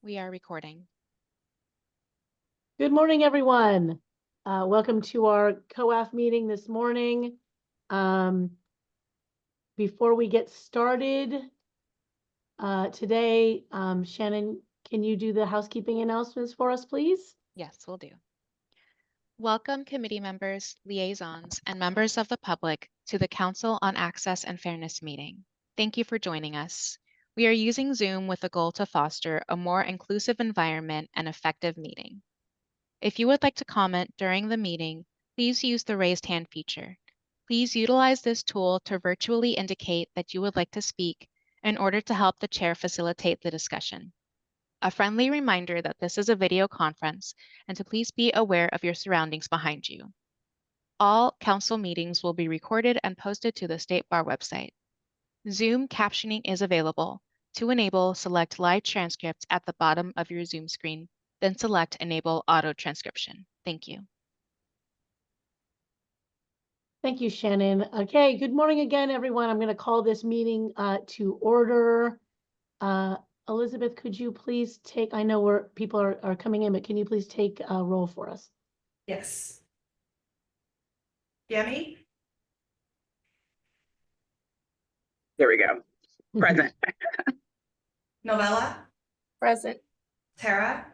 We are recording. Good morning, everyone. Welcome to our COAF meeting this morning. Before we get started today, Shannon, can you do the housekeeping announcements for us, please? Yes, we'll do. Welcome committee members, liaisons, and members of the public to the Council on Access and Fairness meeting. Thank you for joining us. We are using Zoom with a goal to foster a more inclusive environment and effective meeting. If you would like to comment during the meeting, please use the raised hand feature. Please utilize this tool to virtually indicate that you would like to speak in order to help the chair facilitate the discussion. A friendly reminder that this is a video conference and to please be aware of your surroundings behind you. All council meetings will be recorded and posted to the State Bar website. Zoom captioning is available. To enable, select live transcripts at the bottom of your Zoom screen, then select Enable Auto Transcription. Thank you. Thank you, Shannon. Okay, good morning again, everyone. I'm going to call this meeting to order. Elizabeth, could you please take, I know people are coming in, but can you please take a roll for us? Yes. Yemi? There we go. Present. Novella? Present. Tara?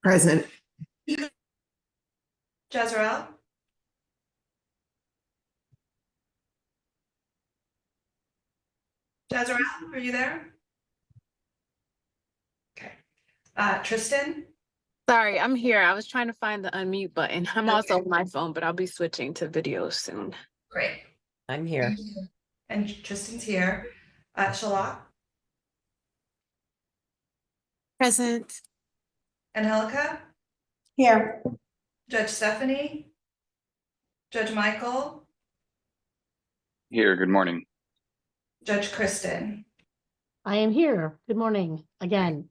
Present. Jezreel? Jezreel, are you there? Okay. Tristan? Sorry, I'm here. I was trying to find the unmute button. I'm also on my phone, but I'll be switching to video soon. Great. I'm here. And Tristan's here. Shalak? Present. Angelica? Here. Judge Stephanie? Judge Michael? Here, good morning. Judge Kristen? I am here. Good morning again.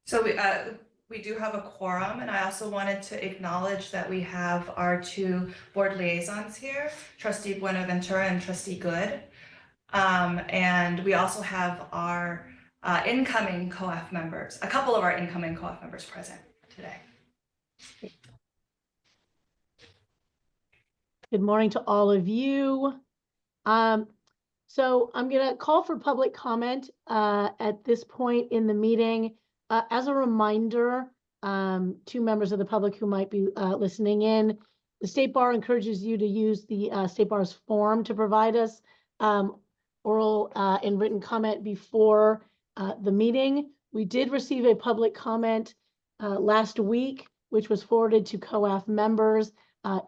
So we do have a quorum, and I also wanted to acknowledge that we have our two board liaisons here, Trustee Buenaventura and Trustee Good. And we also have our incoming COAF members, a couple of our incoming COAF members present today. Good morning to all of you. So I'm going to call for public comment at this point in the meeting. As a reminder to members of the public who might be listening in, the State Bar encourages you to use the State Bar's form to provide us oral and written comment before the meeting. We did receive a public comment last week, which was forwarded to COAF members.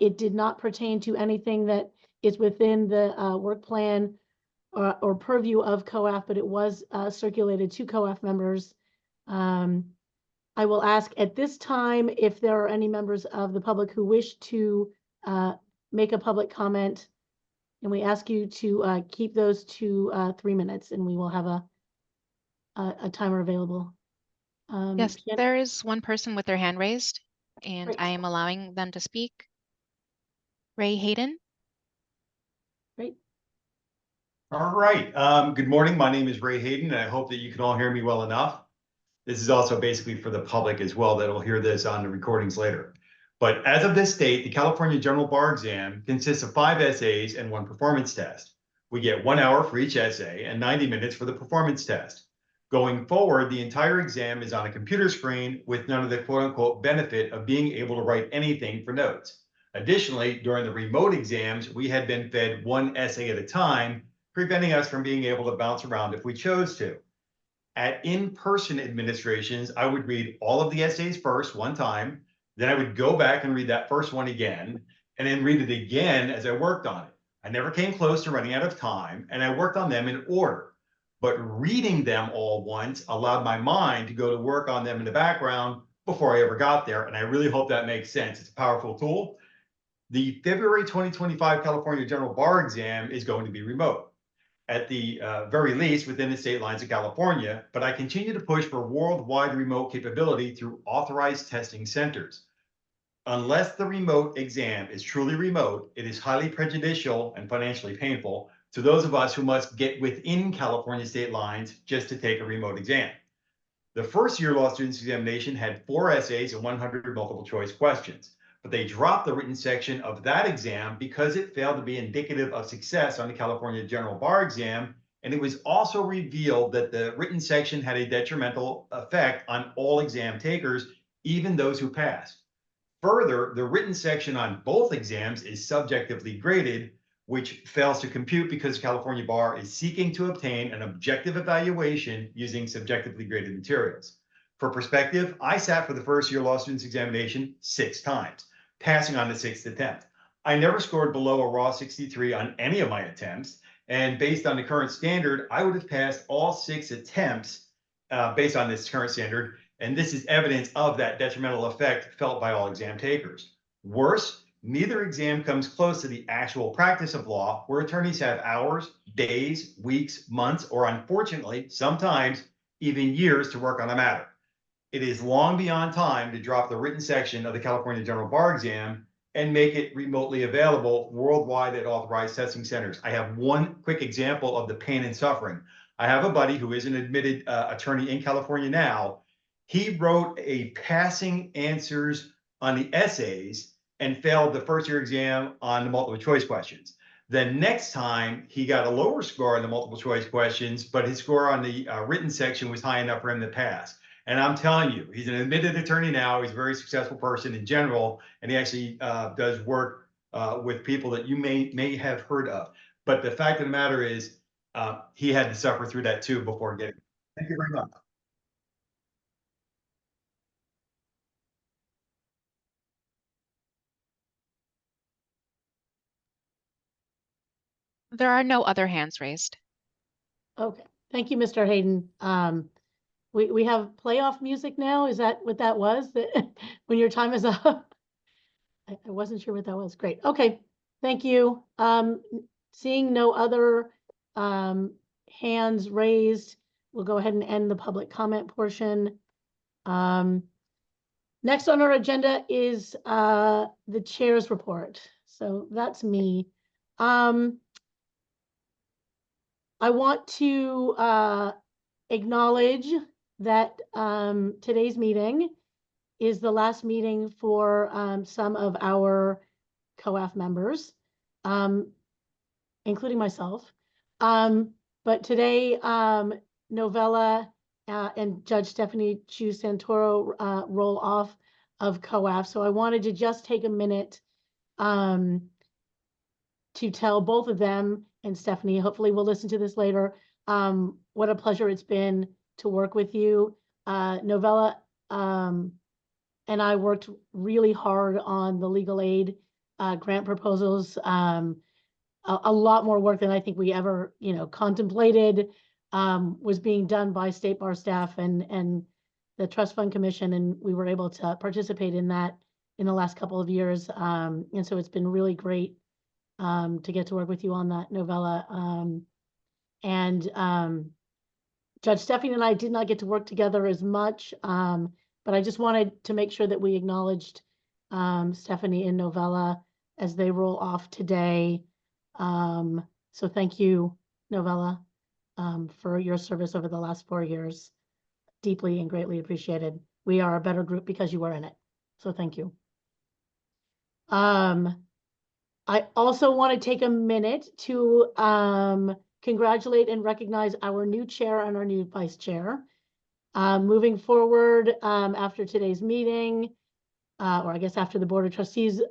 It did not pertain to anything that is within the work plan or purview of COAF, but it was circulated to COAF members. I will ask at this time if there are any members of the public who wish to make a public comment, and we ask you to keep those to 3 minutes, and we will have a timer available. Yes, there is one person with their hand raised, and Great. I am allowing them to speak. Ray Hayden. Great. All right. Good morning. My name is Ray Hayden, and I hope that you can all hear me well enough. This is also basically for the public as well that will hear this on the recordings later. But as of this date, the California General Bar Exam consists of 5 essays and 1 performance test. We get 1 hour for each essay and 90 minutes for the performance test. Going forward, the entire exam is on a computer screen with none of the quote unquote benefit of being able to write anything for notes. Additionally, during the remote exams, we had been fed 1 essay at a time, preventing us from being able to bounce around if we chose to. At in-person administrations, I would read all of the essays first one time, then I would go back and read that first one again, and then read it again as I worked on it. I never came close to running out of time, and I worked on them in order. But reading them all once allowed my mind to go to work on them in the background before I ever got there, and I really hope that makes sense. It's a powerful tool. The February 2025 California General Bar Exam is going to be remote, at the very least within the state lines of California, but I continue to push for worldwide remote capability through authorized testing centers. Unless the remote exam is truly remote, it is highly prejudicial and financially painful to those of us who must get within California state lines just to take a remote exam. The first year law students examination had 4 essays and 100 multiple choice questions, but they dropped the written section of that exam because it failed to be indicative of success on the California General Bar exam. And it was also revealed that the written section had a detrimental effect on all exam takers, even those who passed. Further, the written section on both exams is subjectively graded, which fails to compute because California Bar is seeking to obtain an objective evaluation using subjectively graded materials. For perspective, I sat for the first year law students examination 6 times, passing on the 6th attempt. I never scored below a raw 63 on any of my attempts, and based on the current standard, I would have passed all 6 attempts based on this current standard, and this is evidence of that detrimental effect felt by all exam takers. Worse, neither exam comes close to the actual practice of law, where attorneys have hours, days, weeks, months, or unfortunately, sometimes even years to work on a matter. It is long beyond time to drop the written section of the California General Bar exam and make it remotely available worldwide at authorized testing centers. I have one quick example of the pain and suffering. I have a buddy who is an admitted attorney in California now. He wrote a passing answers on the essays and failed the first year exam on the multiple choice questions. The next time he got a lower score on the multiple choice questions, but his score on the written section was high enough for him to pass. And I'm telling you, he's an admitted attorney now. He's a very successful person in general, and he actually does work with people that you may have heard of. But the fact of the matter is, he had to suffer through that too before getting it. Thank you very much. There are no other hands raised. Okay, thank you, Mr. Hayden. We have playoff music now. Is that what that was? That when your time is up? I wasn't sure what that was. Great. Okay, thank you. Seeing no other hands raised, we'll go ahead and end the public comment portion. Next on our agenda is the chair's report. So that's me. I want to acknowledge that today's meeting is the last meeting for some of our COAF members, including myself. But today, Novella and Judge Stephanie Chu Santoro roll off of COAF. So I wanted to just take a minute to tell both of them, and Stephanie, hopefully we'll listen to this later, what a pleasure it's been to work with you. Novella and I worked really hard on the legal aid grant proposals. A lot more work than I think we ever, contemplated was being done by State Bar staff and the Trust Fund Commission, and we were able to participate in that in the last couple of years. And so it's been really great to get to work with you on that, Novella. Judge Stephanie and I did not get to work together as much, but I just wanted to make sure that we acknowledged Stephanie and Novella as they roll off today. So thank you, Novella, for your service over the last 4 years. Deeply and greatly appreciated. We are a better group because you were in it. So thank you. I also want to take a minute to congratulate and recognize our new chair and our new vice chair. Moving forward, after today's meeting, or I guess after the Board of Trustees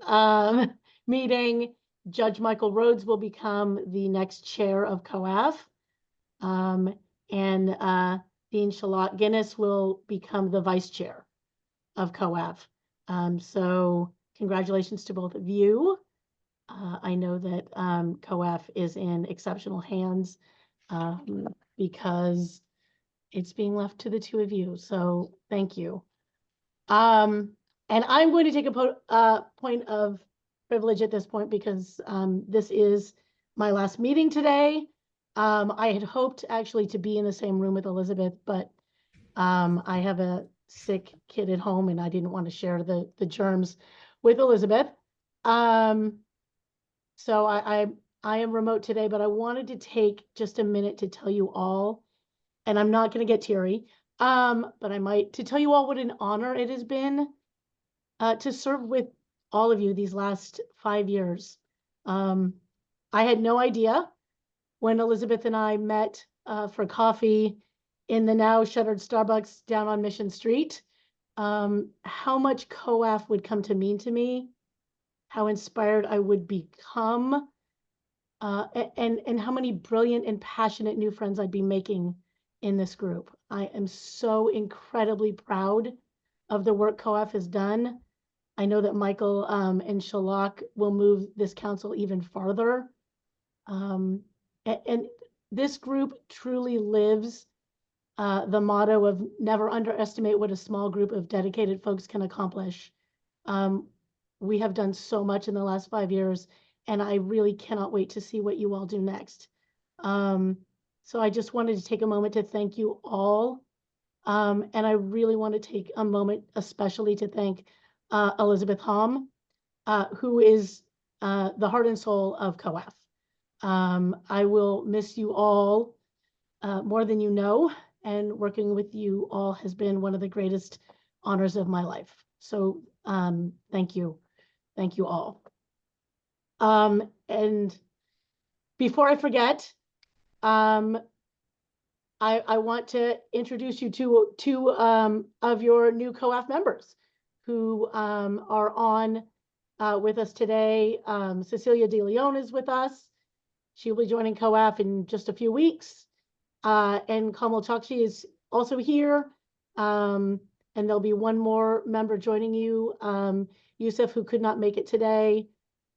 meeting, Judge Michael Rhodes will become the next chair of COAF, and Dean Shalott Guinness will become the vice chair of COAF. So congratulations to both of you. I know that COAF is in exceptional hands because it's being left to the two of you. So thank you. And I'm going to take a point of privilege at this point because this is my last meeting today. I had hoped actually to be in the same room with Elizabeth, but I have a sick kid at home and I didn't want to share the germs with Elizabeth. So I am remote today, but I wanted to take just a minute to tell you all, and I'm not going to get teary, But to tell you all what an honor it has been to serve with all of you these last 5 years. I had no idea when Elizabeth and I met for coffee in the now shuttered Starbucks down on Mission Street, how much COAF would come to mean to me, how inspired I would become, and how many brilliant and passionate new friends I'd be making in this group. I am so incredibly proud of the work COAF has done. I know that Michael and Shalak will move this council even farther. And this group truly lives the motto of never underestimate what a small group of dedicated folks can accomplish. We have done so much in the last 5 years, and I really cannot wait to see what you all do next. So I just wanted to take a moment to thank you all. And I really want to take a moment especially to thank Elizabeth Hom, who is the heart and soul of COAF. I will miss you all more than you know, and working with you all has been one of the greatest honors of my life. So thank you. Thank you all. And before I forget, I want to introduce you to two of your new COAF members who are on with us today. Cecilia De Leon is with us. She'll be joining COAF in just a few weeks. And Kamal Chakshi is also here. And there'll be one more member joining you, Yusuf, who could not make it today.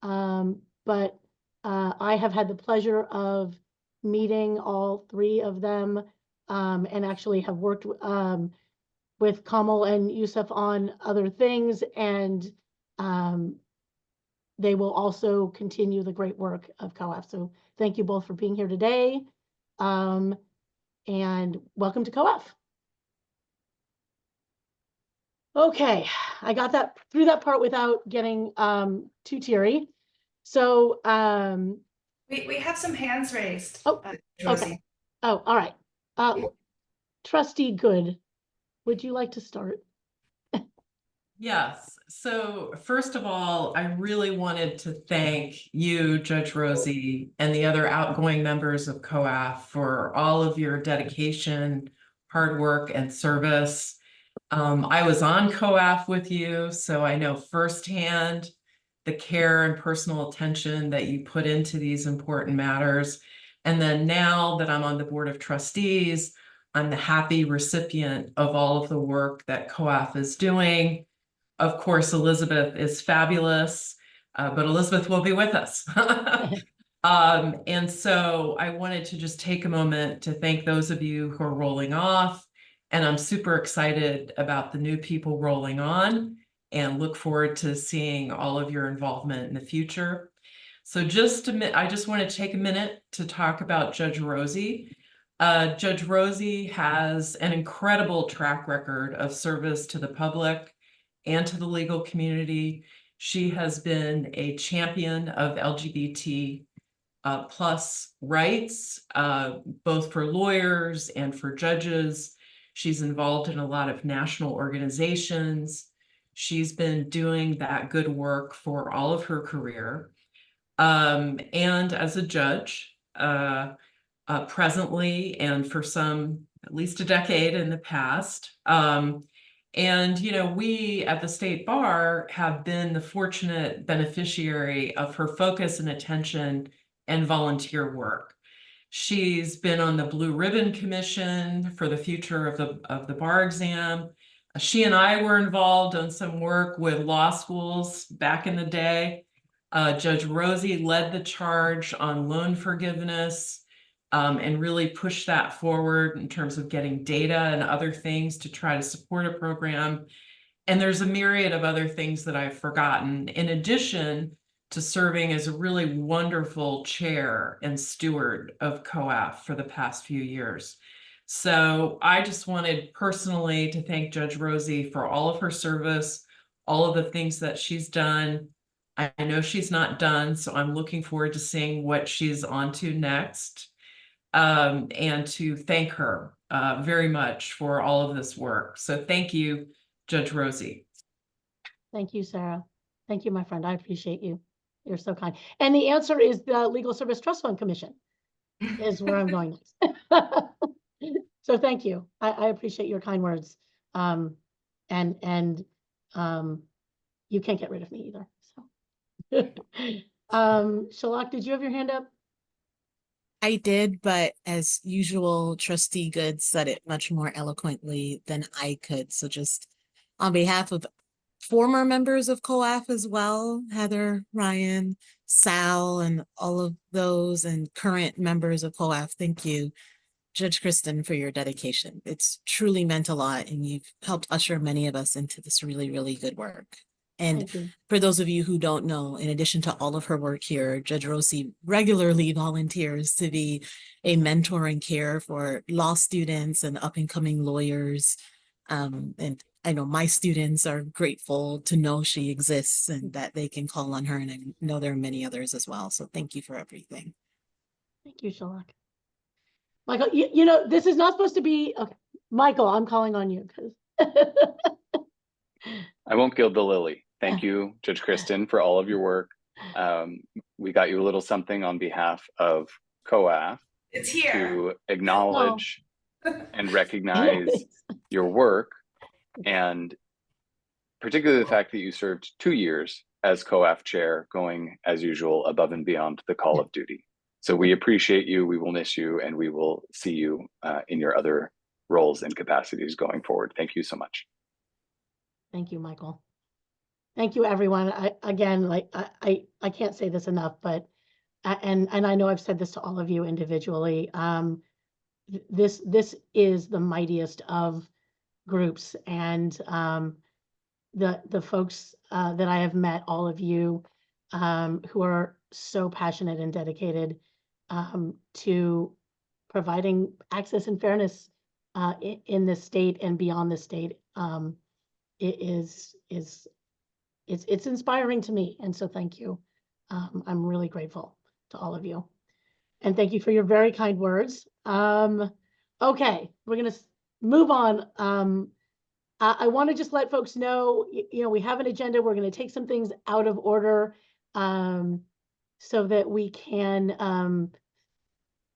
But I have had the pleasure of meeting all three of them and actually have worked with Kamal and Yusuf on other things. And they will also continue the great work of COAF. So thank you both for being here today. And welcome to COAF. Okay, I got that through that part without getting too teary. So We have some hands raised. Oh, Rosie. okay. Oh, all right. Trustee Good, would you like to start? Yes. So first of all, I really wanted to thank you, Judge Rosie, and the other outgoing members of COAF for all of your dedication, hard work, and service. I was on COAF with you, so I know firsthand the care and personal attention that you put into these important matters. And then now that I'm on the Board of Trustees, I'm the happy recipient of all of the work that COAF is doing. Of course, Elizabeth is fabulous, but Elizabeth will be with us. And so I wanted to just take a moment to thank those of you who are rolling off. And I'm super excited about the new people rolling on and look forward to seeing all of your involvement in the future. So I just want to take a minute to talk about Judge Rosie. Judge Rosie has an incredible track record of service to the public and to the legal community. She has been a champion of LGBT plus rights, both for lawyers and for judges. She's involved in a lot of national organizations. She's been doing that good work for all of her career. And as a judge, presently and for at least a decade in the past. And, you know, we at the State Bar have been the fortunate beneficiary of her focus and attention and volunteer work. She's been on the Blue Ribbon Commission for the future of the bar exam. She and I were involved on some work with law schools back in the day. Judge Rosie led the charge on loan forgiveness and really push that forward in terms of getting data and other things to try to support a program. And there's a myriad of other things that I've forgotten, in addition to serving as a really wonderful chair and steward of COAF for the past few years. So I just wanted personally to thank Judge Rosie for all of her service, all of the things that she's done. I know she's not done, so I'm looking forward to seeing what she's on to next. And to thank her very much for all of this work. So thank you, Judge Rosie. Thank you, Sarah. Thank you, my friend. I appreciate you. You're so kind. And the answer is the Legal Service Trust Fund Commission is where I'm going next. So thank you. I appreciate your kind words. And you can't get rid of me either. So Shalak, did you have your hand up? I did, but as usual, Trustee Good said it much more eloquently than I could. So just on behalf of former members of COAF as well, Heather, Ryan, Sal, and all of those, and current members of COAF, thank you, Judge Kristen, for your dedication. It's truly meant a lot, and you've helped usher many of us into this really, really good work. And for those of you who don't know, in addition to all of her work here, Judge Rosie regularly volunteers to be a mentor and care for law students and up-and-coming lawyers. And I know my students are grateful to know she exists and that they can call on her, and I know there are many others as well. So thank you for everything. Thank you, Shalak. Michael, you know, this is not supposed to be, okay. Michael, I'm calling on you because I won't gild the lily. Thank you, Judge Kristen, for all of your work. We got you a little something on behalf of COAF. It's here. To acknowledge and recognize your work, and particularly the fact that you served 2 years as COAF chair, going as usual above and beyond the call of duty. So we appreciate you, we will miss you, and we will see you in your other roles and capacities going forward. Thank you so much. Thank you, Michael. Thank you, everyone. I can't say this enough, but and I know I've said this to all of you individually. This is the mightiest of groups, and the folks that I have met, all of you who are so passionate and dedicated to providing access and fairness in the state and beyond the state. It's inspiring to me, and so thank you. I'm really grateful to all of you, and thank you for your very kind words. Okay, we're gonna move on. I want to just let folks know, you know, we have an agenda. We're going to take some things out of order so that we can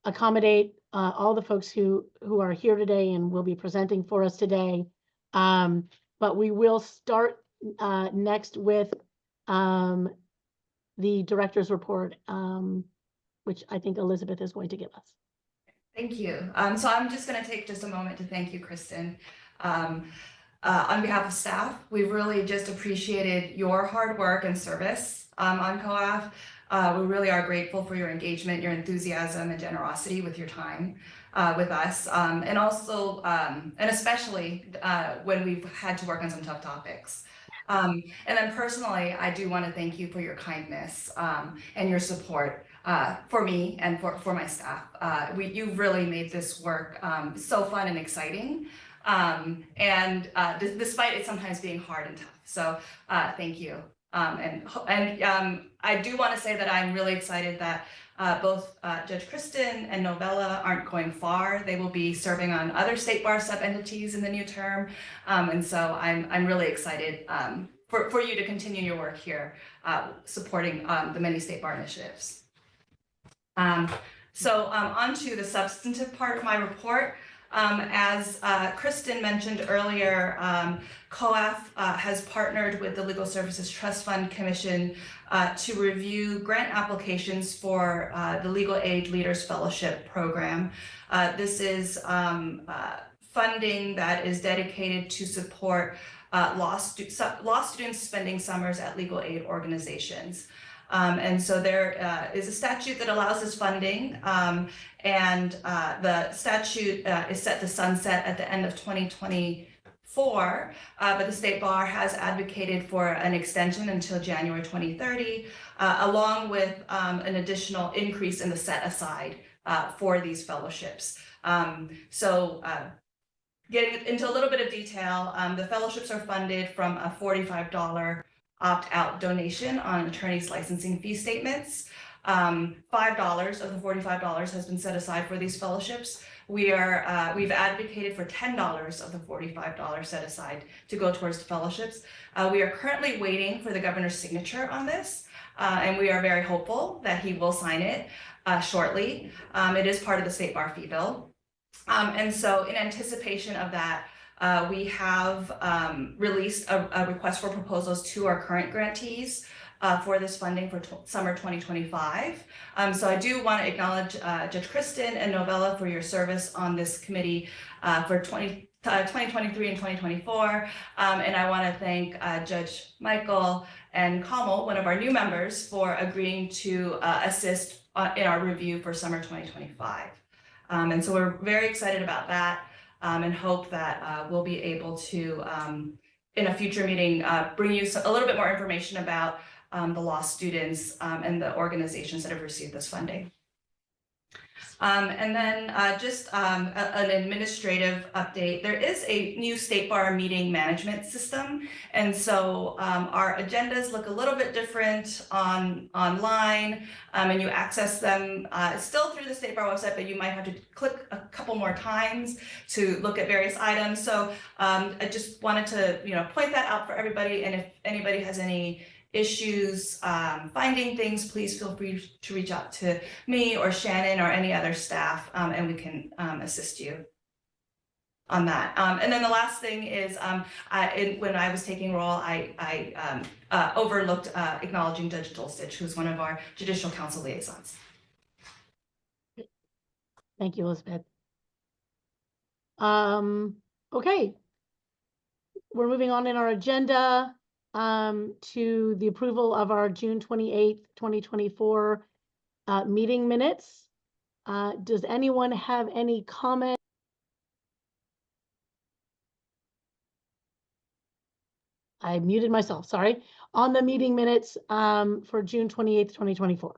accommodate all the folks who are here today and will be presenting for us today. But we will start next with the director's report, which I think Elizabeth is going to give us. Thank you. So I'm just going to take just a moment to thank you, Kristen. On behalf of staff, we really just appreciated your hard work and service on COAF. We really are grateful for your engagement, your enthusiasm, and generosity with your time with us, and also, and especially when we've had to work on some tough topics. And then personally, I do want to thank you for your kindness and your support for me and for my staff. You've really made this work so fun and exciting. Despite it sometimes being hard and tough. So thank you. I do want to say that I'm really excited that both Judge Kristen and Novella aren't going far. They will be serving on other state bar sub-entities in the new term. And so I'm really excited for you to continue your work here, supporting the many state bar initiatives. So on to the substantive part of my report. As Kristen mentioned earlier, COAF has partnered with the Legal Services Trust Fund Commission to review grant applications for the Legal Aid Leaders Fellowship Program. This is funding that is dedicated to support law students spending summers at legal aid organizations. And so there is a statute that allows this funding, and the statute is set to sunset at the end of 2024, but the State Bar has advocated for an extension until January 2030, along with an additional increase in the set aside for these fellowships. Getting into a little bit of detail, the fellowships are funded from a $45 opt-out donation on attorneys' licensing fee statements. $5 of the $45 has been set aside for these fellowships. We've advocated for $10 of the $45 set aside to go towards the fellowships. We are currently waiting for the governor's signature on this, and we are very hopeful that he will sign it shortly. It is part of the state bar fee bill. And so in anticipation of that, we have released a request for proposals to our current grantees for this funding for summer 2025. So I do want to acknowledge Judge Kristen and Novella for your service on this committee for 2023 and 2024. And I want to thank Judge Michael and Kamal, one of our new members, for agreeing to assist in our review for summer 2025. And so we're very excited about that and hope that we'll be able to, in a future meeting, bring you a little bit more information about the law students and the organizations that have received this funding. And then just an administrative update. There is a new State Bar meeting management system. And so our agendas look a little bit different online, and you access them still through the State Bar website, but you might have to click a couple more times to look at various items. So I just wanted to point that out for everybody. And if anybody has any issues finding things, please feel free to reach out to me or Shannon or any other staff, and we can assist you on that. And then the last thing is when I was taking roll, I overlooked acknowledging Judge Dolstich, who's one of our Judicial Council liaisons. Thank you, Elizabeth. Okay, we're moving on in our agenda to the approval of our June 28th, 2024 meeting minutes. Does anyone have any comment? I muted myself, sorry, on the meeting minutes for June 28th, 2024.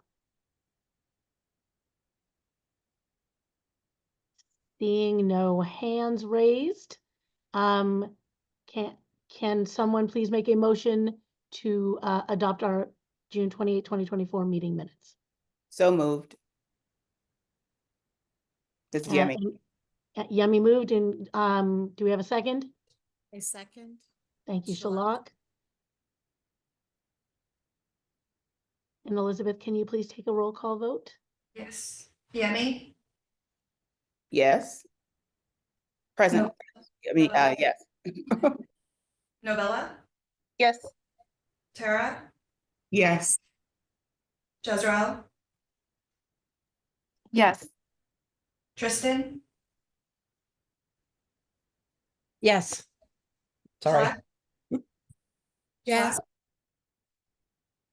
Seeing no hands raised, can someone please make a motion to adopt our June 28, 2024 meeting minutes? So moved. This is Yummy. Yummy moved, and do we have a second? A second. Thank you, Shalak. Shalak. And Elizabeth, can you please take a roll call vote? Yes. Yemi? Yes. Present. Yes. Novella? Yes. Tara? Yes. Jezreel? Yes. Tristan? Yes. Sorry. Shalak? Yes. Shalak?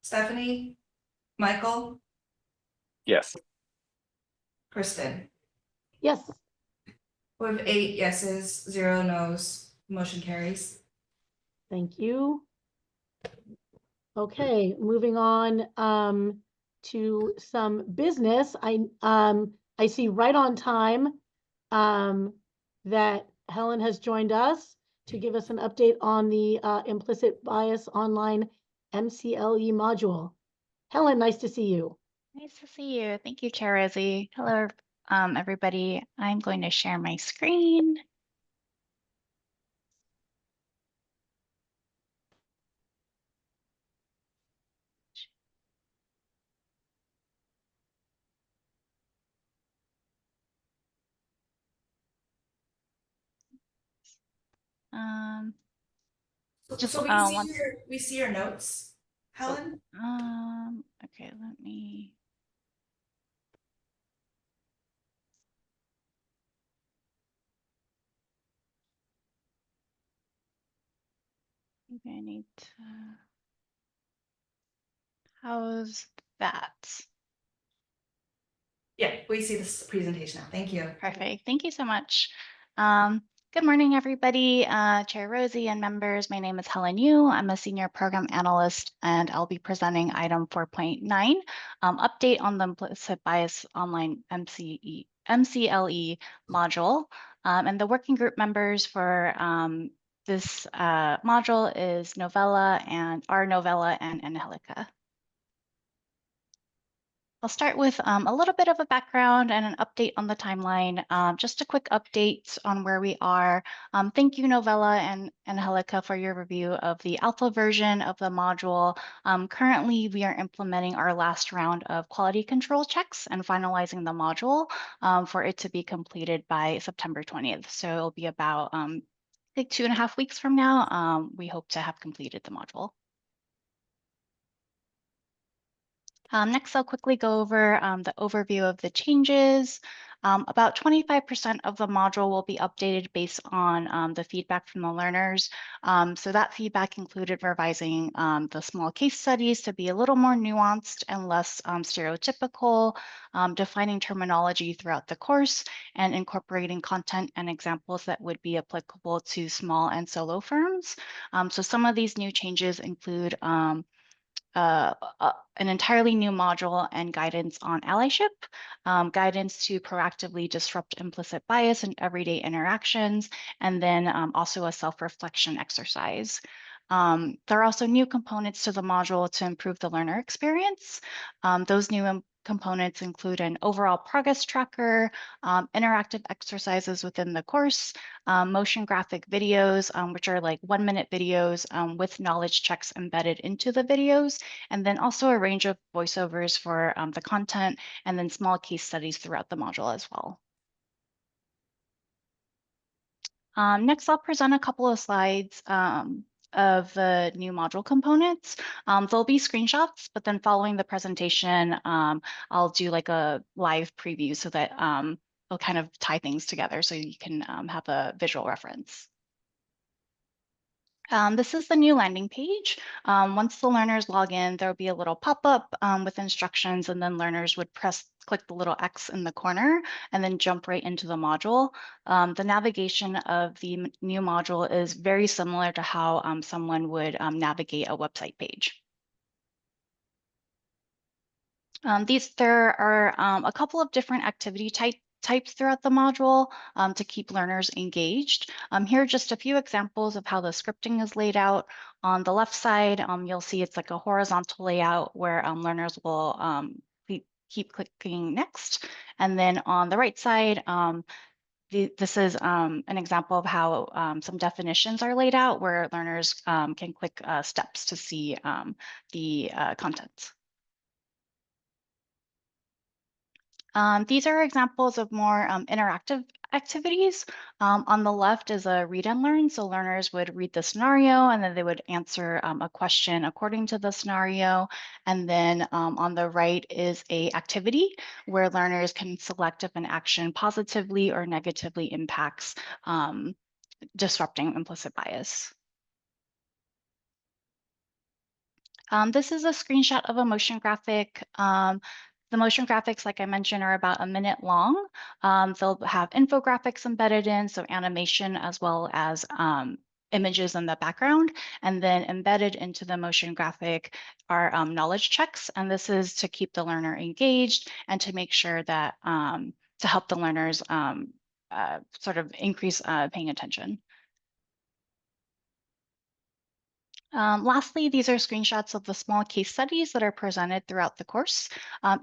Stephanie? Michael? Yes. Kristen? Yes. We have 8 yeses, 0 noes. Motion carries. Thank you. Okay, moving on to some business. I see right on time that Helen has joined us to give us an update on the implicit bias online MCLE module. Helen, nice to see you. Nice to see you. Thank you, Chair Rosie. Hello, everybody. I'm going to share my screen. Just So once. we see your notes, Helen. Okay, let me. I need to. How's that? Yeah, we see this presentation now. Thank you. Perfect. Thank you so much. Good morning, everybody. Chair Rosie and members, my name is Helen Yu. I'm a senior program analyst, and I'll be presenting item 4.9, update on the implicit bias online MCLE module. And the working group members for this module is Novella and Angelica. I'll start with a little bit of a background and an update on the timeline. Just a quick update on where we are. Thank you, Novella and Angelica, for your review of the alpha version of the module. Currently, we are implementing our last round of quality control checks and finalizing the module for it to be completed by September 20th. So it'll be about like 2.5 weeks from now. We hope to have completed the module. Next, I'll quickly go over the overview of the changes. About 25% of the module will be updated based on the feedback from the learners. So that feedback included revising the small case studies to be a little more nuanced and less stereotypical, defining terminology throughout the course, and incorporating content and examples that would be applicable to small and solo firms. So some of these new changes include an entirely new module and guidance on allyship, guidance to proactively disrupt implicit bias in everyday interactions, and then also a self-reflection exercise. There are also new components to the module to improve the learner experience. Those new components include an overall progress tracker, interactive exercises within the course, motion graphic videos, which are like 1-minute videos with knowledge checks embedded into the videos, and then also a range of voiceovers for the content, and then small case studies throughout the module as well. Next, I'll present a couple of slides of the new module components. There'll be screenshots, but then following the presentation, I'll do like a live preview so that I'll kind of tie things together so you can have a visual reference. This is the new landing page. Once the learners log in, there'll be a little pop-up with instructions, and then learners would click the little X in the corner and then jump right into the module. The navigation of the new module is very similar to how someone would navigate a website page. There are a couple of different activity types throughout the module to keep learners engaged. Here are just a few examples of how the scripting is laid out. On the left side, you'll see it's like a horizontal layout where learners will keep clicking next. And then on the right side, this is an example of how some definitions are laid out where learners can click steps to see the contents. These are examples of more interactive activities. On the left is a read and learn. So learners would read the scenario and then they would answer a question according to the scenario. And then on the right is a activity where learners can select if an action positively or negatively impacts disrupting implicit bias. This is a screenshot of a motion graphic. The motion graphics, like I mentioned, are about 1 minute long. They'll have infographics embedded in, so animation as well as images in the background. And then embedded into the motion graphic are knowledge checks. And this is to keep the learner engaged and to make sure that, to help the learners sort of increase paying attention. Lastly, these are screenshots of the small case studies that are presented throughout the course.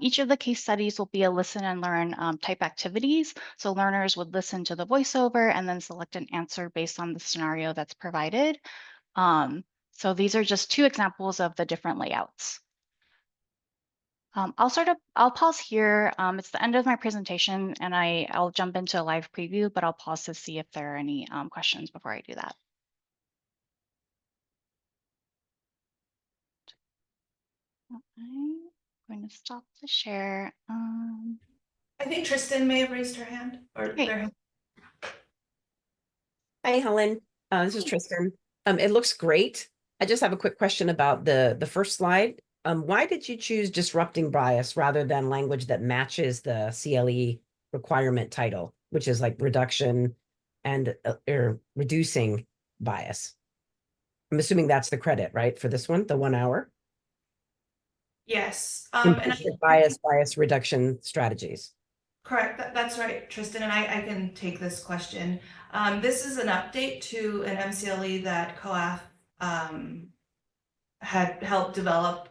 Each of the case studies will be a listen and learn type activities. So learners would listen to the voiceover and then select an answer based on the scenario that's provided. So these are just 2 examples of the different layouts. I'll pause here. It's the end of my presentation and I'll jump into a live preview, but I'll pause to see if there are any questions before I do that. I'm going to stop the share. I think Tristan may have raised her hand or their hand. Hi, Helen. This is Tristan. It looks great. I just have a quick question about the first slide. Why did you choose disrupting bias rather than language that matches the CLE requirement title, which is like reduction and or reducing bias? I'm assuming that's the credit, right, for this one, the 1 hour? Yes. Bias reduction strategies. Correct. That's right, Tristan, and I can take this question. This is an update to an MCLE that COAF had helped develop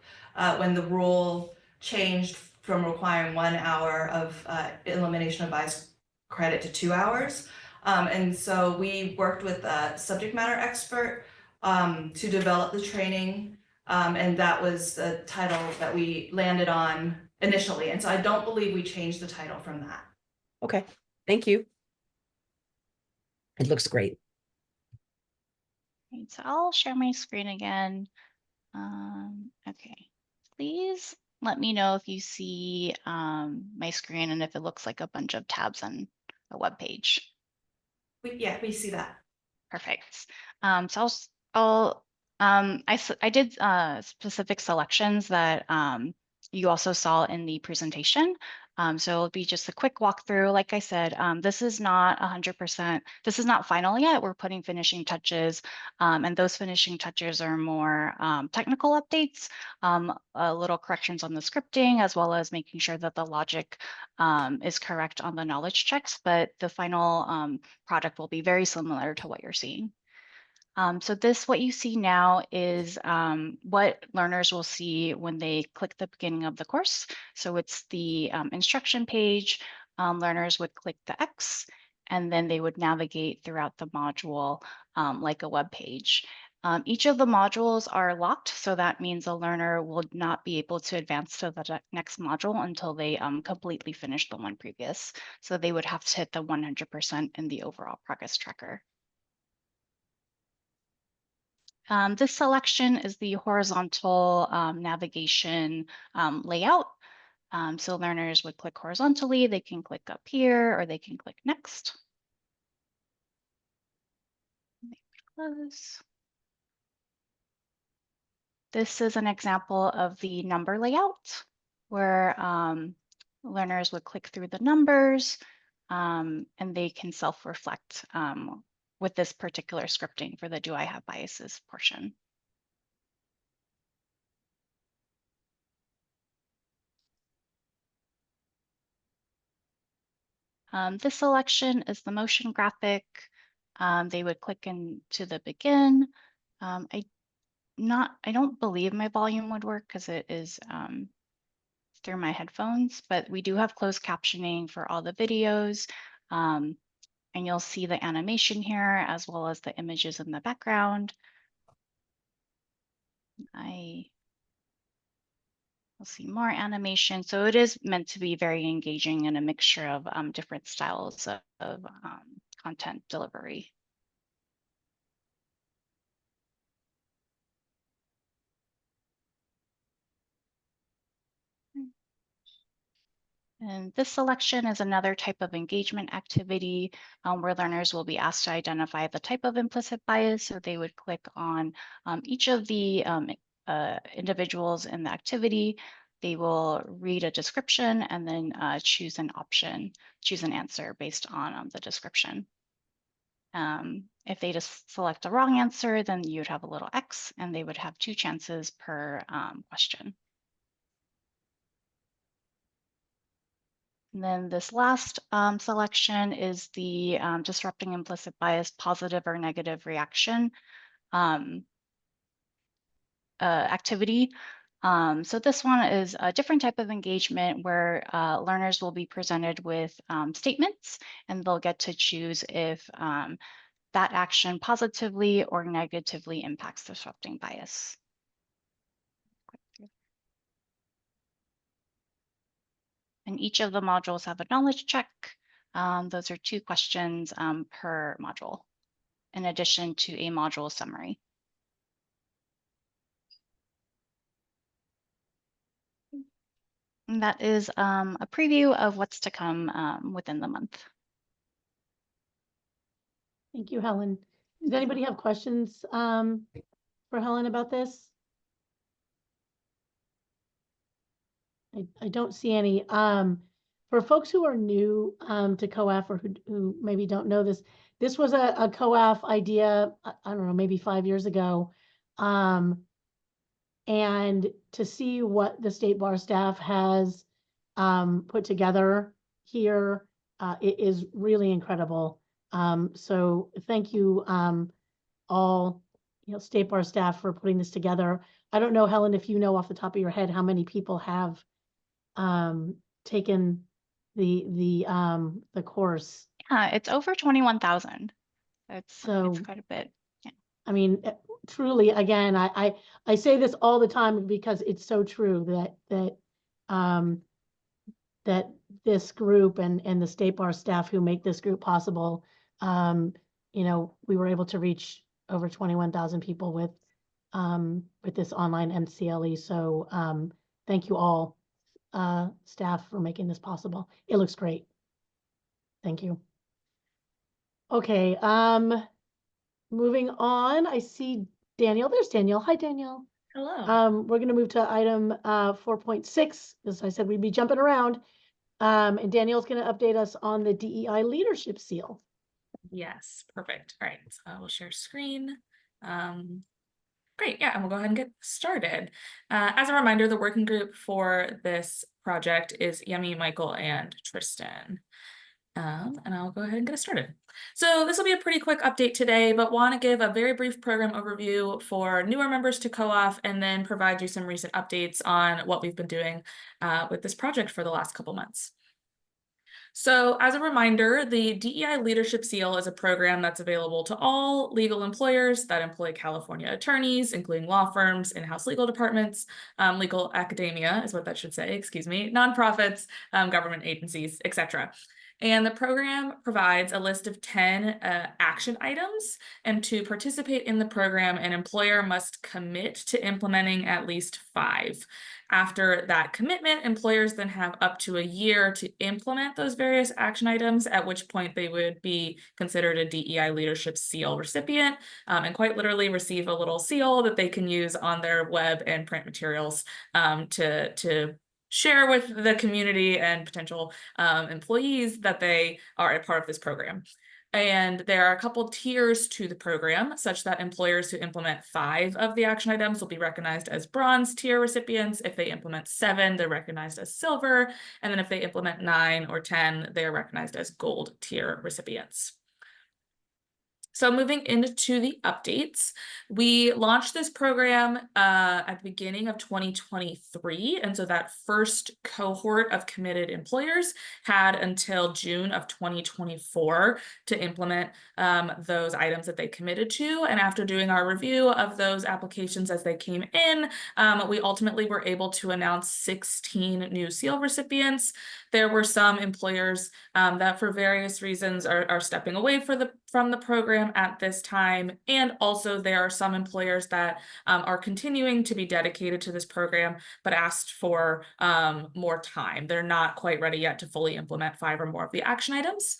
when the rule changed from requiring 1 hour of elimination of bias credit to 2 hours. And so we worked with a subject matter expert to develop the training. And that was the title that we landed on initially. And so I don't believe we changed the title from that. Okay, thank you. It looks great. Right, so I'll share my screen again. Okay, please let me know if you see my screen and if it looks like a bunch of tabs on a web page. We see that. Perfect. So I did specific selections that you also saw in the presentation. So it'll be just a quick walkthrough. Like I said, this is not 100%, this is not final yet. We're putting finishing touches, and those finishing touches are more technical updates, little corrections on the scripting, as well as making sure that the logic is correct on the knowledge checks, but the final product will be very similar to what you're seeing. So what you see now is what learners will see when they click the beginning of the course. So it's the instruction page. Learners would click the X, and then they would navigate throughout the module like a web page. Each of the modules are locked, so that means a learner will not be able to advance to the next module until they completely finish the one previous. So they would have to hit the 100% in the overall progress tracker. This selection is the horizontal navigation layout. So learners would click horizontally, they can click up here, or they can click next. Close. This is an example of the number layout where learners would click through the numbers and they can self-reflect with this particular scripting for the do I have biases portion. This selection is the motion graphic. They would click into the begin. I don't believe my volume would work because it is through my headphones, but we do have closed captioning for all the videos. And you'll see the animation here as well as the images in the background. You'll see more animation. So it is meant to be very engaging and a mixture of different styles of content delivery. And this selection is another type of engagement activity where learners will be asked to identify the type of implicit bias. So they would click on each of the individuals in the activity. They will read a description and then choose an option, choose an answer based on the description. If they just select a wrong answer, then you would have a little X and they would have 2 chances per question. And then this last selection is the disrupting implicit bias positive or negative reaction activity. So this one is a different type of engagement where learners will be presented with statements and they'll get to choose if that action positively or negatively impacts disrupting bias. And each of the modules have a knowledge check. Those are 2 questions per module, in addition to a module summary. And that is a preview of what's to come within the month. Thank you, Helen. Does anybody have questions for Helen about this? I don't see any. For folks who are new to COAF or who maybe don't know this, this was a COAF idea, I don't know, maybe 5 years ago. And to see what the State Bar staff has put together here, it is really incredible. So thank you all, State Bar staff for putting this together. I don't know, Helen, if you know off the top of your head how many people have taken the course. Yeah, it's over 21,000. It's So, quite a bit. I mean, truly, again, I say this all the time because it's so true that this group and the State Bar staff who make this group possible, you know, we were able to reach over 21,000 people with this online MCLE. So thank you all, staff, for making this possible. It looks great. Thank you. Okay, moving on, I see Daniel. There's Daniel. Hi, Daniel. Hello. We're going to move to item 4.6. As I said, we'd be jumping around. And Daniel's going to update us on the DEI leadership seal. Yes, perfect. All right, so I will share screen. Great, yeah, and we'll go ahead and get started. As a reminder, the working group for this project is Yemi, Michael, and Tristan. And I'll go ahead and get us started. So this will be a pretty quick update today, but want to give a very brief program overview for newer members to COAF and then provide you some recent updates on what we've been doing with this project for the last couple months. So as a reminder, the DEI Leadership Seal is a program that's available to all legal employers that employ California attorneys, including law firms, in-house legal departments, legal academia is what that should say, excuse me, nonprofits, government agencies, etc. And the program provides a list of 10 action items, and to participate in the program, an employer must commit to implementing at least 5. After that commitment, employers then have up to a year to implement those various action items, at which point they would be considered a DEI Leadership Seal recipient, and quite literally receive a little seal that they can use on their web and print materials to share with the community and potential employees that they are a part of this program. And there are a couple tiers to the program, such that employers who implement 5 of the action items will be recognized as bronze tier recipients. If they implement 7, they're recognized as silver. And then if they implement 9 or 10, they are recognized as gold tier recipients. So moving into the updates, we launched this program at the beginning of 2023. And so that first cohort of committed employers had until June of 2024 to implement those items that they committed to. And after doing our review of those applications as they came in, we ultimately were able to announce 16 new seal recipients. There were some employers that for various reasons are stepping away from the program at this time. And also there are some employers that are continuing to be dedicated to this program, but asked for more time. They're not quite ready yet to fully implement 5 or more of the action items.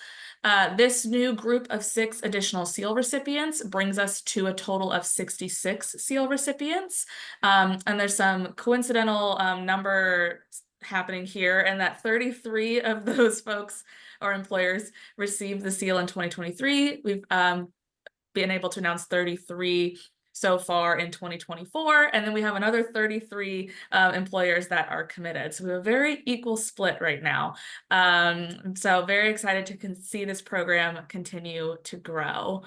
This new group of 6 additional seal recipients brings us to a total of 66 seal recipients. And there's some coincidental number happening here, and that 33 of those folks or employers received the seal in 2023. We've been able to announce 33 so far in 2024, and then we have another 33 employers that are committed. So we have a very equal split right now. So very excited to see this program continue to grow.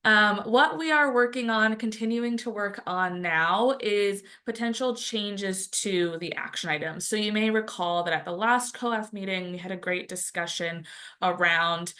What we are working on, continuing to work on now, is potential changes to the action items. So you may recall that at the last COAF meeting, we had a great discussion around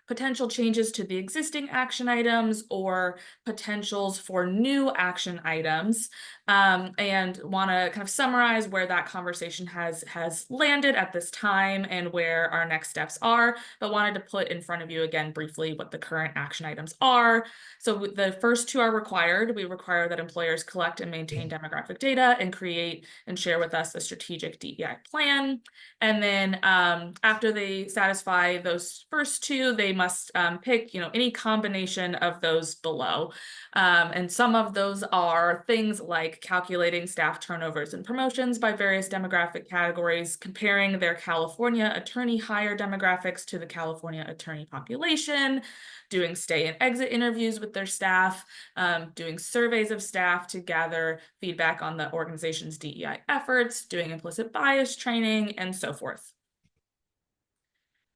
potential changes to the existing action items or potentials for new action items, and want to kind of summarize where that conversation has landed at this time and where our next steps are, but wanted to put in front of you again briefly what the current action items are. So the first 2 are required. We require that employers collect and maintain demographic data and create and share with us a strategic DEI plan. And then after they satisfy those first 2, they must pick, any combination of those below. And some of those are things like calculating staff turnovers and promotions by various demographic categories, comparing their California attorney hire demographics to the California attorney population, doing stay and exit interviews with their staff, doing surveys of staff to gather feedback on the organization's DEI efforts, doing implicit bias training, and so forth.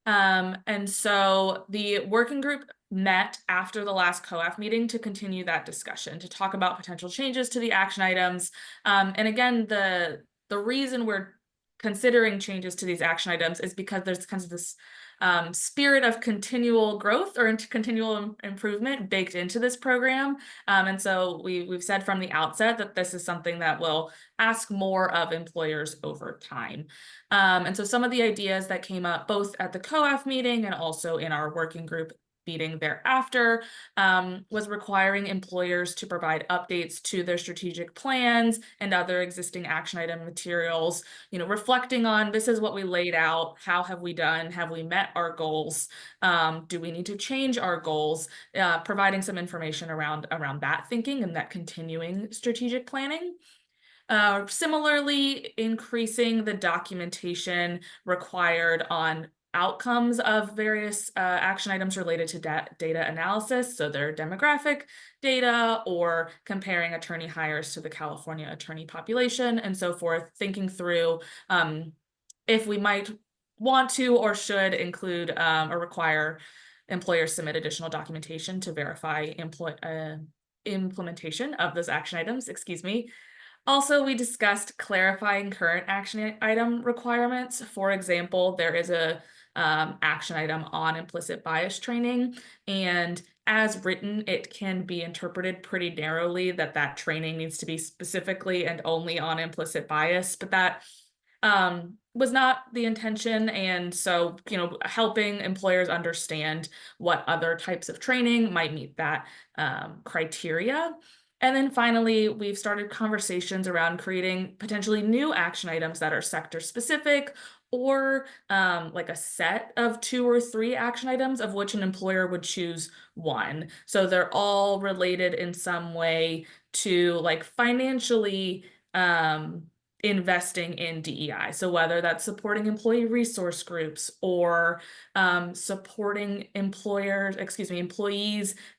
And so the working group met after the last COAF meeting to continue that discussion, to talk about potential changes to the action items. And again, the reason we're considering changes to these action items is because there's kind of this spirit of continual growth or continual improvement baked into this program. And so we've said from the outset that this is something that will ask more of employers over time. And so some of the ideas that came up both at the COAF meeting and also in our working group meeting thereafter was requiring employers to provide updates to their strategic plans and other existing action item materials, reflecting on this is what we laid out, how have we done, have we met our goals, do we need to change our goals, providing some information around that thinking and that continuing strategic planning. Similarly, increasing the documentation required on outcomes of various action items related to data analysis, so their demographic data or comparing attorney hires to the California attorney population and so forth, thinking through if we might want to or should include or require employers submit additional documentation to verify implementation of those action items, Also, we discussed clarifying current action item requirements. For example, there is a action item on implicit bias training, and as written, it can be interpreted pretty narrowly that training needs to be specifically and only on implicit bias, but that was not the intention. And so, helping employers understand what other types of training might meet that criteria. And then finally, we've started conversations around creating potentially new action items that are sector specific or like a set of 2 or 3 action items of which an employer would choose one. So they're all related in some way to like financially investing in DEI. So whether that's supporting employee resource groups or supporting employees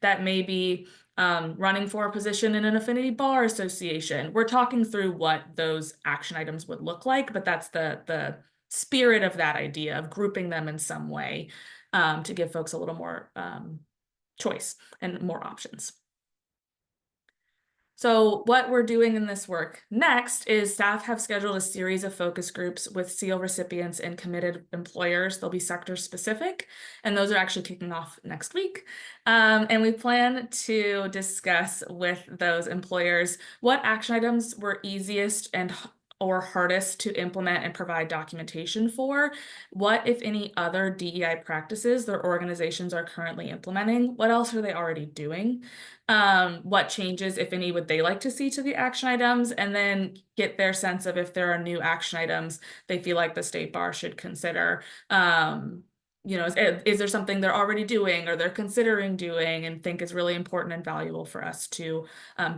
that may be running for a position in an affinity bar association. We're talking through what those action items would look like, but that's the spirit of that idea of grouping them in some way to give folks a little more choice and more options. So what we're doing in this work next is staff have scheduled a series of focus groups with SEAL recipients and committed employers. They'll be sector specific, and those are actually kicking off next week. And we plan to discuss with those employers what action items were easiest or hardest to implement and provide documentation for, what, if any, other DEI practices their organizations are currently implementing, what else are they already doing, what changes, if any, would they like to see to the action items, and then get their sense of if there are new action items they feel like the state bar should consider. Is there something they're already doing or they're considering doing and think is really important and valuable for us to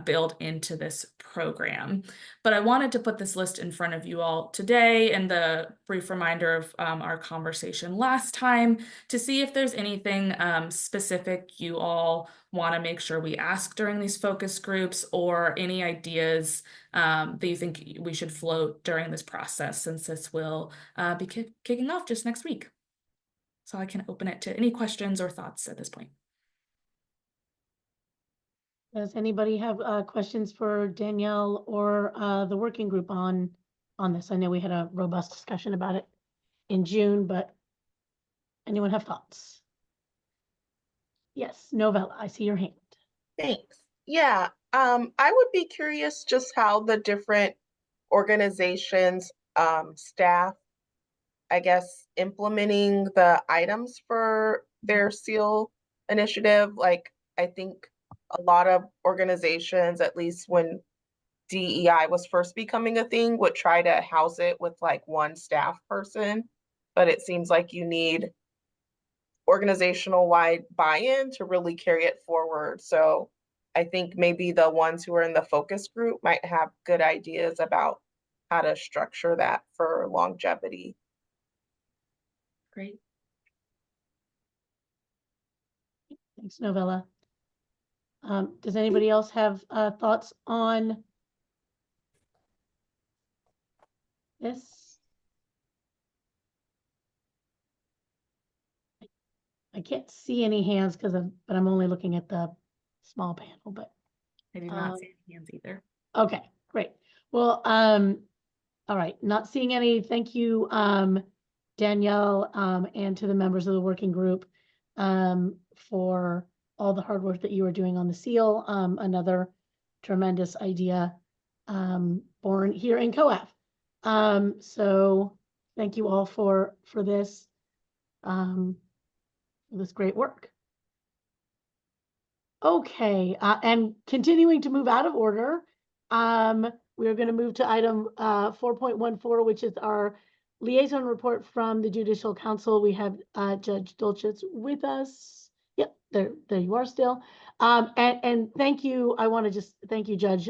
build into this program. But I wanted to put this list in front of you all today and the brief reminder of our conversation last time to see if there's anything specific you all want to make sure we ask during these focus groups or any ideas that you think we should float during this process, since this will be kicking off just next week. So I can open it to any questions or thoughts at this point. Does anybody have questions for Danielle or the working group on this? I know we had a robust discussion about it in June, but anyone have thoughts? Yes, Novella, I see your hand. Thanks. Yeah, I would be curious just how the different organizations, staff, I guess, implementing the items for their SEAL initiative. Like, I think a lot of organizations, at least when DEI was first becoming a thing, would try to house it with like one staff person, but it seems like you need organizational wide buy-in to really carry it forward. So I think maybe the ones who are in the focus group might have good ideas about how to structure that for longevity. Great. Thanks, Novella. Does anybody else have thoughts on this? I can't see any hands but I'm only looking at the small panel, but I do not see any hands either. okay, great. Well, All right, not seeing any. Thank you, Danielle, and to the members of the working group for all the hard work that you are doing on the seal. Another tremendous idea born here in COAF. So thank you all for this great work. Okay, and continuing to move out of order, we're going to move to item 4.14, which is our liaison report from the Judicial Council. We have Judge Dolchitz with us. Yep, there you are still. And thank you. I want to just thank you, Judge.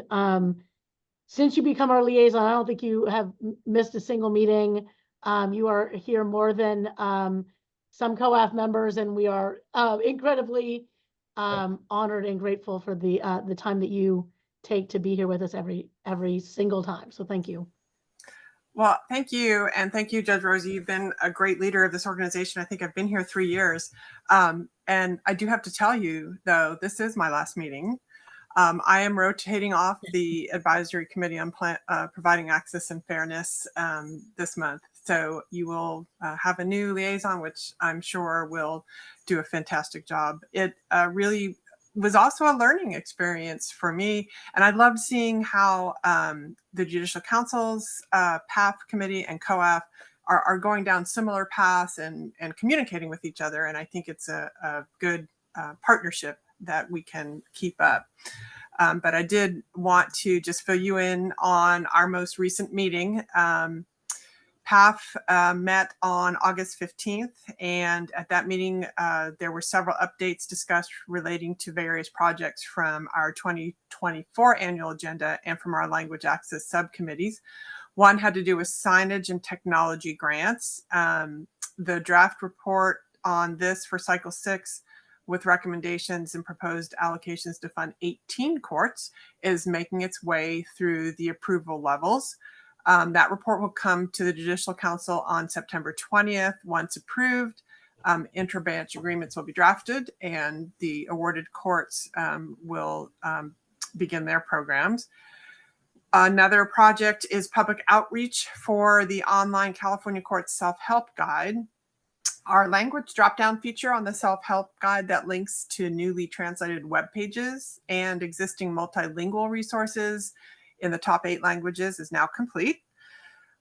Since you become our liaison, I don't think you have missed a single meeting. You are here more than some COAF members, and we are incredibly honored and grateful for the time that you take to be here with us every single time. So thank you. Well, thank you. And thank you, Judge Rosie. You've been a great leader of this organization. I think I've been here 3 years. And I do have to tell you, though, this is my last meeting. I am rotating off the advisory committee on providing access and fairness this month. So you will have a new liaison, which I'm sure will do a fantastic job. It really was also a learning experience for me. And I loved seeing how the Judicial Council's PAF committee and COAF are going down similar paths and communicating with each other. And I think it's a good partnership that we can keep up. But I did want to just fill you in on our most recent meeting. PAF met on August 15th, and at that meeting, there were several updates discussed relating to various projects from our 2024 annual agenda and from our language access subcommittees. One had to do with signage and technology grants. The draft report on this for cycle 6 with recommendations and proposed allocations to fund 18 courts is making its way through the approval levels. That report will come to the Judicial Council on September 20th. Once approved, inter-branch agreements will be drafted and the awarded courts will begin their programs. Another project is public outreach for the online California Courts Self-Help Guide. Our language drop-down feature on the self-help guide that links to newly translated web pages and existing multilingual resources in the top 8 languages is now complete.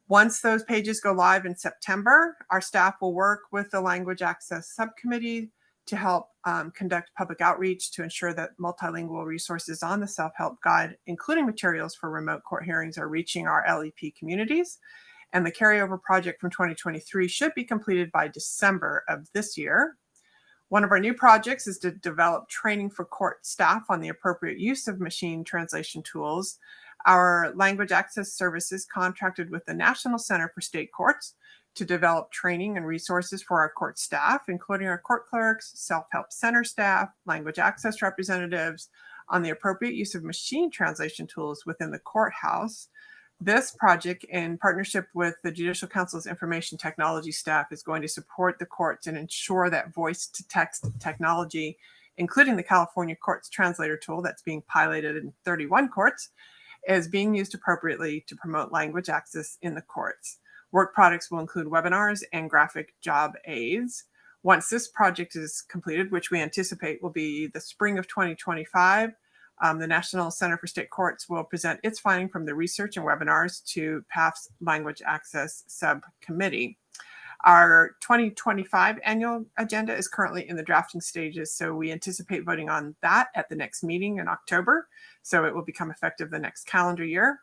Once those pages go live in September, our staff will work with the Language Access Subcommittee to help conduct public outreach to ensure that multilingual resources on the self-help guide, including materials for remote court hearings, are reaching our LEP communities. And the carryover project from 2023 should be completed by December of this year. One of our new projects is to develop training for court staff on the appropriate use of machine translation tools. Our language access services contracted with the National Center for State Courts to develop training and resources for our court staff, including our court clerks, self-help center staff, language access representatives, on the appropriate use of machine translation tools within the courthouse. This project, in partnership with the Judicial Council's information technology staff, is going to support the courts and ensure that voice-to-text technology, including the California Courts Translator tool that's being piloted in 31 courts, is being used appropriately to promote language access in the courts. Work products will include webinars and graphic job aids. Once this project is completed, which we anticipate will be the spring of 2025, the National Center for State Courts will present its finding from the research and webinars to PAF's Language Access Subcommittee. Our 2025 annual agenda is currently in the drafting stages, so we anticipate voting on that at the next meeting in October. So it will become effective the next calendar year.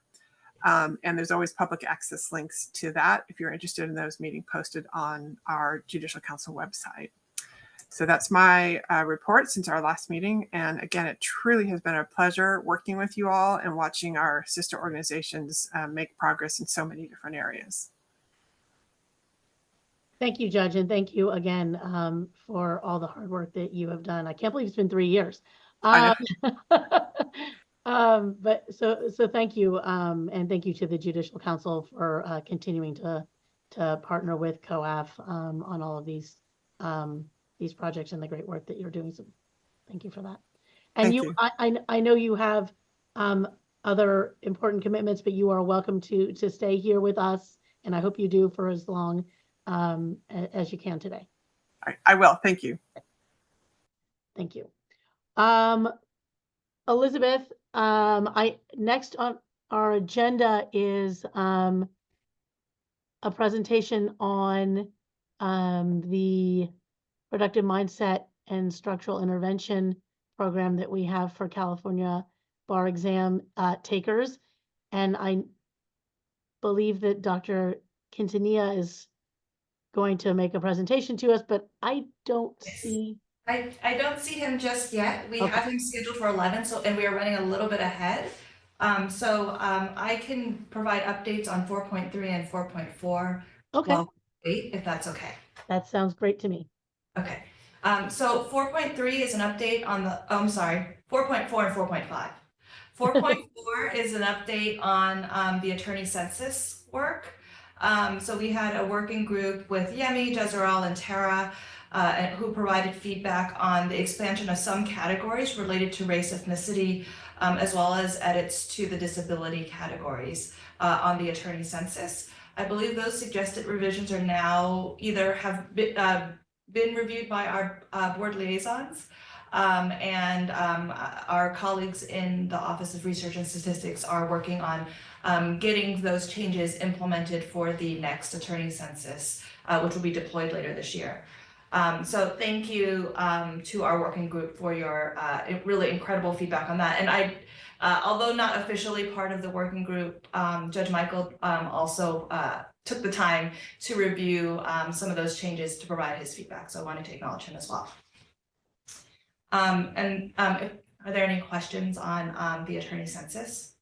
And there's always public access links to that if you're interested in those meetings posted on our Judicial Council website. So that's my report since our last meeting. And again, it truly has been a pleasure working with you all and watching our sister organizations make progress in so many different areas. Thank you, Judge, and thank you again for all the hard work that you have done. I can't believe it's been 3 years. But so thank you, and thank you to the Judicial Council for continuing to partner with COAF on all of these projects and the great work that you're doing. So thank you for that. And I know you have other important commitments, but you are welcome to stay here with us, and I hope you do for as long as you can today. I will. Thank you. Thank you. Elizabeth, next on our agenda is a presentation on the productive mindset and structural intervention program that we have for California bar exam takers. And I believe that Dr. Quintanilla is going to make a presentation to us, but I don't see. I don't see him just yet. We have him scheduled for 11, and we are running a little bit ahead. I can provide updates on 4.3 and 4.4. Okay. Well, if that's okay. That sounds great to me. Okay. So 4.3 is an update on the, 4.4 and 4.5. 4.4 is an update on the attorney census work. So we had a working group with Yemi, Jezreel, and Tara, who provided feedback on the expansion of some categories related to race, ethnicity, as well as edits to the disability categories on the attorney census. I believe those suggested revisions are now either have been reviewed by our board liaisons, and our colleagues in the Office of Research and Statistics are working on getting those changes implemented for the next attorney census, which will be deployed later this year. So thank you to our working group for your really incredible feedback on that. And although not officially part of the working group, Judge Michael also took the time to review some of those changes to provide his feedback. So I wanted to acknowledge him as well. Are there any questions on the attorney census?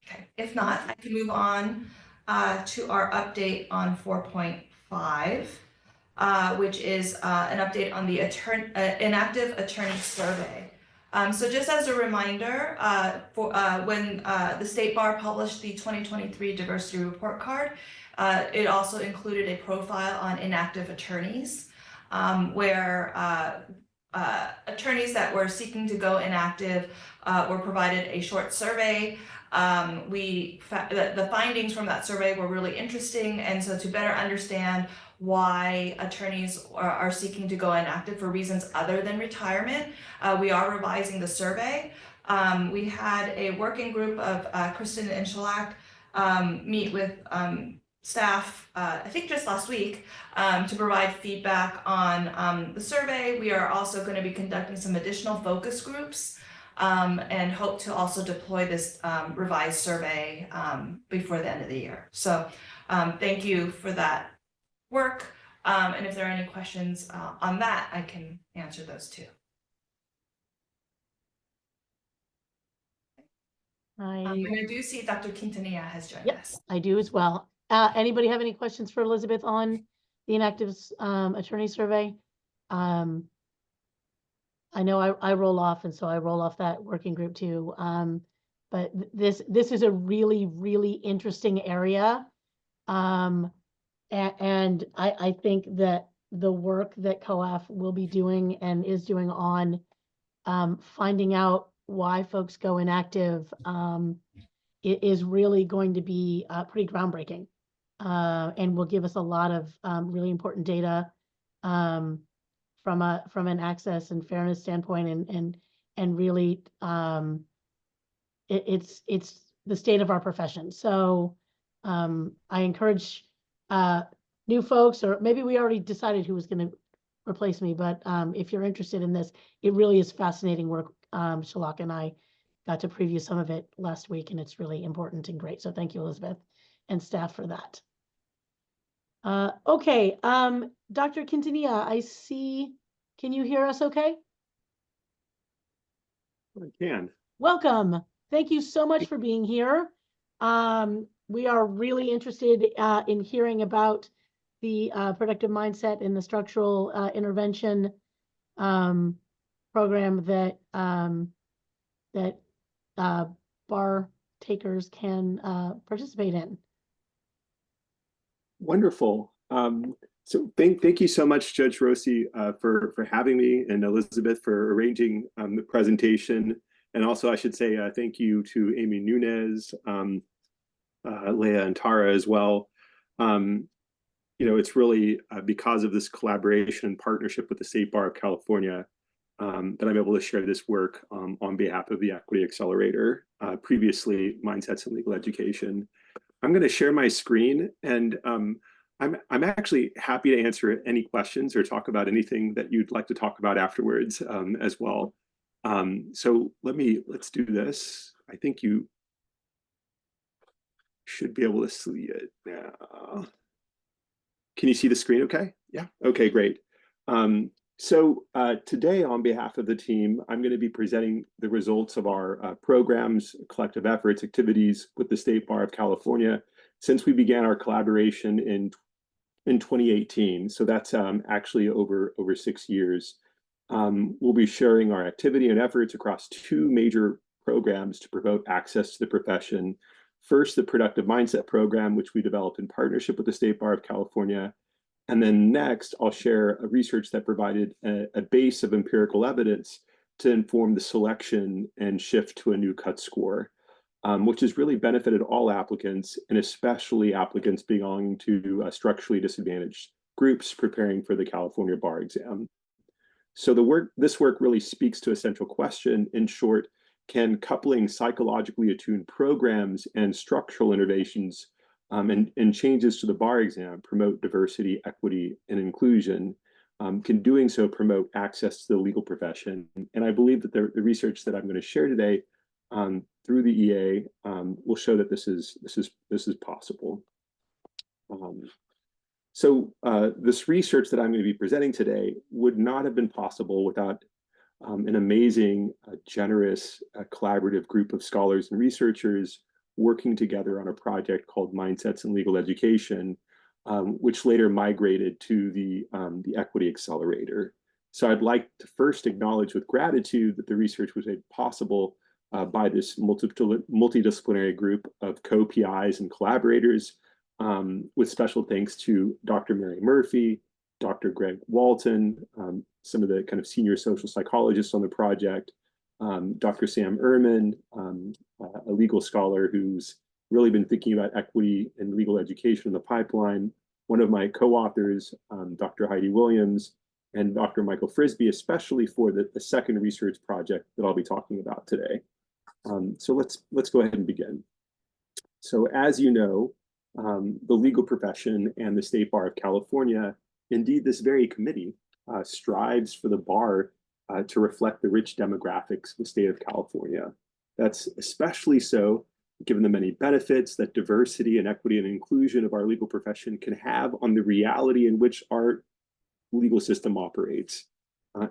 Okay, if not, I can move on to our update on 4.5, which is an update on the inactive attorney survey. So just as a reminder, when the State Bar published the 2023 diversity report card, it also included a profile on inactive attorneys, where attorneys that were seeking to go inactive were provided a short survey. The findings from that survey were really interesting, and so to better understand why attorneys are seeking to go inactive for reasons other than retirement, we are revising the survey. We had a working group of Kristen and Shellac meet with staff, I think just last week, to provide feedback on the survey. We are also going to be conducting some additional focus groups and hope to also deploy this revised survey before the end of the year. So thank you for that work. And if there are any questions on that, I can answer those too. And I do see Dr. Quintanilla has joined us. I do as well. Anybody have any questions for Elizabeth on the Inactive's attorney survey? I know I roll off, and so I roll off that working group too. But this is a really, really interesting area. And I think that the work that COAF will be doing and is doing on finding out why folks go inactive it is really going to be pretty groundbreaking and will give us a lot of really important data from an access and fairness standpoint, and really it's the state of our profession. So I encourage new folks, or maybe we already decided who was going to replace me, but if you're interested in this, it really is fascinating work. Shellac and I got to preview some of it last week, and it's really important and great. So thank you, Elizabeth and staff, for that. Okay, Dr. Quintanilla, I see, can you hear us okay? I can. Welcome. Thank you so much for being here. We are really interested in hearing about the productive mindset and the structural intervention program that bar takers can participate in. Wonderful. So thank you so much, Judge Rossi, for having me, and Elizabeth for arranging the presentation. And also, I should say thank you to Amy Nunez, Leah, and Tara as well. It's really because of this collaboration and partnership with the State Bar of California that I'm able to share this work on behalf of the Equity Accelerator, previously Mindsets in Legal Education. I'm going to share my screen, and I'm actually happy to answer any questions or talk about anything that you'd like to talk about afterwards as well. So let's do this. I think you should be able to see it now. Can you see the screen okay? Yeah, okay, great. So today, on behalf of the team, I'm going to be presenting the results of our programs, collective efforts, activities with the State Bar of California since we began our collaboration in 2018. So that's actually over 6 years. We'll be sharing our activity and efforts across 2 major programs to promote access to the profession. First, the Productive Mindset Program, which we developed in partnership with the State Bar of California. And then next, I'll share a research that provided a base of empirical evidence to inform the selection and shift to a new cut score, which has really benefited all applicants, and especially applicants belonging to structurally disadvantaged groups preparing for the California bar exam. So this work really speaks to a central question. In short, can coupling psychologically attuned programs and structural innovations and changes to the bar exam promote diversity, equity, and inclusion? Can doing so promote access to the legal profession? And I believe that the research that I'm going to share today through the EA will show that this is possible. So this research that I'm going to be presenting today would not have been possible without an amazing, generous, collaborative group of scholars and researchers working together on a project called Mindsets in Legal Education, which later migrated to the Equity Accelerator. So I'd like to first acknowledge with gratitude that the research was made possible by this multidisciplinary group of co-PIs and collaborators, with special thanks to Dr. Mary Murphy, Dr. Greg Walton, some of the kind of senior social psychologists on the project, Dr. Sam Ehrman, a legal scholar who's really been thinking about equity and legal education in the pipeline, one of my co-authors, Dr. Heidi Williams, and Dr. Michael Frisby, especially for the second research project that I'll be talking about today. So let's go ahead and begin. So as you know, the legal profession and the State Bar of California, indeed this very committee, strives for the bar to reflect the rich demographics of the state of California. That's especially so given the many benefits that diversity and equity and inclusion of our legal profession can have on the reality in which our legal system operates.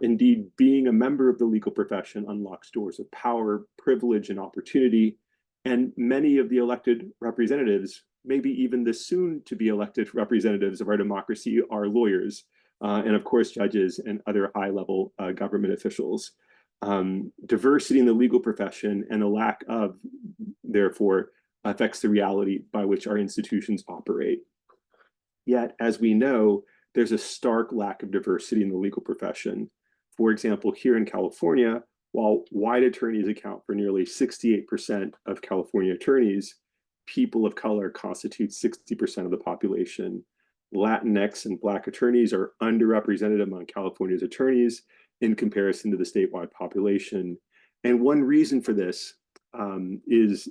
Indeed, being a member of the legal profession unlocks doors of power, privilege, and opportunity, and many of the elected representatives, maybe even the soon to be elected representatives of our democracy, are lawyers, and of course, judges and other high-level government officials. Diversity in the legal profession and the lack of, therefore, affects the reality by which our institutions operate. Yet, as we know, there's a stark lack of diversity in the legal profession. For example, here in California, while white attorneys account for nearly 68% of California attorneys, people of color constitute 60% of the population. Latinx and Black attorneys are underrepresented among California's attorneys in comparison to the statewide population. And one reason for this is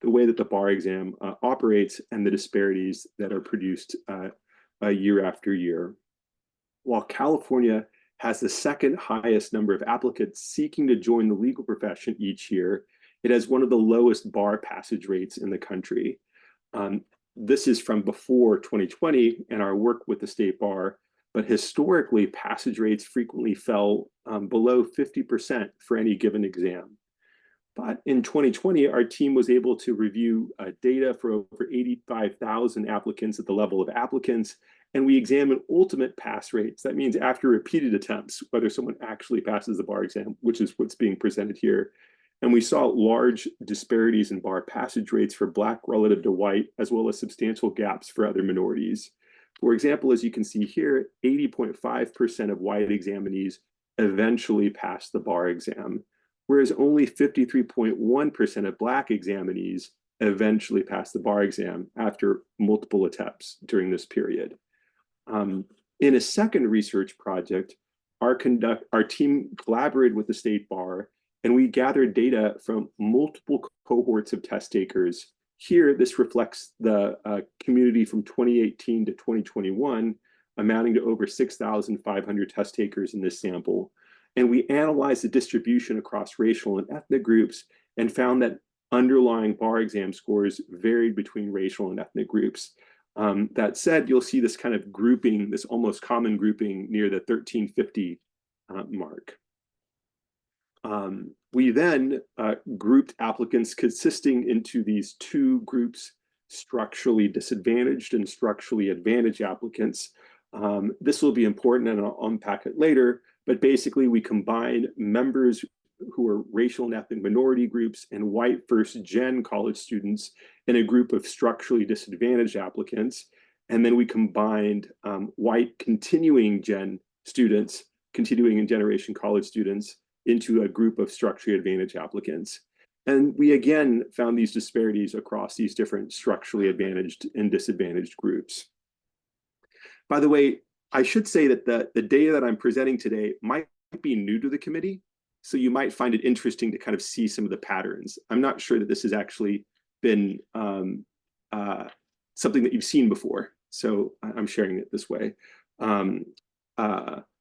the way that the bar exam operates and the disparities that are produced year after year. While California has the second highest number of applicants seeking to join the legal profession each year, it has one of the lowest bar passage rates in the country. This is from before 2020 and our work with the State Bar, but historically, passage rates frequently fell below 50% for any given exam. But in 2020, our team was able to review data for over 85,000 applicants at the level of applicants, and we examined ultimate pass rates. That means after repeated attempts, whether someone actually passes the bar exam, which is what's being presented here. And we saw large disparities in bar passage rates for Black relative to white, as well as substantial gaps for other minorities. For example, as you can see here, 80.5% of white examinees eventually passed the bar exam, whereas only 53.1% of Black examinees eventually passed the bar exam after multiple attempts during this period. In a second research project, our team collaborated with the State Bar, and we gathered data from multiple cohorts of test takers. Here, this reflects the community from 2018 to 2021, amounting to over 6,500 test takers in this sample. And we analyzed the distribution across racial and ethnic groups and found that underlying bar exam scores varied between racial and ethnic groups. That said, you'll see this kind of grouping, this almost common grouping near the 1350 mark. We then grouped applicants consisting into these two groups, structurally disadvantaged and structurally advantaged applicants. This will be important and I'll unpack it later, but basically we combine members who are racial and ethnic minority groups and white first-gen college students in a group of structurally disadvantaged applicants. And then we combined white continuing gen students, continuing and generation college students into a group of structurally advantaged applicants. And we again found these disparities across these different structurally advantaged and disadvantaged groups. By the way, I should say that the data that I'm presenting today might be new to the committee, so you might find it interesting to kind of see some of the patterns. I'm not sure that this has actually been something that you've seen before, so I'm sharing it this way.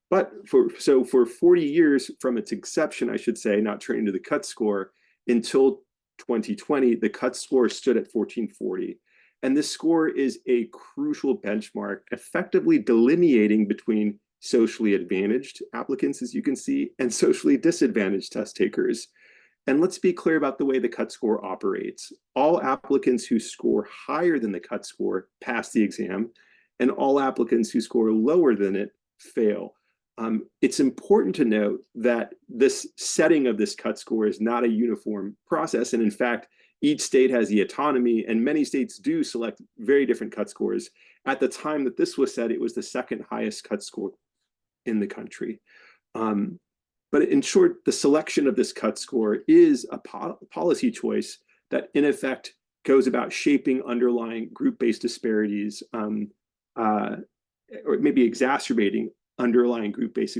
But for 40 years from its inception, I should say, not turning to the cut score, until 2020, the cut score stood at 1440. And this score is a crucial benchmark, effectively delineating between socially advantaged applicants, as you can see, and socially disadvantaged test takers. And let's be clear about the way the cut score operates. All applicants who score higher than the cut score pass the exam, and all applicants who score lower than it fail. It's important to note that this setting of this cut score is not a uniform process. And in fact, each state has the autonomy, and many states do select very different cut scores. At the time that this was set, it was the second highest cut score in the country. But in short, the selection of this cut score is a policy choice that in effect goes about shaping underlying group-based disparities, or maybe exacerbating underlying group-based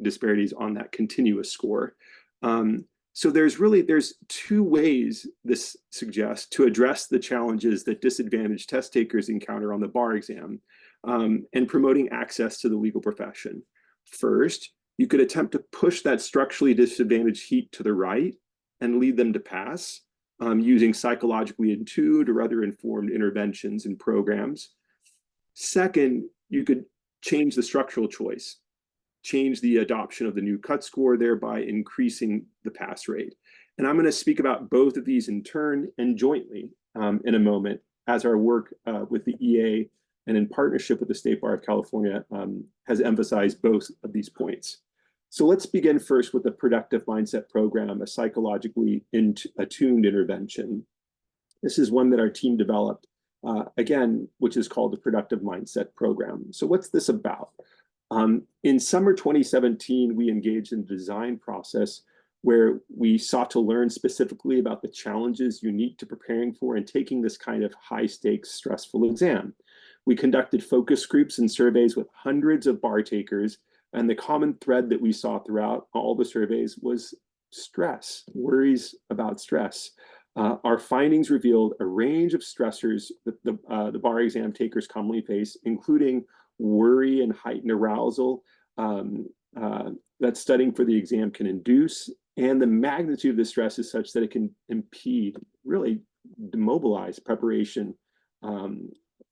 disparities on that continuous score. So there's two ways this suggests to address the challenges that disadvantaged test takers encounter on the bar exam, and promoting access to the legal profession. First, you could attempt to push that structurally disadvantaged heat to the right and lead them to pass, using psychologically attuned or other informed interventions and programs. Second, you could change the structural choice, change the adoption of the new cut score, thereby increasing the pass rate. And I'm going to speak about both of these in turn and jointly in a moment, as our work with the EA and in partnership with the State Bar of California has emphasized both of these points. So let's begin first with the Productive Mindset Program, a psychologically attuned intervention. This is one that our team developed, again, which is called the Productive Mindset Program. So what's this about? In summer 2017, we engaged in the design process where we sought to learn specifically about the challenges unique to preparing for and taking this kind of high-stakes, stressful exam. We conducted focus groups and surveys with hundreds of bar takers, and the common thread that we saw throughout all the surveys was stress, worries about stress. Our findings revealed a range of stressors that the bar exam takers commonly face, including worry and heightened arousal that studying for the exam can induce, and the magnitude of the stress is such that it can impede, really demobilize preparation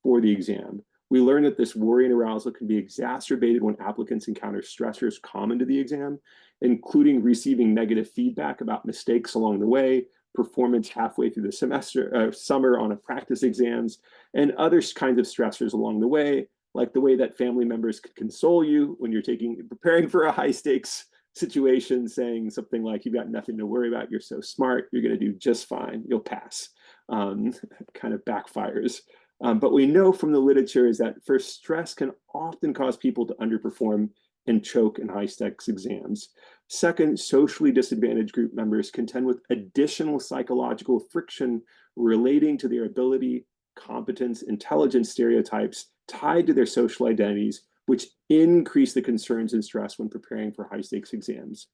for the exam. We learned that this worry and arousal can be exacerbated when applicants encounter stressors common to the exam, including receiving negative feedback about mistakes along the way, performance halfway through the summer on a practice exams, and other kinds of stressors along the way, like the way that family members could console you when you're preparing for a high stakes situation, saying something like, you've got nothing to worry about, you're so smart, you're gonna do just fine, you'll pass. Kind of backfires But we know from the literature is that first, stress can often cause people to underperform and choke in high-stakes exams. Second, socially disadvantaged group members contend with additional psychological friction relating to their ability, competence, intelligence stereotypes tied to their social identities, which increase the concerns and stress when preparing for high-stakes exams.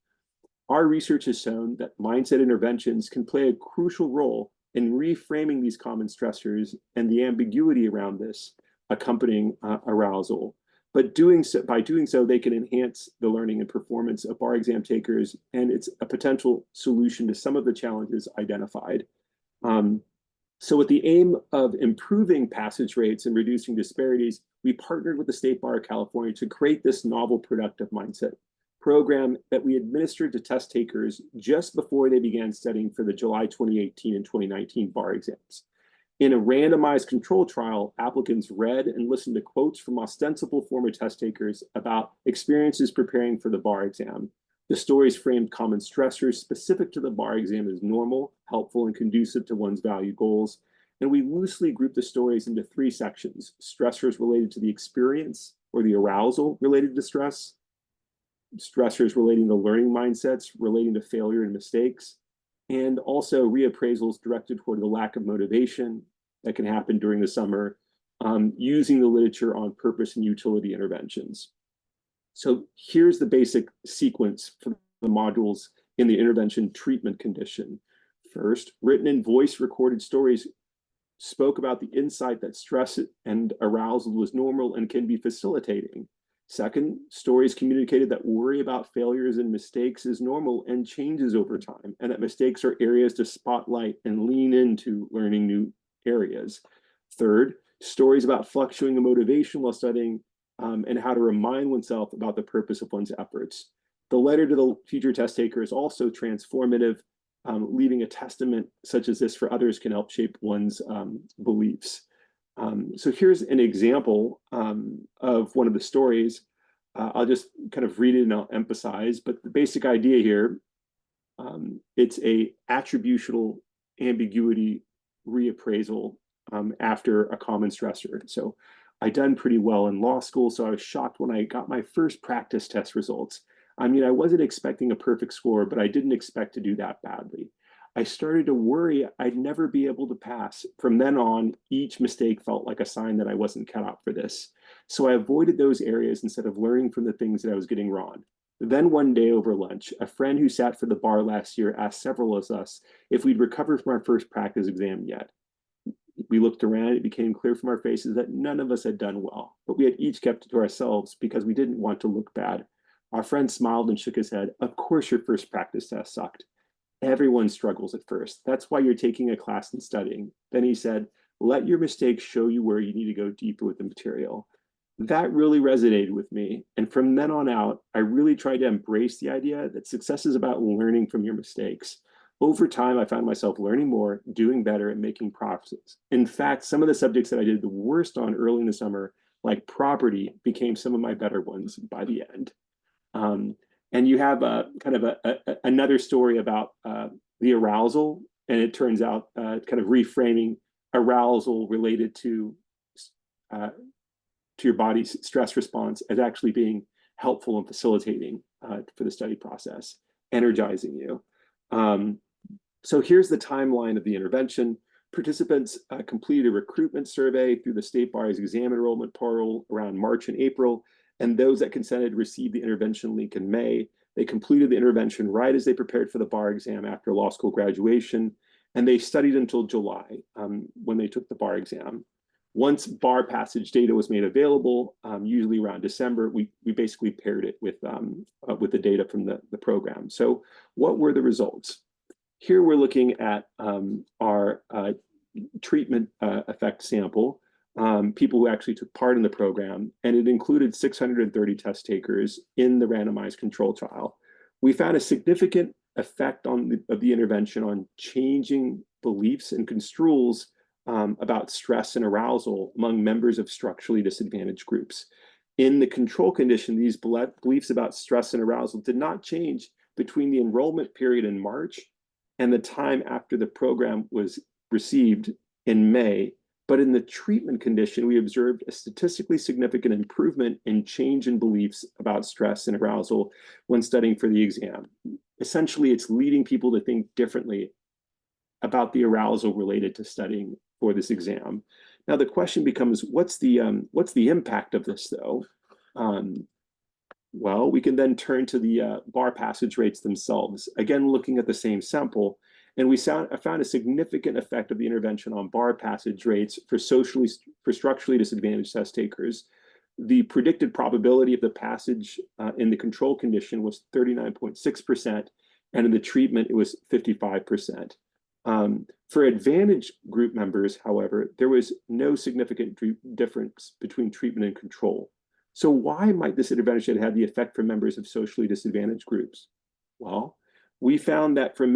Our research has shown that mindset interventions can play a crucial role in reframing these common stressors and the ambiguity around this accompanying arousal. But by doing so, they can enhance the learning and performance of bar exam takers, and it's a potential solution to some of the challenges identified. So with the aim of improving passage rates and reducing disparities, we partnered with the State Bar of California to create this novel productive mindset program that we administered to test takers just before they began studying for the July 2018 and 2019 bar exams. In a randomized control trial, applicants read and listened to quotes from ostensible former test takers about experiences preparing for the bar exam. The stories framed common stressors specific to the bar exam as normal, helpful, and conducive to one's valued goals. And we loosely grouped the stories into three sections: stressors related to the experience or the arousal related to stress, stressors relating to learning mindsets relating to failure and mistakes, and also reappraisals directed toward the lack of motivation that can happen during the summer, using the literature on purpose and utility interventions. So here's the basic sequence for the modules in the intervention treatment condition. First, written and voice recorded stories spoke about the insight that stress and arousal was normal and can be facilitating. Second, stories communicated that worry about failures and mistakes is normal and changes over time, and that mistakes are areas to spotlight and lean into learning new areas. Third, stories about fluctuating motivation while studying and how to remind oneself about the purpose of one's efforts. The letter to the future test taker is also transformative. Leaving a testament such as this for others can help shape one's beliefs. So here's an example of one of the stories. I'll just kind of read it and I'll emphasize, but the basic idea here, it's a attributional ambiguity reappraisal after a common stressor. So I'd done pretty well in law school, so I was shocked when I got my first practice test results. I mean, I wasn't expecting a perfect score, but I didn't expect to do that badly. I started to worry I'd never be able to pass. From then on, each mistake felt like a sign that I wasn't cut out for this. So I avoided those areas instead of learning from the things that I was getting wrong. Then one day over lunch, a friend who sat for the bar last year asked several of us if we'd recovered from our first practice exam yet. We looked around, it became clear from our faces that none of us had done well, but we had each kept it to ourselves because we didn't want to look bad. Our friend smiled and shook his head. Of course your first practice test sucked. Everyone struggles at first. That's why you're taking a class and studying. Then he said, let your mistakes show you where you need to go deeper with the material. That really resonated with me. And from then on out, I really tried to embrace the idea that success is about learning from your mistakes. Over time, I found myself learning more, doing better, and making progress. In fact, some of the subjects that I did the worst on early in the summer, like property, became some of my better ones by the end. And you have another story about the arousal, and it turns out kind of reframing arousal related to your body's stress response as actually being helpful and facilitating for the study process, energizing you. So here's the timeline of the intervention. Participants completed a recruitment survey through the State Bar's exam enrollment portal around March and April, and those that consented received the intervention link in May. They completed the intervention right as they prepared for the bar exam after law school graduation, and they studied until July when they took the bar exam. Once bar passage data was made available, usually around December, we basically paired it with the data from the program. So what were the results? Here we're looking at our treatment effect sample, people who actually took part in the program, and it included 630 test takers in the randomized control trial. We found a significant effect of the intervention on changing beliefs and construals about stress and arousal among members of structurally disadvantaged groups. In the control condition, these beliefs about stress and arousal did not change between the enrollment period in March and the time after the program was received in May, But in the treatment condition, we observed a statistically significant improvement in change in beliefs about stress and arousal when studying for the exam. Essentially, it's leading people to think differently about the arousal related to studying for this exam. Now, the question becomes, what's the impact of this, though? Well, we can then turn to the bar passage rates themselves, again, looking at the same sample, and we found a significant effect of the intervention on bar passage rates for structurally disadvantaged test takers. The predicted probability of the passage in the control condition was 39.6%, and in the treatment, it was 55%. For advantage group members, however, there was no significant difference between treatment and control. So why might this intervention have the effect for members of socially disadvantaged groups? Well, we found that for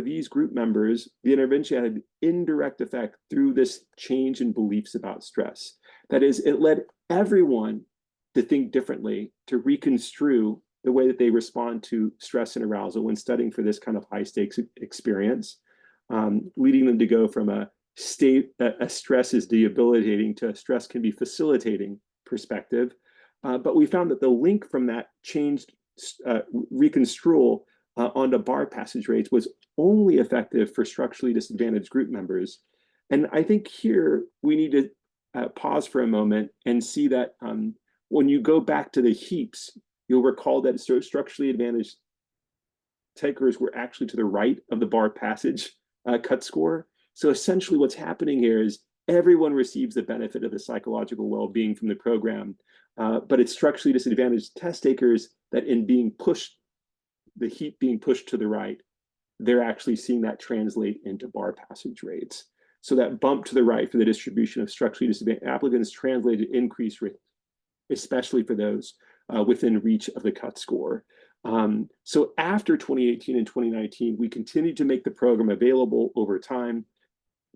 these group members, the intervention had an indirect effect through this change in beliefs about stress. That is, it led everyone to think differently, to reconstrue the way that they respond to stress and arousal when studying for this kind of high stakes experience, leading them to go from a stress is debilitating to a stress can be facilitating perspective. But we found that the link from that changed reconstrual onto bar passage rates was only effective for structurally disadvantaged group members. And I think here we need to pause for a moment and see that when you go back to the heaps, you'll recall that structurally advantaged takers were actually to the right of the bar passage cut score. So essentially what's happening here is everyone receives the benefit of the psychological well-being from the program, but it's structurally disadvantaged test takers that in being pushed, the heap being pushed to the right, they're actually seeing that translate into bar passage rates. So that bump to the right for the distribution of structurally disadvantaged applicants translated increased risk, especially for those within reach of the cut score. So after 2018 and 2019, we continued to make the program available over time.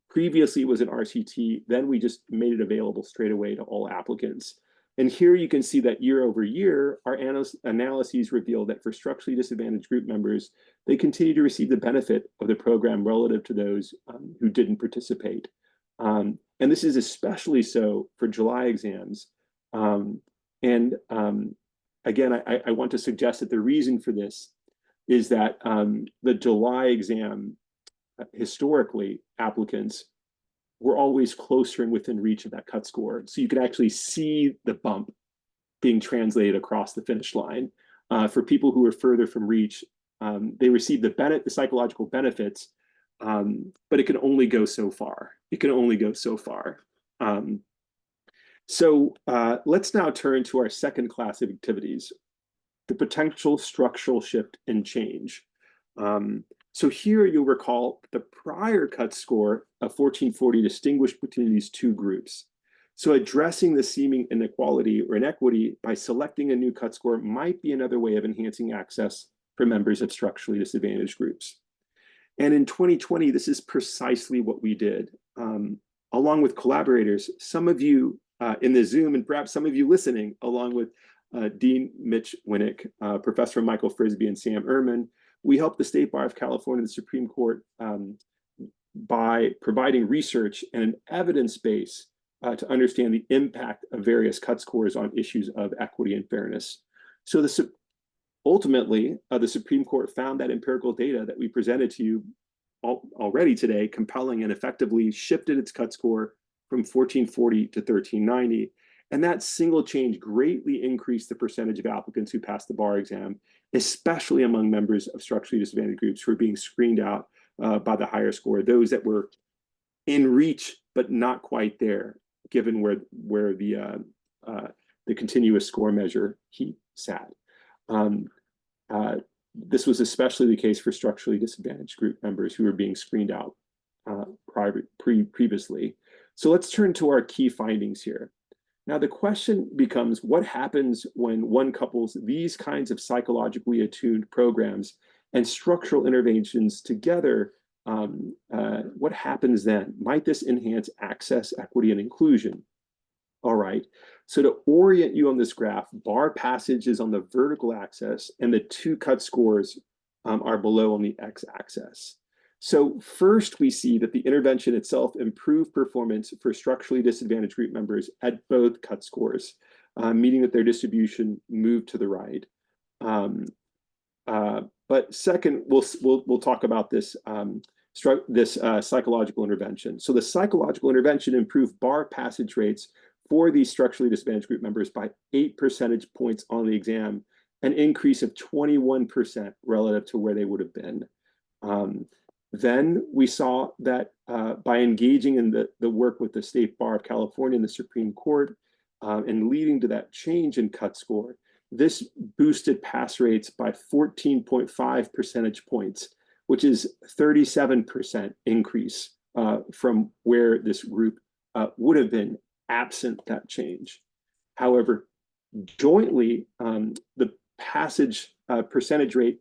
Previously, it was an RCT. Then we just made it available straight away to all applicants. And here you can see that year over year, our analyses reveal that for structurally disadvantaged group members, they continue to receive the benefit of the program relative to those who didn't participate. And this is especially so for July exams. Again, I want to suggest that the reason for this is that the July exam, historically, applicants were always closer and within reach of that cut score. So you could actually see the bump being translated across the finish line. For people who are further from reach, they receive the psychological benefits, but it can only go so far. It can only go so far. So let's now turn to our second class of activities, the potential structural shift and change. So here you'll recall the prior cut score of 1440 distinguished between these two groups. So addressing the seeming inequality or inequity by selecting a new cut score might be another way of enhancing access for members of structurally disadvantaged groups. And in 2020, this is precisely what we did. Along with collaborators, some of you in the Zoom and perhaps some of you listening, along with Dean Mitch Winnick, Professor Michael Frisby, and Sam Ehrman, we helped the State Bar of California and the Supreme Court by providing research and an evidence base to understand the impact of various cut scores on issues of equity and fairness. So ultimately, the Supreme Court found that empirical data that we presented to you already today compelling and effectively shifted its cut score from 1440 to 1390. And that single change greatly increased the percentage of applicants who passed the bar exam, especially among members of structurally disadvantaged groups who are being screened out by the higher score, those that were in reach, but not quite there, given where the continuous score measure heap sat. This was especially the case for structurally disadvantaged group members who were being screened out previously. So let's turn to our key findings here. Now, the question becomes, what happens when one couples these kinds of psychologically attuned programs and structural interventions together? What happens then? Might this enhance access, equity, and inclusion? All right, so to orient you on this graph, bar passage is on the vertical axis and the two cut scores are below on the x-axis. So first, we see that the intervention itself improved performance for structurally disadvantaged group members at both cut scores, meaning that their distribution moved to the right. But second, we'll talk about this psychological intervention. So the psychological intervention improved bar passage rates for these structurally disadvantaged group members by 8 percentage points on the exam, an increase of 21% relative to where they would have been. Then we saw that by engaging in the work with the State Bar of California and the Supreme Court, and leading to that change in cut score, this boosted pass rates by 14.5 percentage points, which is 37% increase from where this group would have been absent that change. However, jointly, the passage percentage rate,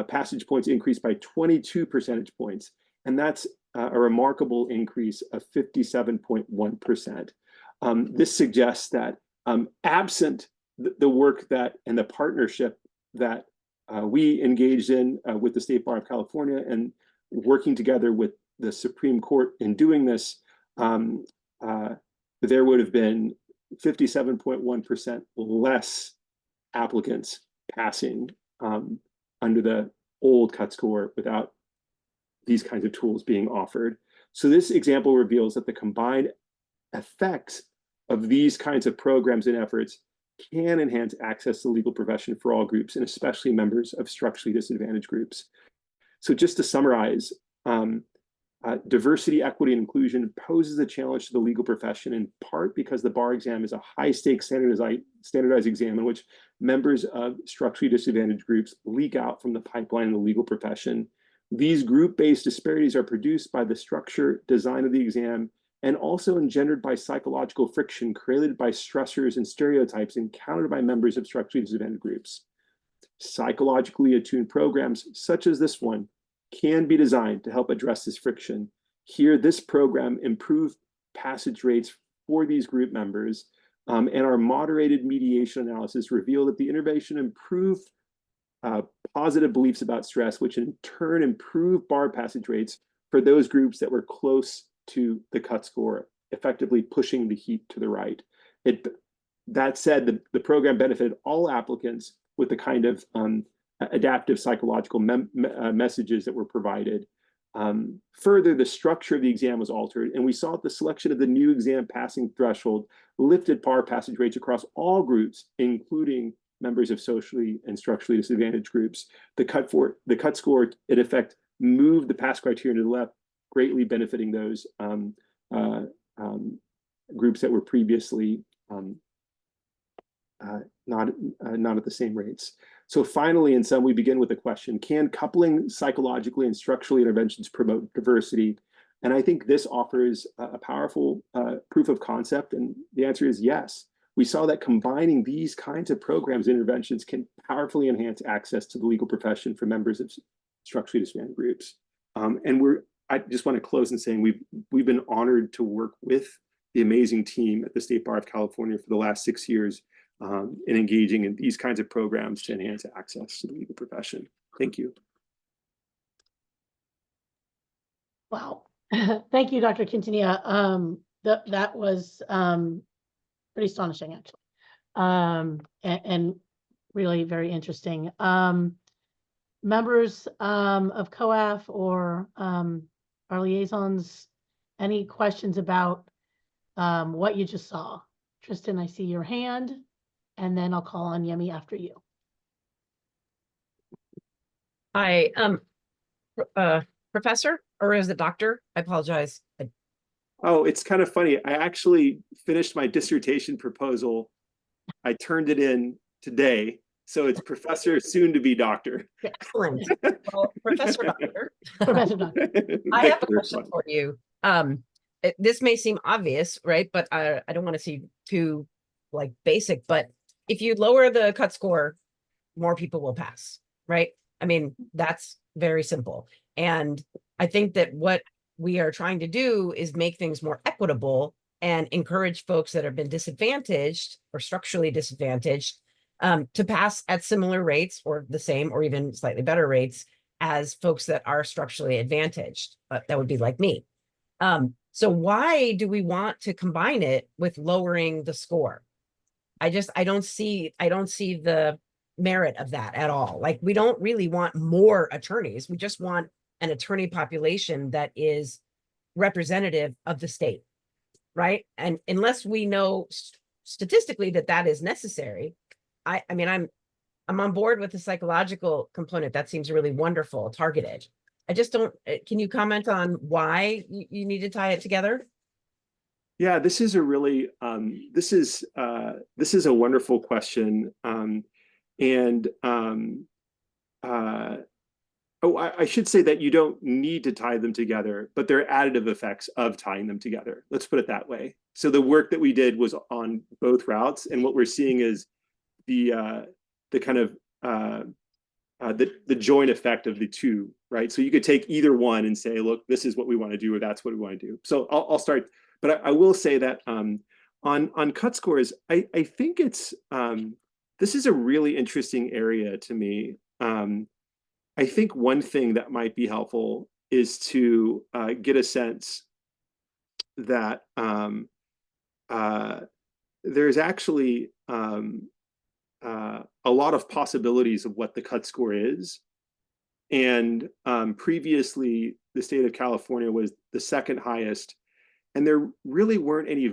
passage points increased by 22 percentage points, and that's a remarkable increase of 57.1%. This suggests that absent the work that and the partnership that we engaged in with the State Bar of California and working together with the Supreme Court in doing this, there would have been 57.1% less applicants passing under the old cut score without these kinds of tools being offered. So this example reveals that the combined effects of these kinds of programs and efforts can enhance access to the legal profession for all groups, and especially members of structurally disadvantaged groups. So just to summarize, diversity, equity, and inclusion poses a challenge to the legal profession, in part because the bar exam is a high-stakes standardized exam in which members of structurally disadvantaged groups leak out from the pipeline in the legal profession. These group-based disparities are produced by the structure, design of the exam, and also engendered by psychological friction created by stressors and stereotypes encountered by members of structurally disadvantaged groups. Psychologically attuned programs, such as this one, can be designed to help address this friction. Here, this program improved passage rates for these group members, and our moderated mediation analysis revealed that the intervention improved positive beliefs about stress, which in turn improved bar passage rates for those groups that were close to the cut score, effectively pushing the heat to the right. That said, the program benefited all applicants with the kind of adaptive psychological messages that were provided. Further, the structure of the exam was altered, and we saw that the selection of the new exam passing threshold lifted bar passage rates across all groups, including members of socially and structurally disadvantaged groups. The cut score, in effect, moved the pass criteria to the left, greatly benefiting those groups that were previously not at the same rates. So finally, in sum, we begin with the question, can coupling psychologically and structurally interventions promote diversity? And I think this offers a powerful proof of concept, and the answer is yes. We saw that combining these kinds of programs and interventions can powerfully enhance access to the legal profession for members of structurally disadvantaged groups. I just want to close in saying we've been honored to work with the amazing team at the State Bar of California for the last 6 years in engaging in these kinds of programs to enhance access to the legal profession. Thank you. Wow. Thank you, Dr. Quintanilla. That was pretty astonishing, actually, and really very interesting. Members of COAF or our liaisons, any questions about what you just saw? Tristan, I see your hand, and then I'll call on Yemi after you. Hi, Professor, or is it doctor? I apologize. Oh, it's kind of funny. I actually finished my dissertation proposal. I turned it in today. So it's Professor, soon to be Doctor. Excellent. Well, Professor Doctor. Professor Doctor. I have a question for you. This may seem obvious, right? But I don't want to seem too like basic, but if you lower the cut score, more people will pass, right? I mean, that's very simple. And I think that what we are trying to do is make things more equitable and encourage folks that have been disadvantaged or structurally disadvantaged to pass at similar rates or the same or even slightly better rates as folks that are structurally advantaged. That would be like me. So why do we want to combine it with lowering the score? I don't see the merit of that at all. Like, we don't really want more attorneys. We just want an attorney population that is representative of the state, right? And unless we know statistically that is necessary, I mean, I'm on board with the psychological component. That seems really wonderful, targeted. I just don't, can you comment on why you need to tie it together? Yeah, this is a really, this is a wonderful question. I should say that you don't need to tie them together, but there are additive effects of tying them together. Let's put it that way. So the work that we did was on both routes, and what we're seeing is the kind of the joint effect of the two, right? So you could take either one and say, look, this is what we want to do, or that's what we want to do. So I'll start, but I will say that on cut scores, I think it's this is a really interesting area to me. I think one thing that might be helpful is to get a sense that there's actually a lot of possibilities of what the cut score is. And previously, the state of California was the second highest, and there really weren't any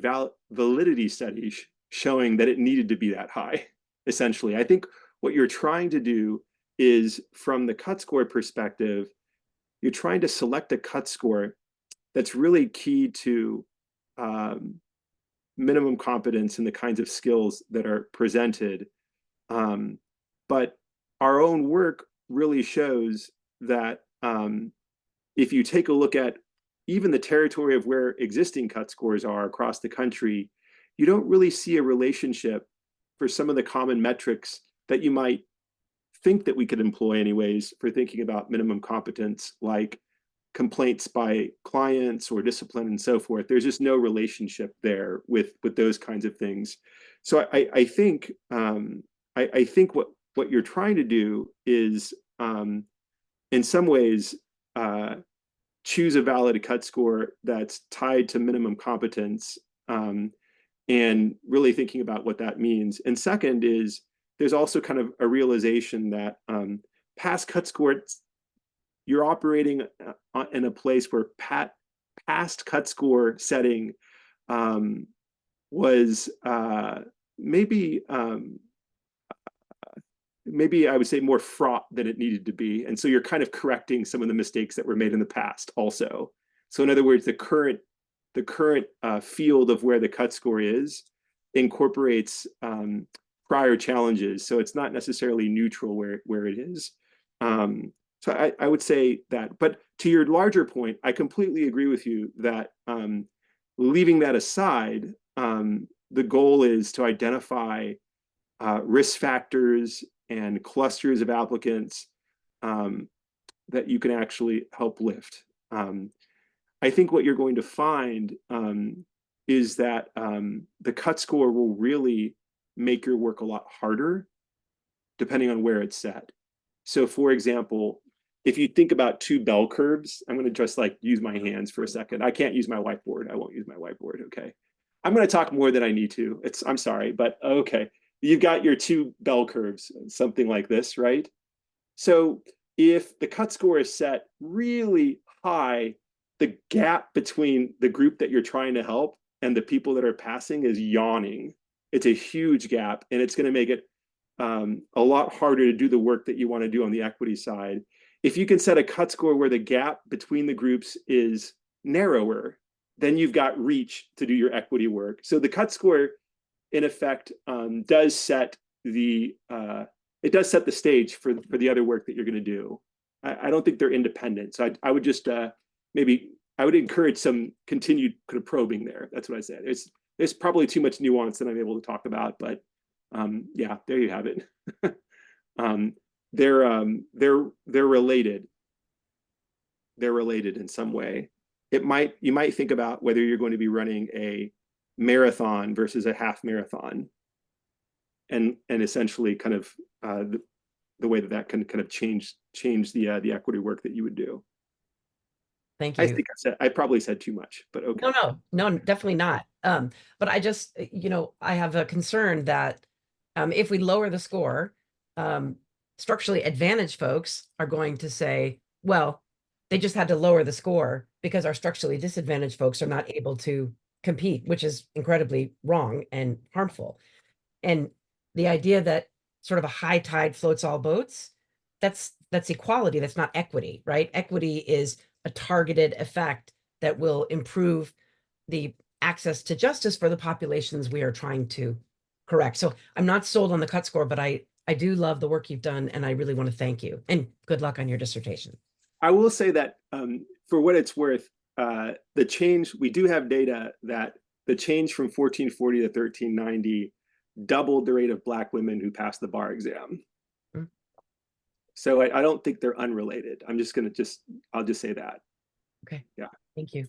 validity studies showing that it needed to be that high, essentially. I think what you're trying to do is, from the cut score perspective, you're trying to select a cut score that's really key to minimum competence and the kinds of skills that are presented. But our own work really shows that if you take a look at even the territory of where existing cut scores are across the country, you don't really see a relationship for some of the common metrics that you might think that we could employ anyways for thinking about minimum competence, like complaints by clients or discipline and so forth. There's just no relationship there with those kinds of things. So I think I think what you're trying to do is in some ways choose a valid cut score that's tied to minimum competence, and really thinking about what that means. And second is, there's also kind of a realization that past cut scores, you're operating in a place where past cut score setting was maybe I would say more fraught than it needed to be. And so you're kind of correcting some of the mistakes that were made in the past also. So in other words, the current field of where the cut score is incorporates prior challenges. So it's not necessarily neutral where it is. So I would say that, but to your larger point, I completely agree with you that leaving that aside, the goal is to identify risk factors and clusters of applicants that you can actually help lift. I think what you're going to find is that the cut score will really make your work a lot harder depending on where it's set. So for example, if you think about two bell curves, I'm going to just like use my hands for a second. I can't use my whiteboard. I won't use my whiteboard. Okay. I'm going to talk more than I need to. I'm sorry, but okay. You've got your two bell curves, something like this, right? So if the cut score is set really high, the gap between the group that you're trying to help and the people that are passing is yawning. It's a huge gap, and it's going to make it a lot harder to do the work that you want to do on the equity side. If you can set a cut score where the gap between the groups is narrower, then you've got reach to do your equity work. So the cut score, in effect, does set the stage for the other work that you're going to do. I don't think they're independent. So I would just maybe I would encourage some continued kind of probing there. That's what I said. There's probably too much nuance that I'm able to talk about, but yeah, there you have it. They're related. They're related in some way. You might think about whether you're going to be running a marathon versus a half marathon, and essentially kind of the way that can kind of change the equity work that you would do. Thank you. I think I probably said too much, but okay. No, definitely not. But I just, I have a concern that if we lower the score, structurally advantaged folks are going to say, well, they just had to lower the score because our structurally disadvantaged folks are not able to compete, which is incredibly wrong and harmful. And the idea that sort of a high tide floats all boats, that's equality, that's not equity, right? Equity is a targeted effect that will improve the access to justice for the populations we are trying to correct. So I'm not sold on the cut score, but I do love the work you've done, and I really want to thank you. And good luck on your dissertation. I will say that for what it's worth, the change, we do have data that the change from 1440 to 1390 doubled the rate of Black women who passed the bar exam. Mm-hmm. So I don't think they're unrelated. I'm just going to I'll just say that. Okay. Yeah. Thank you.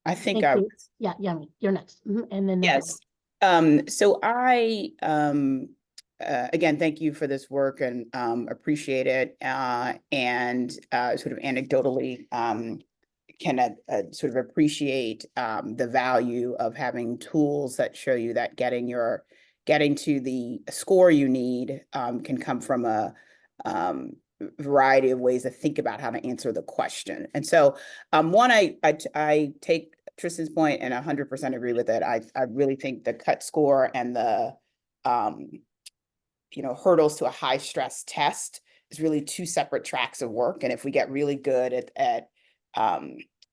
I think yeah, you're next. And then yes. So I again, thank you for this work and appreciate it. And sort of anecdotally can sort of appreciate the value of having tools that show you that getting to the score you need can come from a variety of ways to think about how to answer the question. And so one, I take Tristan's point and 100% agree with it. I really think the cut score and the hurdles to a high stress test is really two separate tracks of work. And if we get really good at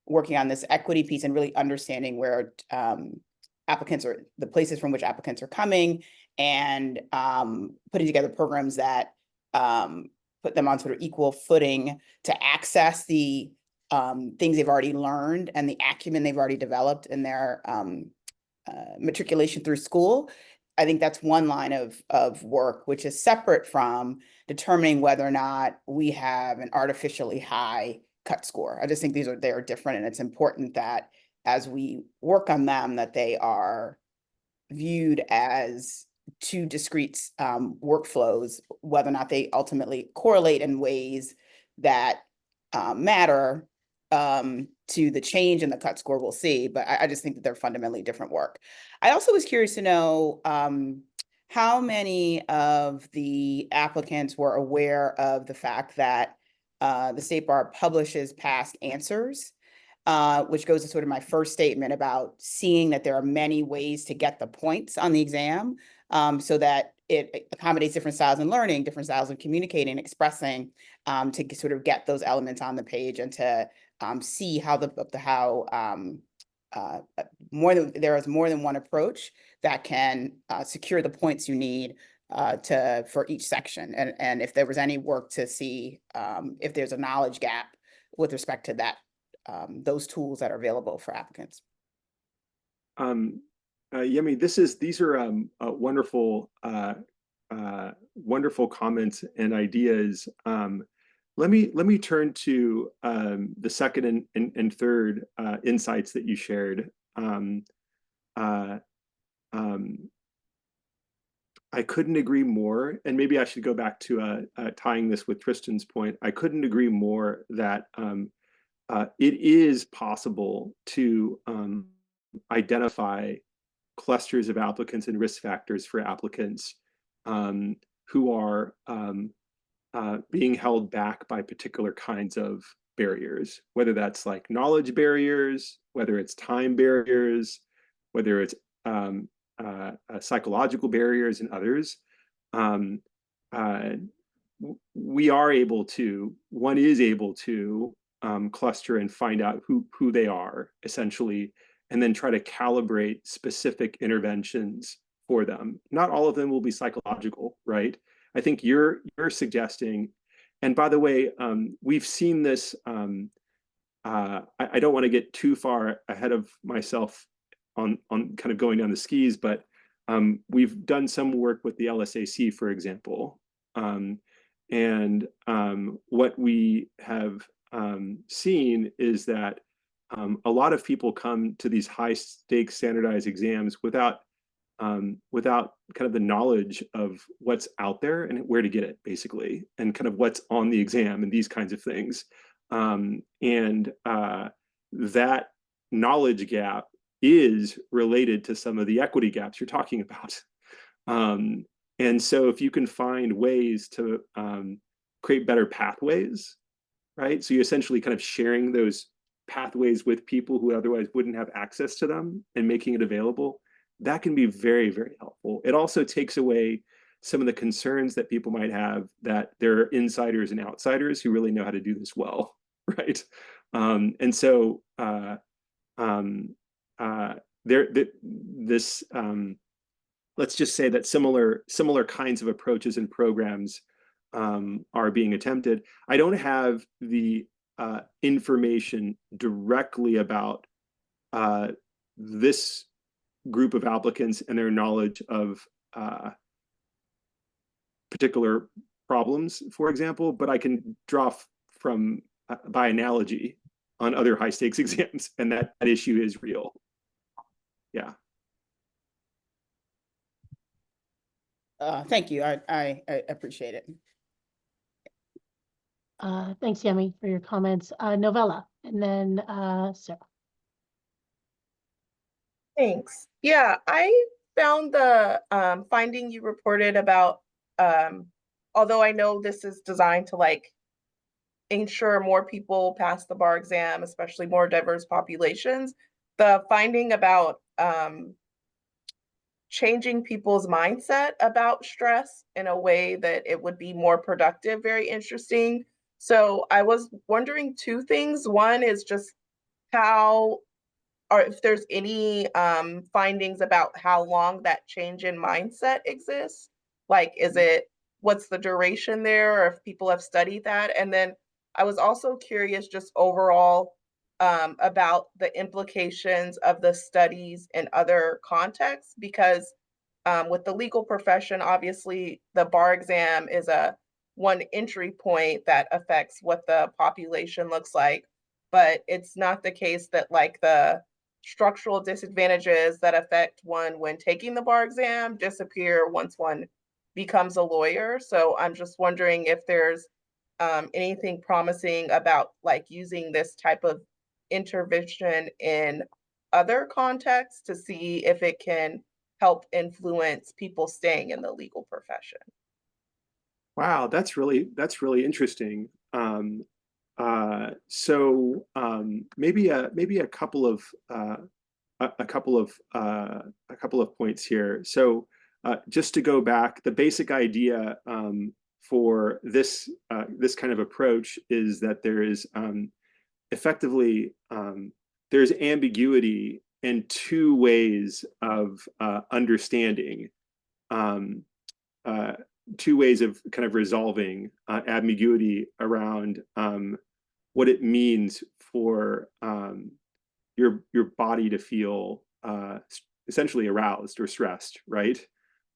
working on this equity piece and really understanding where applicants are, the places from which applicants are coming, and putting together programs that put them on sort of equal footing to access the things they've already learned and the acumen they've already developed in their matriculation through school. I think that's one line of work, which is separate from determining whether or not we have an artificially high cut score. I just think they are different, and it's important that as we work on them, that they are viewed as two discrete workflows, whether or not they ultimately correlate in ways that matter to the change in the cut score, we'll see. But I just think that they're fundamentally different work. I also was curious to know how many of the applicants were aware of the fact that the State Bar publishes past answers, which goes to sort of my first statement about seeing that there are many ways to get the points on the exam, so that it accommodates different styles of learning, different styles of communicating, expressing, to sort of get those elements on the page and to see how there is more than one approach that can secure the points you need for each section. And if there was any work to see if there's a knowledge gap with respect to that, those tools that are available for applicants. Yemi, these are wonderful wonderful comments and ideas. Let me turn to the second and third insights that you shared. I couldn't agree more, and maybe I should go back to tying this with Tristan's point. I couldn't agree more that it is possible to identify clusters of applicants and risk factors for applicants who are being held back by particular kinds of barriers, whether that's like knowledge barriers, whether it's time barriers, whether it's psychological barriers and others. One is able to cluster and find out who they are, essentially, and then try to calibrate specific interventions for them. Not all of them will be psychological, right? I think you're suggesting, and by the way, we've seen this, I don't want to get too far ahead of myself on kind of going down the skis, but we've done some work with the LSAC, for example. And what we have seen is that a lot of people come to these high stakes standardized exams without without kind of the knowledge of what's out there and where to get it, basically, and kind of what's on the exam and these kinds of things. That knowledge gap is related to some of the equity gaps you're talking about. And so if you can find ways to create better pathways, right? So you're essentially kind of sharing those pathways with people who otherwise wouldn't have access to them and making it available, that can be very, very helpful. It also takes away some of the concerns that people might have that there are insiders and outsiders who really know how to do this well, right? Let's just say that similar kinds of approaches and programs are being attempted. I don't have the information directly about this group of applicants and their knowledge of particular problems, for example, but I can draw from by analogy on other high stakes exams, and that issue is real. Yeah. Thank you. I appreciate it. Thanks, Yemi, for your comments. Novella, and then Sarah. Thanks. Yeah, I found the finding you reported about, although I know this is designed to like ensure more people pass the bar exam, especially more diverse populations, the finding about changing people's mindset about stress in a way that it would be more productive, very interesting. So I was wondering two things. One is just how, or if there's any findings about how long that change in mindset exists. Like, what's the duration there, or if people have studied that? And then I was also curious just overall about the implications of the studies in other contexts, because with the legal profession, obviously the bar exam is one entry point that affects what the population looks like, but it's not the case that like the structural disadvantages that affect one when taking the bar exam disappear once one becomes a lawyer. So I'm just wondering if there's anything promising about like using this type of intervention in other contexts to see if it can help influence people staying in the legal profession. Wow, that's really interesting. Maybe a couple of points here. So just to go back, the basic idea for this kind of approach is that there is effectively there's ambiguity in two ways of understanding, two ways of kind of resolving ambiguity around what it means for your body to feel essentially aroused or stressed, right?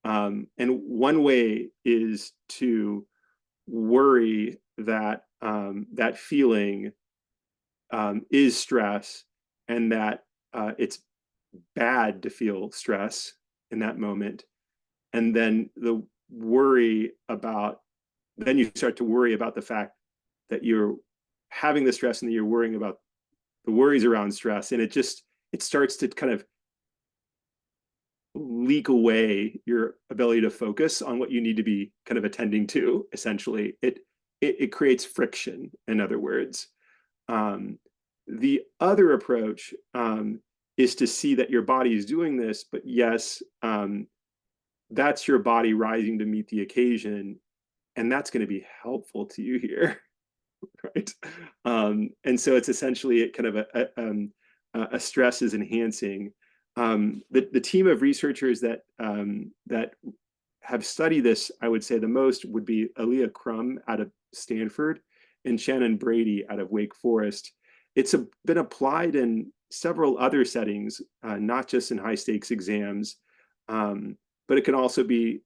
And one way is to worry that that feeling is stress, and that it's bad to feel stress in that moment. And then then you start to worry about the fact that you're having the stress and that you're worrying about the worries around stress. And it starts to kind of leak away your ability to focus on what you need to be kind of attending to. Essentially, it creates friction, in other words. The other approach is to see that your body is doing this, but yes, that's your body rising to meet the occasion, and that's going to be helpful to you here, right? And so it's essentially kind of a stress is enhancing. The team of researchers that have studied this, I would say the most would be Aaliyah Crum out of Stanford and Shannon Brady out of Wake Forest. It's been applied in several other settings, not just in high stakes exams, but it can also be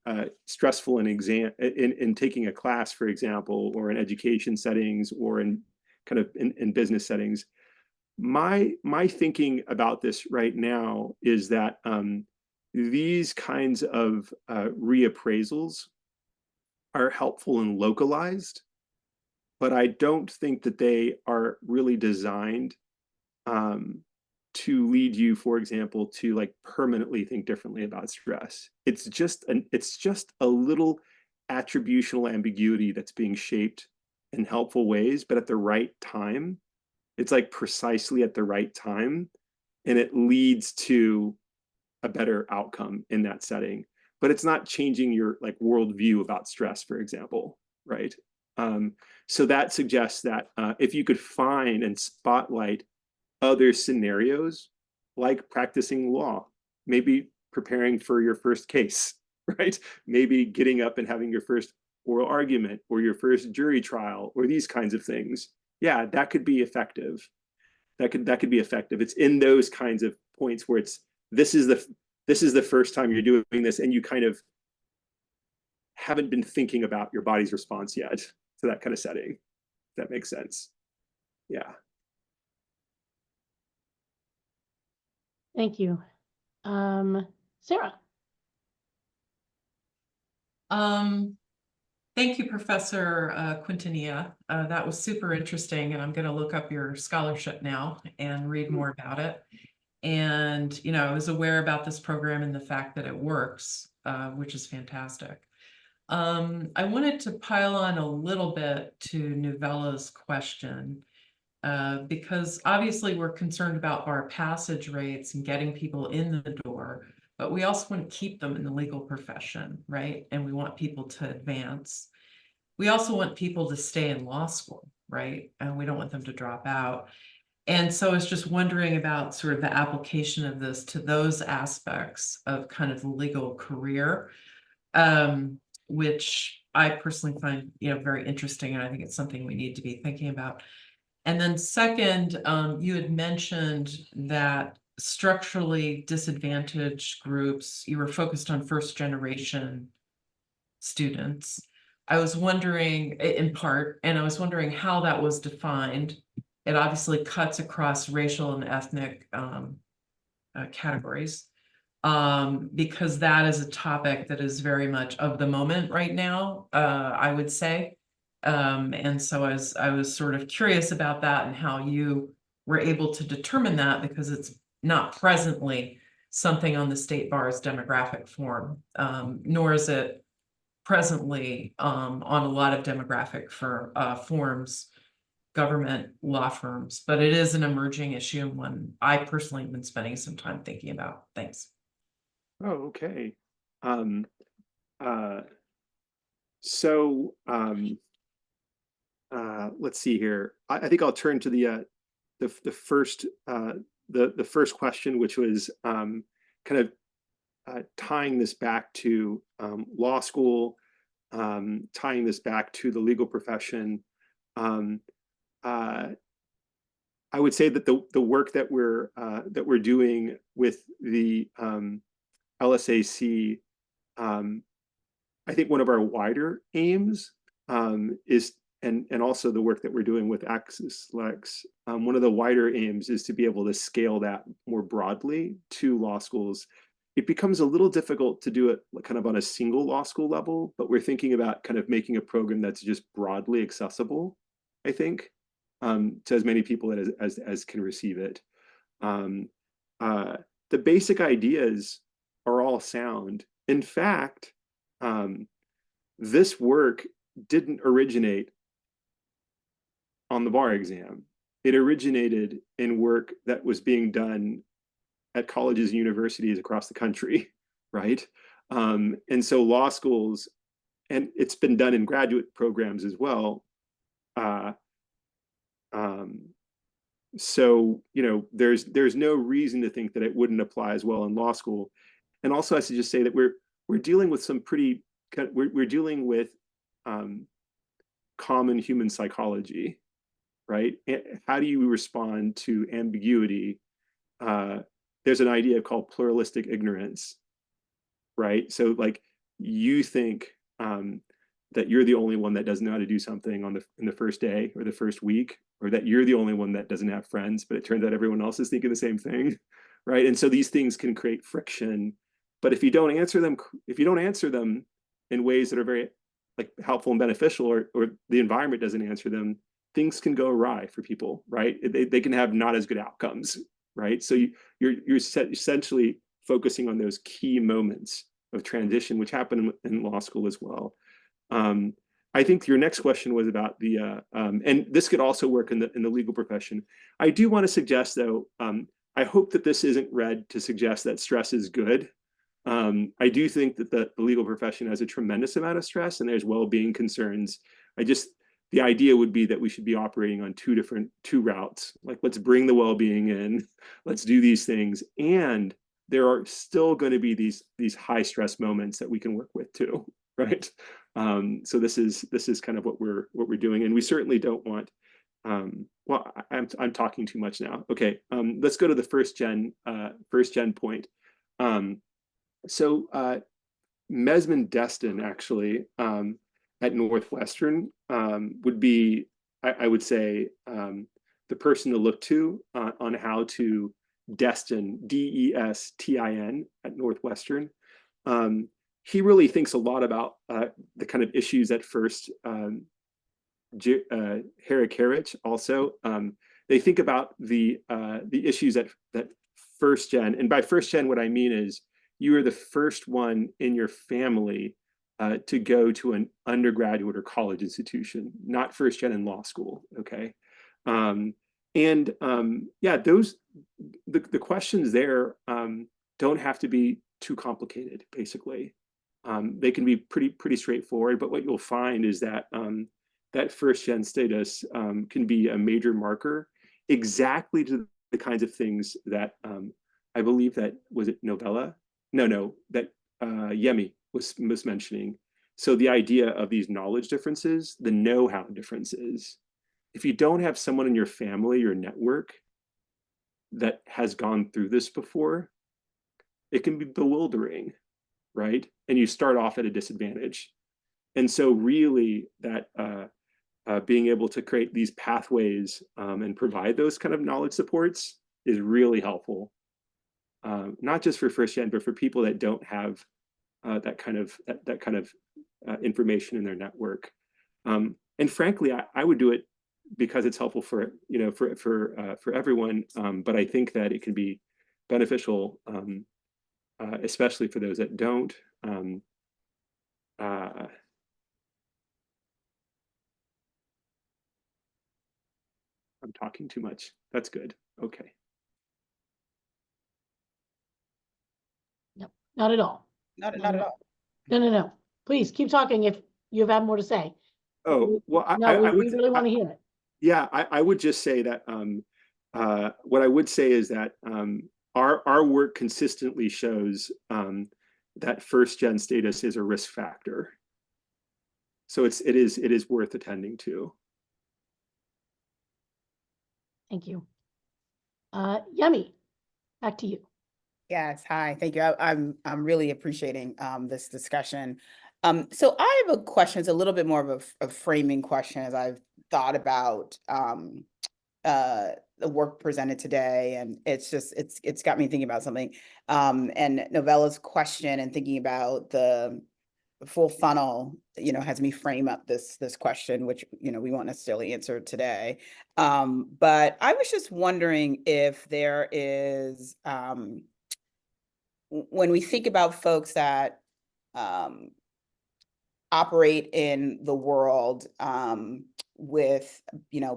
stressful in taking a class, for example, or in education settings, or in kind of in business settings. My thinking about this right now is that these kinds of reappraisals are helpful and localized, but I don't think that they are really designed to lead you, for example, to like permanently think differently about stress. It's just a little attributional ambiguity that's being shaped in helpful ways, but at the right time. It's like precisely at the right time, and it leads to a better outcome in that setting. But it's not changing your like worldview about stress, for example, right? So that suggests that if you could find and spotlight other scenarios, like practicing law, maybe preparing for your first case, right? Maybe getting up and having your first oral argument or your first jury trial or these kinds of things. Yeah, that could be effective. That could be effective. It's in those kinds of points where it's this is the first time you're doing this, and you kind of haven't been thinking about your body's response yet to that kind of setting. If that makes sense. Yeah. Thank you. Sarah. Thank you, Professor Quintanilla. That was super interesting, and I'm going to look up your scholarship now and read more about it. And, you know, I was aware about this program and the fact that it works, which is fantastic. I wanted to pile on a little bit to Novella's question, because obviously we're concerned about bar passage rates and getting people in the door, but we also want to keep them in the legal profession, right? And we want people to advance. We also want people to stay in law school, right? And we don't want them to drop out. And so I was just wondering about sort of the application of this to those aspects of kind of the legal career, which I personally find, you know, very interesting. And I think it's something we need to be thinking about. And then second, you had mentioned that structurally disadvantaged groups, you were focused on first generation students. I was wondering, in part, and I was wondering how that was defined. It obviously cuts across racial and ethnic categories, because that is a topic that is very much of the moment right now, I would say. And so I was sort of curious about that and how you were able to determine that, because it's not presently something on the state bar's demographic form, nor is it presently on a lot of demographic forms, government law firms, but it is an emerging issue and one I personally have been spending some time thinking about. Thanks. Oh, okay. Let's see here. I think I'll turn to the first question, which was kind of tying this back to law school, tying this back to the legal profession. I would say that the work that we're doing with the LSAC, I think one of our wider aims is, and also the work that we're doing with Axis Lex, one of the wider aims is to be able to scale that more broadly to law schools. It becomes a little difficult to do it kind of on a single law school level, but we're thinking about kind of making a program that's just broadly accessible, I think, to as many people as can receive it. The basic ideas are all sound. In fact, this work didn't originate on the bar exam. It originated in work that was being done at colleges and universities across the country, right? And so law schools, and it's been done in graduate programs as well. So, you know, there's no reason to think that it wouldn't apply as well in law school. And also, I should just say that we're dealing with some pretty, we're dealing with common human psychology, right? How do you respond to ambiguity? There's an idea called pluralistic ignorance, right? So like you think that you're the only one that doesn't know how to do something in the first day or the first week, or that you're the only one that doesn't have friends, but it turns out everyone else is thinking the same thing, right? And so these things can create friction But if you don't answer them in ways that are very like helpful and beneficial, or the environment doesn't answer them, things can go awry for people, right? They can have not as good outcomes, right? So you're essentially focusing on those key moments of transition, which happen in law school as well. I think your next question was about the, and this could also work in the legal profession. I do want to suggest though, I hope that this isn't read to suggest that stress is good. I do think that the legal profession has a tremendous amount of stress and there's well-being concerns. The idea would be that we should be operating on two routes. Like, let's bring the well-being in, let's do these things. And there are still going to be these high stress moments that we can work with too, right? So this is kind of what we're doing. And we certainly don't want, well, I'm talking too much now. Okay, let's go to the first gen point. So Mesman Destin actually at Northwestern would be, I would say, the person to look to on how to destin, DESTIN at Northwestern. He really thinks a lot about the kind of issues at first. Harrick also, they think about the issues that first gen, and by first gen, what I mean is you are the first one in your family to go to an undergraduate or college institution, not first gen in law school, okay? Yeah, the questions there don't have to be too complicated, basically. They can be pretty straightforward, but what you'll find is that that first gen status can be a major marker exactly to the kinds of things that I believe that, was it Novella? No, that Yemi was mentioning. So the idea of these knowledge differences, the know-how differences. If you don't have someone in your family or network that has gone through this before, it can be bewildering, right? And you start off at a disadvantage. And so really that being able to create these pathways and provide those kind of knowledge supports is really helpful. Not just for first gen, but for people that don't have that kind of information in their network. And frankly, I would do it because it's helpful for for everyone. But I think that it can be beneficial, especially for those that don't. I'm talking too much. That's good. Okay. No, not at all. Not at all. No. Please keep talking if you have more to say. Oh, well, we really want to hear it. Yeah, I would just say that what I would say is that our work consistently shows that first gen status is a risk factor. So it is worth attending to. Thank you. Yemi, back to you. Yes, hi, thank you. I'm really appreciating this discussion. So I have a question. It's a little bit more of a framing question as I've thought about the work presented today, and it's got me thinking about something. And Novella's question and thinking about the full funnel, has me frame up this question, which we won't necessarily answer today. But I was just wondering if there is, when we think about folks that operate in the world with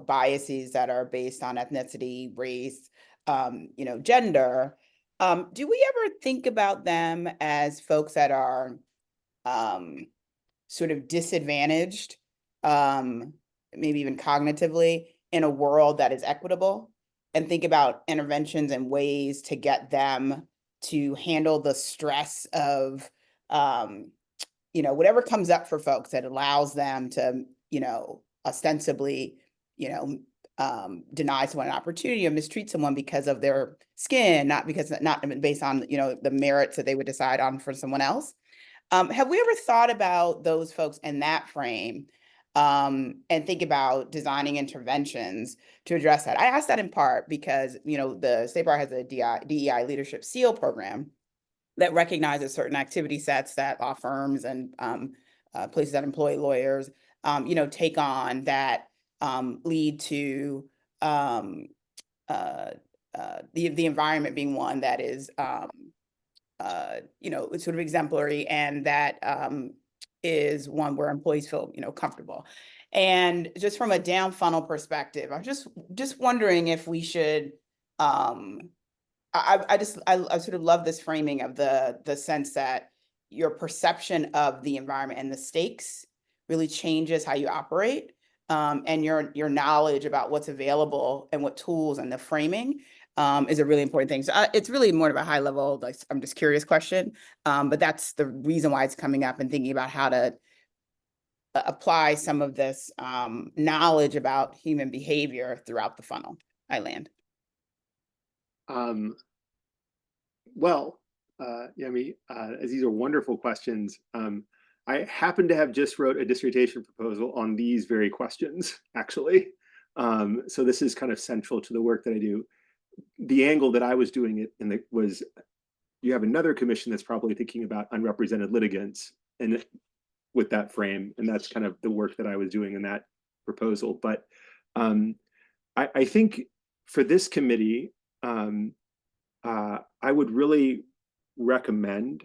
biases that are based on ethnicity, race, gender, do we ever think about them as folks that are sort of disadvantaged, maybe even cognitively, in a world that is equitable, and think about interventions and ways to get them to handle the stress of whatever comes up for folks that allows them to ostensibly deny someone an opportunity or mistreat someone because of their skin, not based on the merits that they would decide on for someone else. Have we ever thought about those folks in that frame and think about designing interventions to address that? I asked that in part because the State Bar has a DEI Leadership SEAL program, that recognizes certain activity sets that law firms and places that employ lawyers, take on that lead to the environment being one that is, sort of exemplary, and that is one where employees feel, comfortable. And just from a down funnel perspective, I'm just wondering if we should, I sort of love this framing of the sense that your perception of the environment and the stakes really changes how you operate, and your knowledge about what's available and what tools and the framing is a really important thing. So it's really more of a high level, like, I'm just curious question, but that's the reason why it's coming up, and thinking about how to apply some of this knowledge about human behavior throughout the funnel. I land. Well, Yemi, as these are wonderful questions, I happen to have just wrote a dissertation proposal on these very questions, actually. So this is kind of central to the work that I do. The angle that I was doing it was, you have another commission that's probably thinking about unrepresented litigants and with that frame, and that's kind of the work that I was doing in that proposal. But I think for this committee, I would really recommend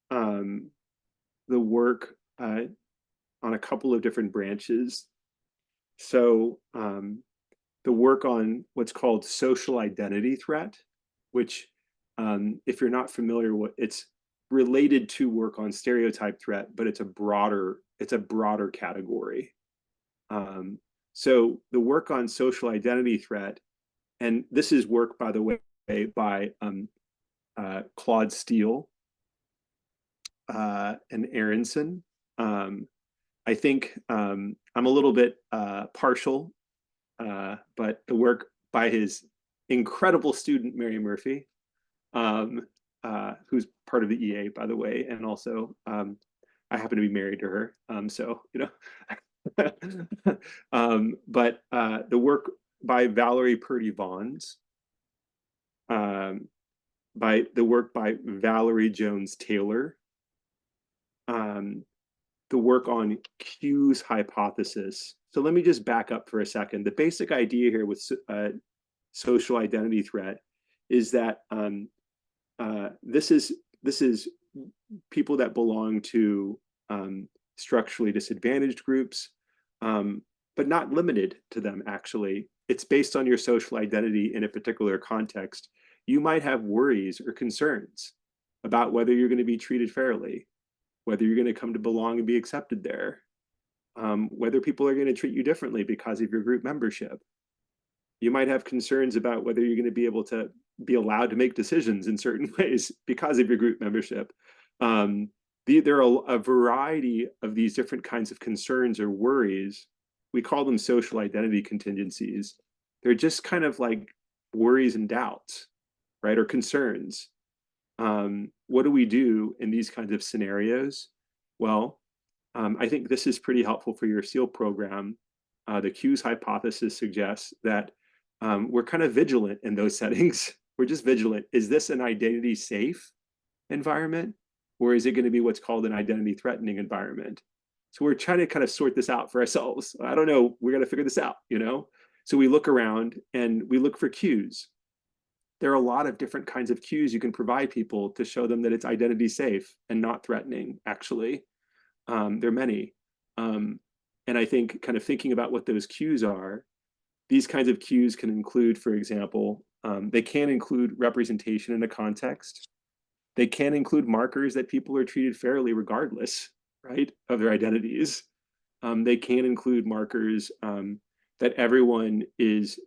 the work on a couple of different branches. So the work on what's called social identity threat, which if you're not familiar with, it's related to work on stereotype threat, but it's a broader category. So the work on social identity threat, and this is work, by the way, by Claude Steele and Aronson. I think I'm a little bit partial, but the work by his incredible student, Mary Murphy, who's part of the EA, by the way, and also I happen to be married to her, so but the work by Valerie Purdy-Vons, by the work by Valerie Jones-Taylor, the work on Q's hypothesis. So let me just back up for a second. The basic idea here with social identity threat is that this is people that belong to structurally disadvantaged groups, but not limited to them, actually. It's based on your social identity in a particular context. You might have worries or concerns about whether you're going to be treated fairly, whether you're going to come to belong and be accepted there, whether people are going to treat you differently because of your group membership. You might have concerns about whether you're going to be able to be allowed to make decisions in certain ways because of your group membership. There are a variety of these different kinds of concerns or worries. We call them social identity contingencies. They're just kind of like worries and doubts, right, or concerns. What do we do in these kinds of scenarios? Well, I think this is pretty helpful for your SEAL program. The Q's hypothesis suggests that we're kind of vigilant in those settings. We're just vigilant. Is this an identity safe environment, or is it going to be what's called an identity threatening environment? So we're trying to kind of sort this out for ourselves. I don't know, we're going to figure this out, So we look around and we look for cues. There are a lot of different kinds of cues you can provide people to show them that it's identity safe and not threatening, actually. There are many. And I think kind of thinking about what those cues are, these kinds of cues can include, for example, they can include representation in a context. They can include markers that people are treated fairly regardless, right, of their identities. They can include markers that everyone is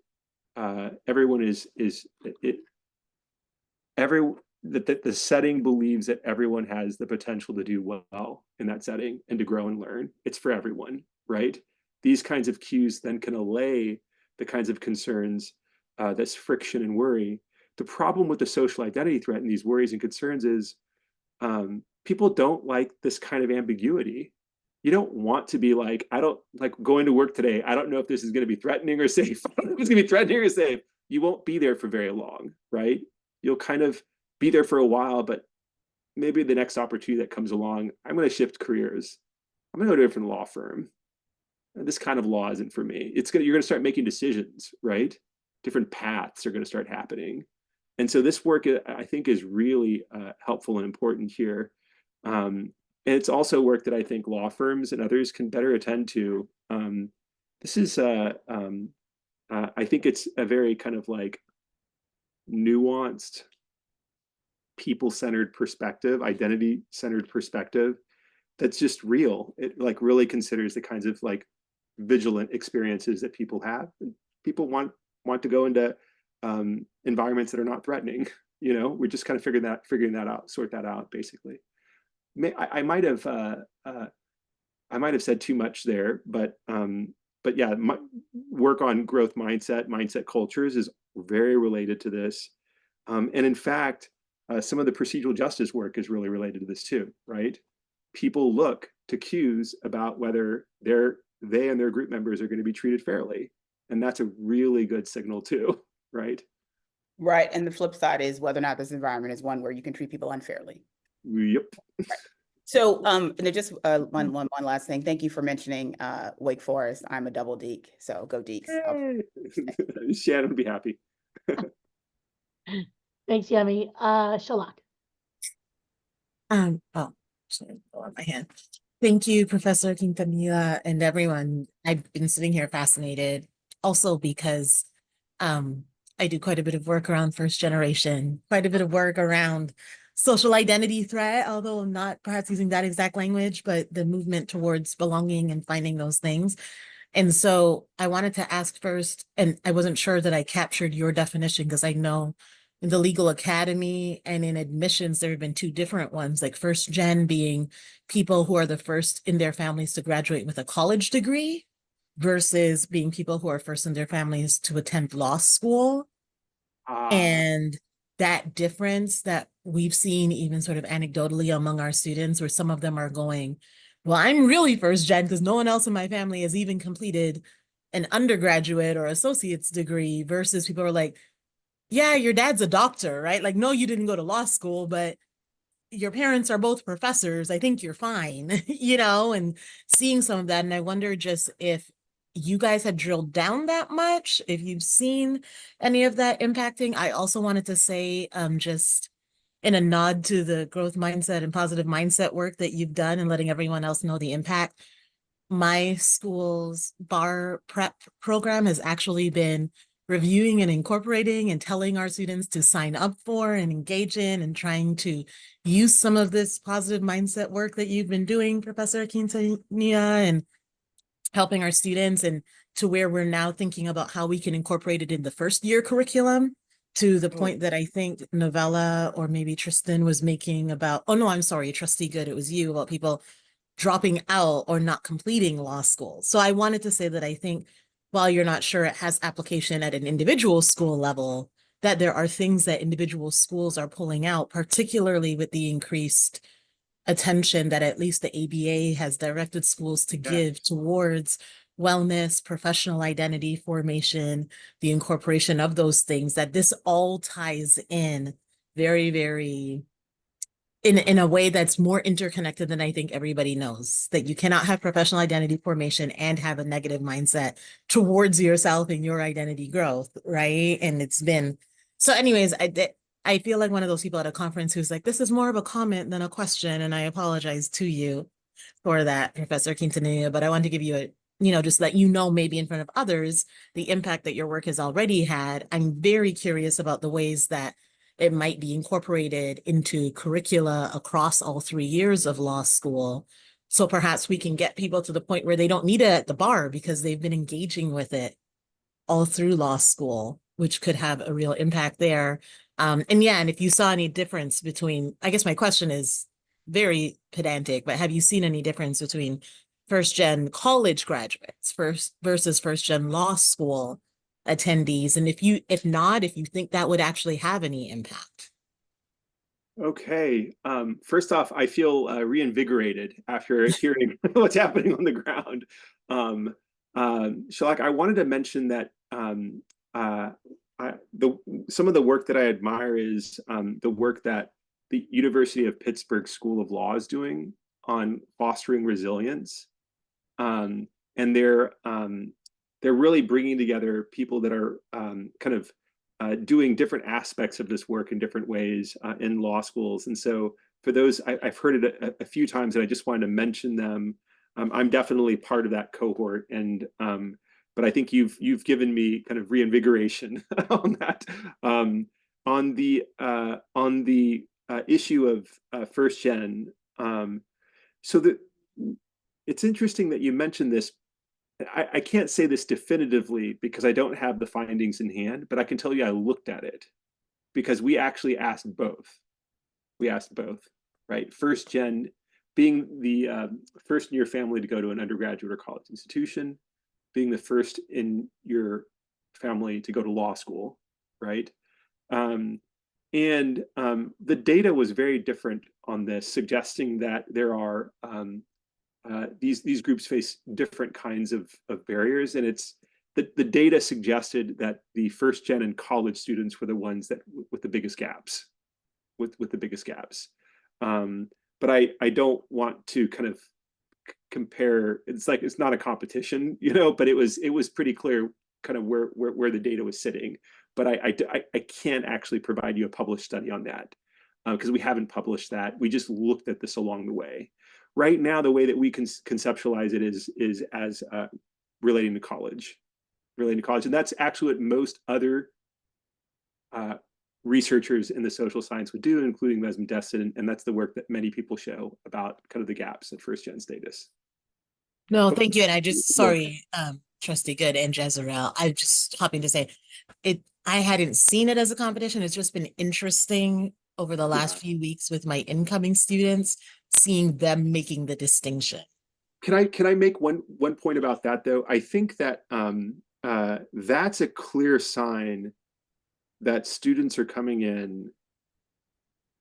that the setting believes that everyone has the potential to do well in that setting and to grow and learn. It's for everyone, right? These kinds of cues then can allay the kinds of concerns, that's friction and worry. The problem with the social identity threat and these worries and concerns is people don't like this kind of ambiguity. You don't want to be like, I don't like going to work today. I don't know if this is going to be threatening or safe. I don't know if it's going to be threatening or safe. You won't be there for very long, right? You'll kind of be there for a while, but maybe the next opportunity that comes along, I'm going to shift careers. I'm going to go to a different law firm. This kind of law isn't for me. You're going to start making decisions, right? Different paths are going to start happening. And so this work, I think, is really helpful and important here. And it's also work that I think law firms and others can better attend to. This is, I think it's a very kind of like nuanced, people-centered perspective, identity-centered perspective that's just real. It like really considers the kinds of like vigilant experiences that people have. People want to go into environments that are not threatening. You know, we're just kind of figuring that out, sort that out, basically. I might have said too much there, but yeah, my work on growth mindset cultures is very related to this, and in fact, some of the procedural justice work is really related to this too, right? People look to cues about whether they and their group members are going to be treated fairly, and that's a really good signal too, right? Right, and the flip side is whether or not this environment is one where you can treat people unfairly. Yep. Right. So, and just one last thing. Thank you for mentioning Wake Forest. I'm a double Deke, so go Dekes. Shannon would be happy. Thanks, Yemi. Shalak. Oh, sorry, go on my hand. Thank you, Professor Quintanilla and everyone. I've been sitting here fascinated also because I do quite a bit of work around first generation, quite a bit of work around social identity threat, although I'm not perhaps using that exact language, but the movement towards belonging and finding those things. And so I wanted to ask first, and I wasn't sure that I captured your definition because I know in the legal academy and in admissions, there have been two different ones, like first gen being people who are the first in their families to graduate with a college degree versus being people who are first in their families to attend law school. And that difference that we've seen even sort of anecdotally among our students, where some of them are going, well, I'm really first gen because no one else in my family has even completed an undergraduate or associate's degree, versus people are like, yeah, your dad's a doctor, right? Like, no, you didn't go to law school, but your parents are both professors. I think you're fine, you know, and seeing some of that. And I wonder just if you guys had drilled down that much, if you've seen any of that impacting. I also wanted to say, just in a nod to the growth mindset and positive mindset work that you've done and letting everyone else know the impact, my school's bar prep program has actually been reviewing and incorporating and telling our students to sign up for and engage in and trying to use some of this positive mindset work that you've been doing, Professor Quintanilla, and helping our students, and to where we're now thinking about how we can incorporate it in the first year curriculum, to the point that I think Novella or maybe Tristan was making about, oh no, I'm sorry, Trustee Good, it was you, about people dropping out or not completing law school. So I wanted to say that I think while you're not sure it has application at an individual school level, that there are things that individual schools are pulling out, particularly with the increased attention that at least the ABA has directed schools to give towards wellness, professional identity formation, the incorporation of those things, that this all ties in very, very in a way that's more interconnected than I think everybody knows, that you cannot have professional identity formation and have a negative mindset towards yourself and your identity growth, right? And it's been, so anyways, I feel like one of those people at a conference who's like, this is more of a comment than a question. And I apologize to you for that, Professor Quintanilla, but I want to give you a, you know, just let you know, maybe in front of others, the impact that your work has already had. I'm very curious about the ways that it might be incorporated into curricula across all 3 years of law school. So perhaps we can get people to the point where they don't need it at the bar because they've been engaging with it all through law school, which could have a real impact there. And if you saw any difference between, I guess my question is very pedantic, but have you seen any difference between first gen college graduates versus first gen law school attendees? And if not, if you think that would actually have any impact. Okay. First off, I feel reinvigorated after hearing what's happening on the ground. Shalak, I wanted to mention that some of the work that I admire is the work that the University of Pittsburgh School of Law is doing on fostering resilience. And they're really bringing together people that are doing different aspects of this work in different ways in law schools. And so for those, I've heard it a few times, and I just wanted to mention them. I'm definitely part of that cohort, and but I think you've given me kind of reinvigoration on that. On the issue of first gen, so that it's interesting that you mentioned this. I can't say this definitively because I don't have the findings in hand, but I can tell you I looked at it because we actually asked both. We asked both, right? First gen being the first in your family to go to an undergraduate or college institution, being the first in your family to go to law school, right? And the data was very different on this, suggesting that there are these groups face different kinds of barriers, and it's the data suggested that the first gen and college students were the ones that with the biggest gaps, with the biggest gaps. But I don't want to kind of compare. It's like it's not a competition, you know. But it was pretty clear kind of where the data was sitting. But I can't actually provide you a published study on that because we haven't published that. We just looked at this along the way. Right now, the way that we can conceptualize it is as relating to college, and that's actually what most other researchers in the social science would do, including Mesm Destin, and that's the work that many people show about kind of the gaps in first gen status. No, thank you. And I just, sorry, Trustee Good and Jezreel, I'm just hopping to say I hadn't seen it as a competition. It's just been interesting over the last few weeks with my incoming students, seeing them making the distinction. Can I make one point about that though? I think that that's a clear sign that students are coming in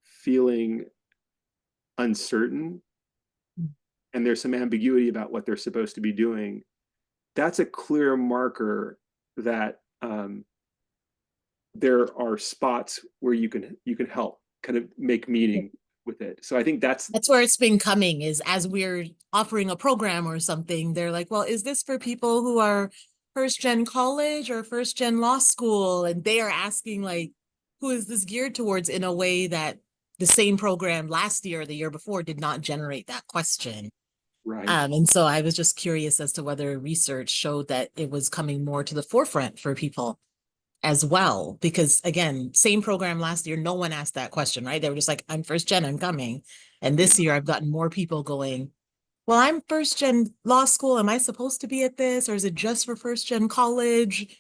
feeling uncertain and there's some ambiguity about what they're supposed to be doing. That's a clear marker that there are spots where you can help kind of make meaning with it. So I think that's where it's been coming, is as we're offering a program or something, they're like, well, is this for people who are first gen college or first gen law school? And they are asking like, who is this geared towards, in a way that the same program last year or the year before did not generate that question. Right. And so I was just curious as to whether research showed that it was coming more to the forefront for people as well, because again, same program last year, no one asked that question, right? They were just like, I'm first gen, I'm coming. And this year I've gotten more people going, well, I'm first gen law school. Am I supposed to be at this? Or is it just for first gen college?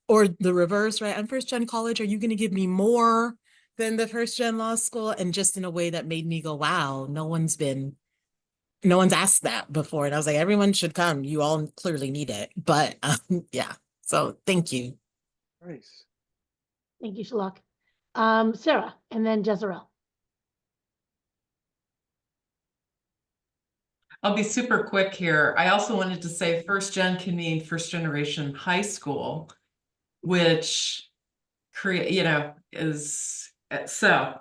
Or the reverse, right? I'm first gen college. Are you going to give me more than the first gen law school? And just in a way that made me go, wow, no one's asked that before. And I was like, everyone should come. You all clearly need it. But yeah, so thank you. Nice. Thank you, Shalak. Sarah, and then Jezreel. I'll be super quick here. I also wanted to say first gen can mean first generation high school, which is so.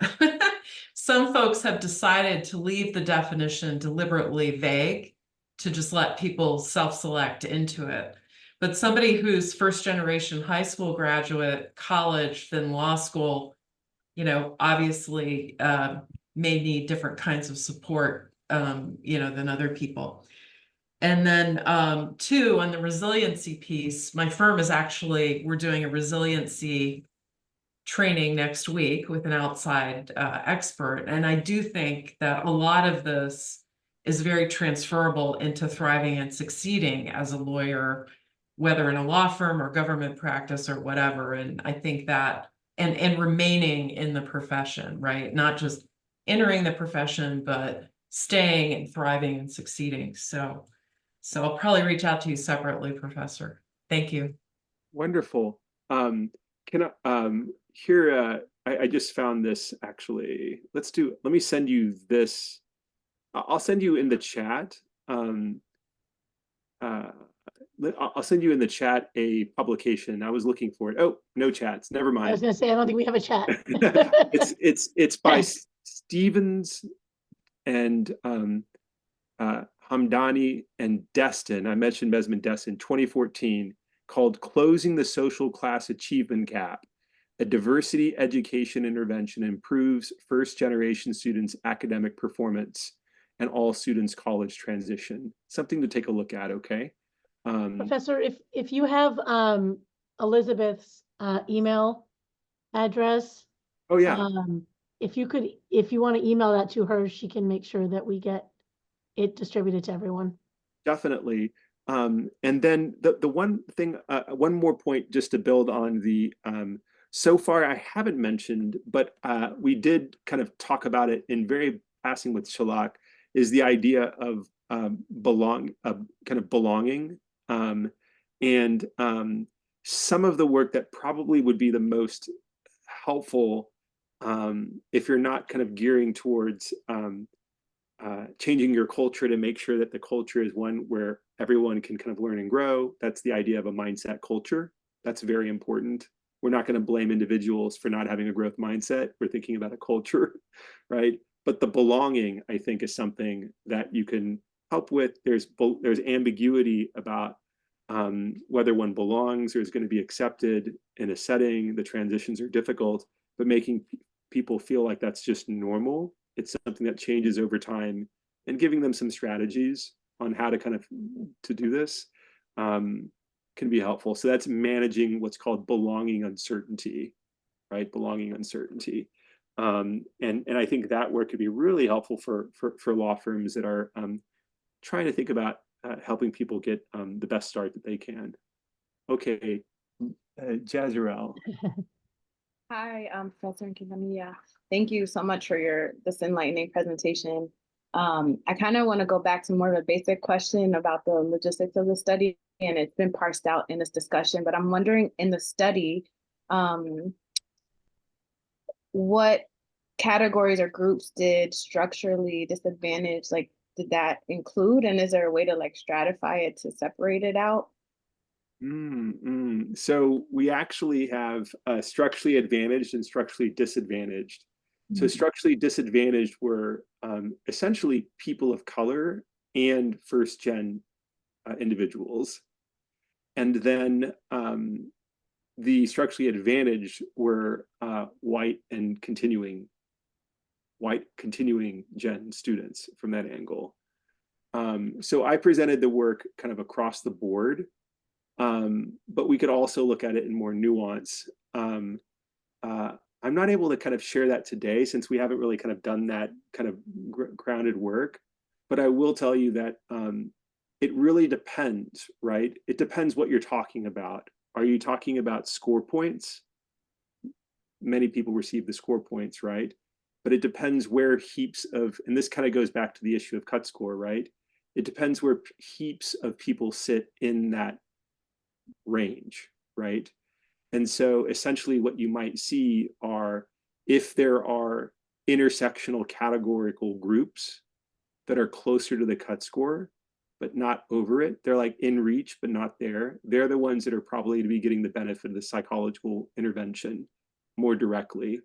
Some folks have decided to leave the definition deliberately vague to just let people self-select into it. But somebody who's first generation high school graduate, college, then law school, obviously may need different kinds of support, than other people. And then two, on the resiliency piece, my firm is we're doing a resiliency training next week with an outside expert. And I do think that a lot of this is very transferable into thriving and succeeding as a lawyer, whether in a law firm or government practice or whatever. And I think that, and remaining in the profession, right? Not just entering the profession, but staying and thriving and succeeding. So I'll probably reach out to you separately, Professor. Thank you. Wonderful. I just found this actually. Let me send you this. I'll send you in the chat. I'll send you in the chat a publication. I was looking for it. Oh, no chats. Never mind. I was going to say, I don't think we have a chat. It's by Stevens and Hamdani and Destin, I mentioned Mesman Destin, 2014, called Closing the Social Class Achievement Gap. A diversity education intervention improves first-generation students' academic performance and all students' college transition. Something to take a look at, okay? Professor, if you have Elizabeth's email address. Oh yeah. If you want to email that to her, she can make sure that we get it distributed to everyone. Definitely. And then the one thing, one more point just to build on the, so far I haven't mentioned, but we did kind of talk about it in very passing with Shalak, is the idea of belonging. And some of the work that probably would be the most helpful if you're not kind of gearing towards changing your culture to make sure that the culture is one where everyone can kind of learn and grow. That's the idea of a mindset culture. That's very important. We're not going to blame individuals for not having a growth mindset. We're thinking about a culture, right? But the belonging, I think, is something that you can help with. There's ambiguity about whether one belongs or is going to be accepted in a setting. The transitions are difficult, but making people feel like that's just normal. It's something that changes over time, and giving them some strategies on how to kind of to do this can be helpful. So that's managing what's called belonging uncertainty, right? Belonging uncertainty. And I think that work could be really helpful for law firms that are trying to think about helping people get the best start that they can. Okay, Jazarel. Hi, Professor Quintanilla. Thank you so much for this enlightening presentation. I kind of want to go back to more of a basic question about the logistics of the study, and it's been parsed out in this discussion, but I'm wondering in the study, what categories or groups did structurally disadvantaged, like did that include, and is there a way to like stratify it to separate it out? So we actually have structurally advantaged and structurally disadvantaged. So structurally disadvantaged were essentially people of color and first-gen individuals. And then the structurally advantaged were white continuing gen students from that angle. So I presented the work kind of across the board. But we could also look at it in more nuance. I'm not able to kind of share that today since we haven't really kind of done that kind of grounded work, but I will tell you that it really depends, right? It depends what you're talking about. Are you talking about score points? Many people receive the score points, right? But it depends where heaps of, and this kind of goes back to the issue of cut score, right? It depends where heaps of people sit in that range, right? And so essentially what you might see are, if there are intersectional categorical groups that are closer to the cut score, but not over it, they're like in reach, but not there. They're the ones that are probably to be getting the benefit of the psychological intervention more directly.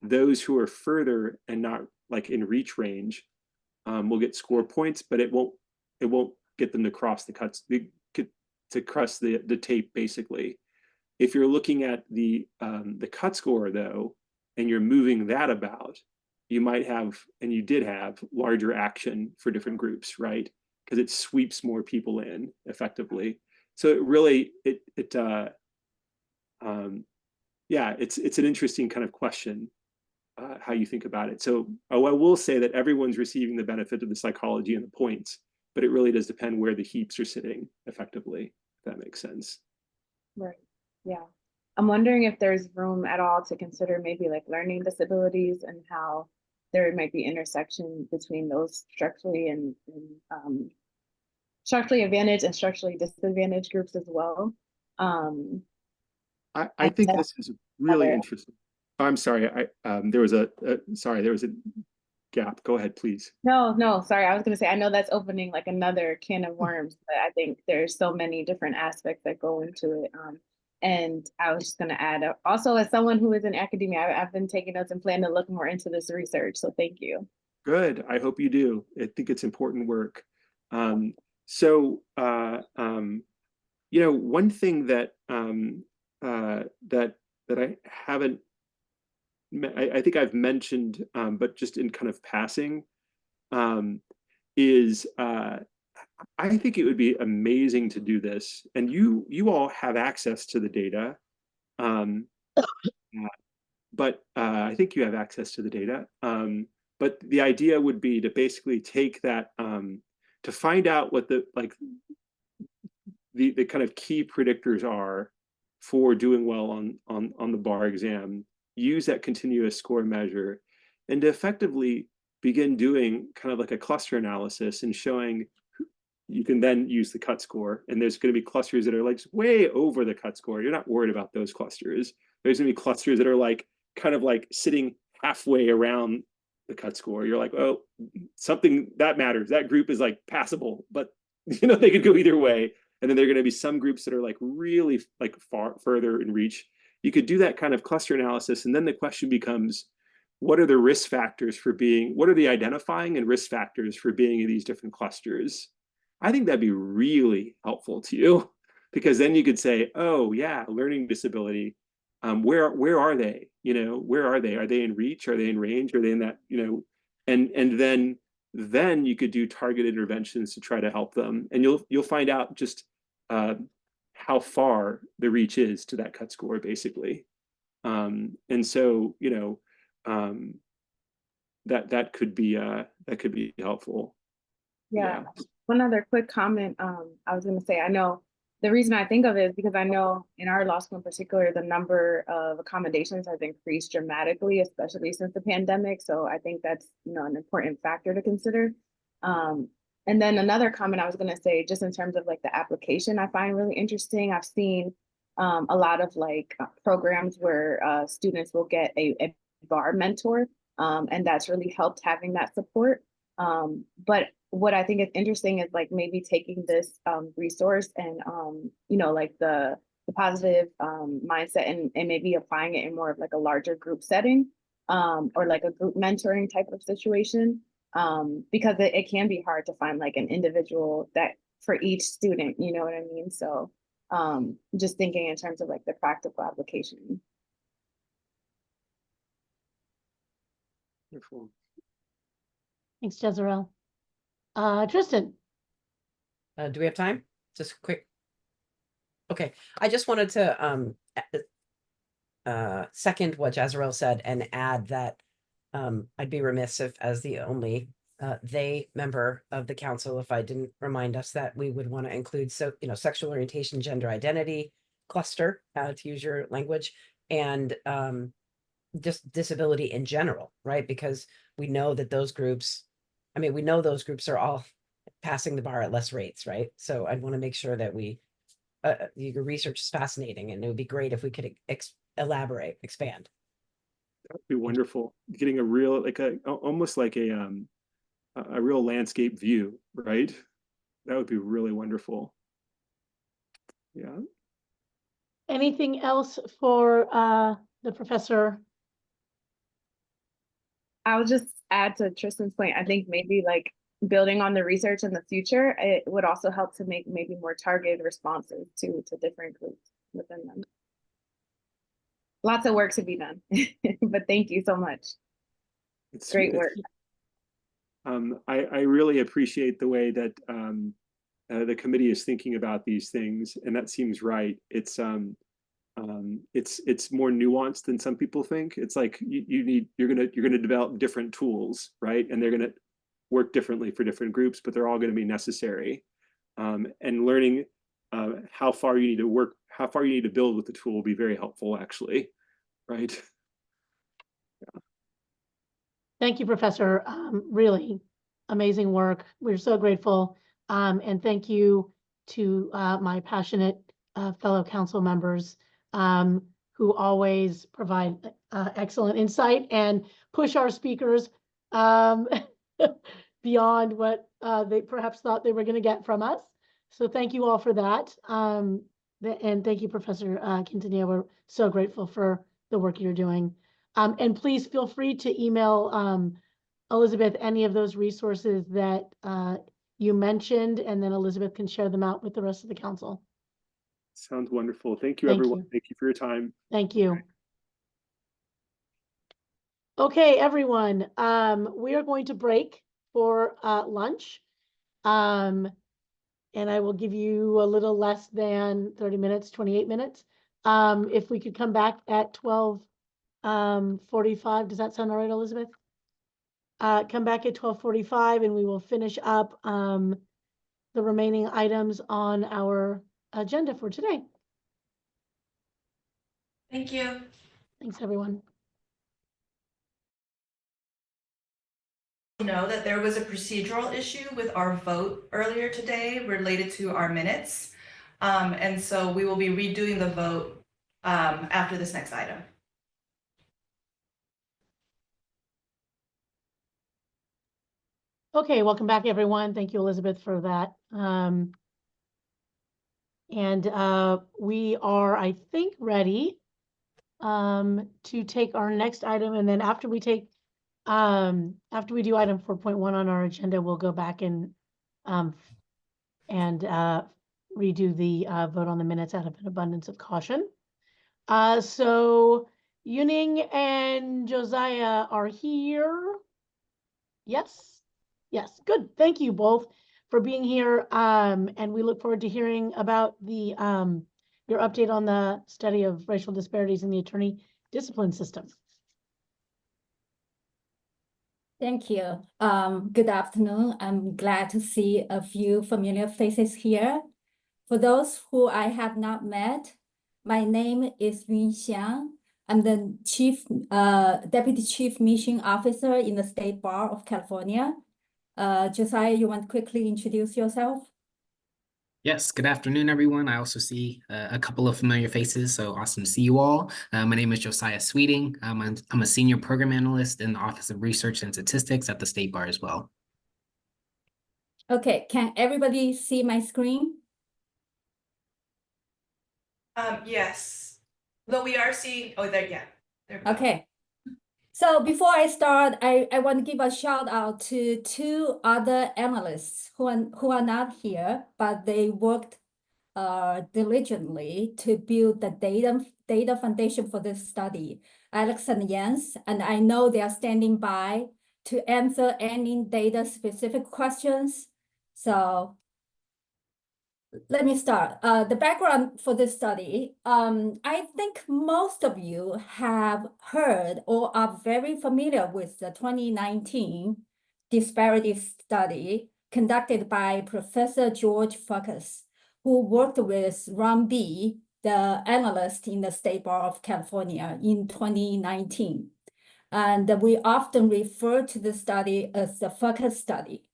Those who are further and not like in reach range will get score points, but it won't get them to cross the cuts, to cross the tape, basically. If you're looking at the cut score though, and you're moving that about, you might have, and you did have, larger action for different groups, right? Because it sweeps more people in effectively. So it really, yeah, it's an interesting kind of question, how you think about it. So I will say that everyone's receiving the benefit of the psychology and the points, but it really does depend where the heaps are sitting effectively, if that makes sense. Right, yeah. I'm wondering if there's room at all to consider maybe like learning disabilities and how there might be intersection between those structurally and structurally advantaged and structurally disadvantaged groups as well. I think this is really interesting. I'm sorry, there was a gap. Go ahead, please. No, sorry. I was going to say, I know that's opening like another can of worms, but I think there's so many different aspects that go into it. And I was just going to add, also as someone who is in academia, I've been taking notes and plan to look more into this research. So thank you. Good. I hope you do. I think it's important work. You know, one thing that that I haven't, I think I've mentioned, but just in kind of passing, is I think it would be amazing to do this, and you all have access to the data, but I think you have access to the data. But the idea would be to basically take that, to find out what the the kind of key predictors are for doing well on the bar exam, use that continuous score measure, and to effectively begin doing kind of like a cluster analysis and showing you can then use the cut score. And there's going to be clusters that are like way over the cut score. You're not worried about those clusters. There's going to be clusters that are like kind of like sitting halfway around the cut score. You're like, oh, something that matters. That group is like passable, but you know, they could go either way. And then there are going to be some groups that are like really like further in reach. You could do that kind of cluster analysis. And then the question becomes, what are the risk factors for being, what are the identifying and risk factors for being in these different clusters? I think that'd be really helpful to you, because then you could say, oh yeah, learning disability, where are they? You know, where are they? Are they in reach? Are they in range? Are they in that, you know, and then you could do targeted interventions to try to help them. And you'll find out just how far the reach is to that cut score, basically. And so, you know, that could be helpful. Yeah. One other quick comment. I was going to say, I know the reason I think of it is because I know in our law school in particular, the number of accommodations has increased dramatically, especially since the pandemic. So I think that's, you know, an important factor to consider. And then another comment I was going to say, just in terms of like the application, I find really interesting. I've seen a lot of like programs where students will get a bar mentor, and that's really helped having that support. But what I think is interesting is like maybe taking this resource and you know, like the positive mindset and maybe applying it in more of like a larger group setting, or like a group mentoring type of situation, because it can be hard to find like an individual that for each student, you know what I mean? So just thinking in terms of like the practical application. Wonderful. Thanks, Jezreel. Tristan. Do we have time? Just quick. Okay, I just wanted to second what Jezreel said and add that I'd be remiss if, as the only they member of the council, if I didn't remind us that we would want to include, so, you know, sexual orientation, gender identity cluster, to use your language, and just disability in general, right? Because we know that those groups, I mean, we know those groups are all passing the bar at less rates, right? So I'd want to make sure that we, your research is fascinating, and it would be great if we could elaborate, expand. That would be wonderful. Getting a real, like almost like a real landscape view, right? That would be really wonderful. Yeah. Anything else for the professor? I'll just add to Tristan's point. I think maybe like building on the research in the future, it would also help to make maybe more targeted responses to different groups within them. Lots of work to be done, but thank you so much. It's great work. I really appreciate the way that the committee is thinking about these things, and that seems right. It's more nuanced than some people think. It's like you're gonna develop different tools, right? And they're gonna work differently for different groups, but they're all going to be necessary. And learning how far you need to work, how far you need to build with the tool will be very helpful, actually, right? Yeah. Thank you, Professor. Really amazing work. We're so grateful. And thank you to my passionate fellow council members who always provide excellent insight and push our speakers beyond what they perhaps thought they were going to get from us. So thank you all for that. And thank you, Professor Quintanilla. We're so grateful for the work you're doing. And please feel free to email Elizabeth any of those resources that you mentioned, and then Elizabeth can share them out with the rest of the council. Sounds wonderful. Thank you, Thank everyone. you. Thank you for your time. Thank you. Okay, everyone, we are going to break for lunch. And I will give you a little less than 30 minutes, 28 minutes. If we could come back at 12:45, does that sound all right, Elizabeth? Come back at 12:45 and we will finish up the remaining items on our agenda for today. Thank you. Thanks, everyone. Know that there was a procedural issue with our vote earlier today related to our minutes. And so we will be redoing the vote after this next item. Okay, welcome back, everyone. Thank you, Elizabeth, for that. We are, I think, ready to take our next item. And then after we take, after we do item 4.1 on our agenda, we'll go back and redo the vote on the minutes out of an abundance of caution. So Yuning and Josiah are here. Yes. Yes, good. Thank you both for being here. And we look forward to hearing about the your update on the study of racial disparities in the attorney discipline system. Thank you. Good afternoon. I'm glad to see a few familiar faces here. For those who I have not met, my name is Yun Xiang. I'm the Deputy Chief Mission Officer in the State Bar of California. Josiah, you want to quickly introduce yourself? Yes, good afternoon, everyone. I also see a couple of familiar faces, so awesome to see you all. My name is Josiah Sweeting. I'm a senior program analyst in the Office of Research and Statistics at the State Bar as well. Okay, can everybody see my screen? Yes, though we are seeing, oh, there, yeah. There we go. Okay. So before I start, I want to give a shout out to two other analysts who are not here, but they worked diligently to build the data foundation for this study, Alex and Jens, and I know they are standing by to answer any data specific questions. So let me start. The background for this study, I think most of you have heard or are very familiar with the 2019 Disparities study conducted by Professor George Fucus, who worked with Ron B., the analyst in the State Bar of California in 2019. And we often refer to the study as the Fucus study.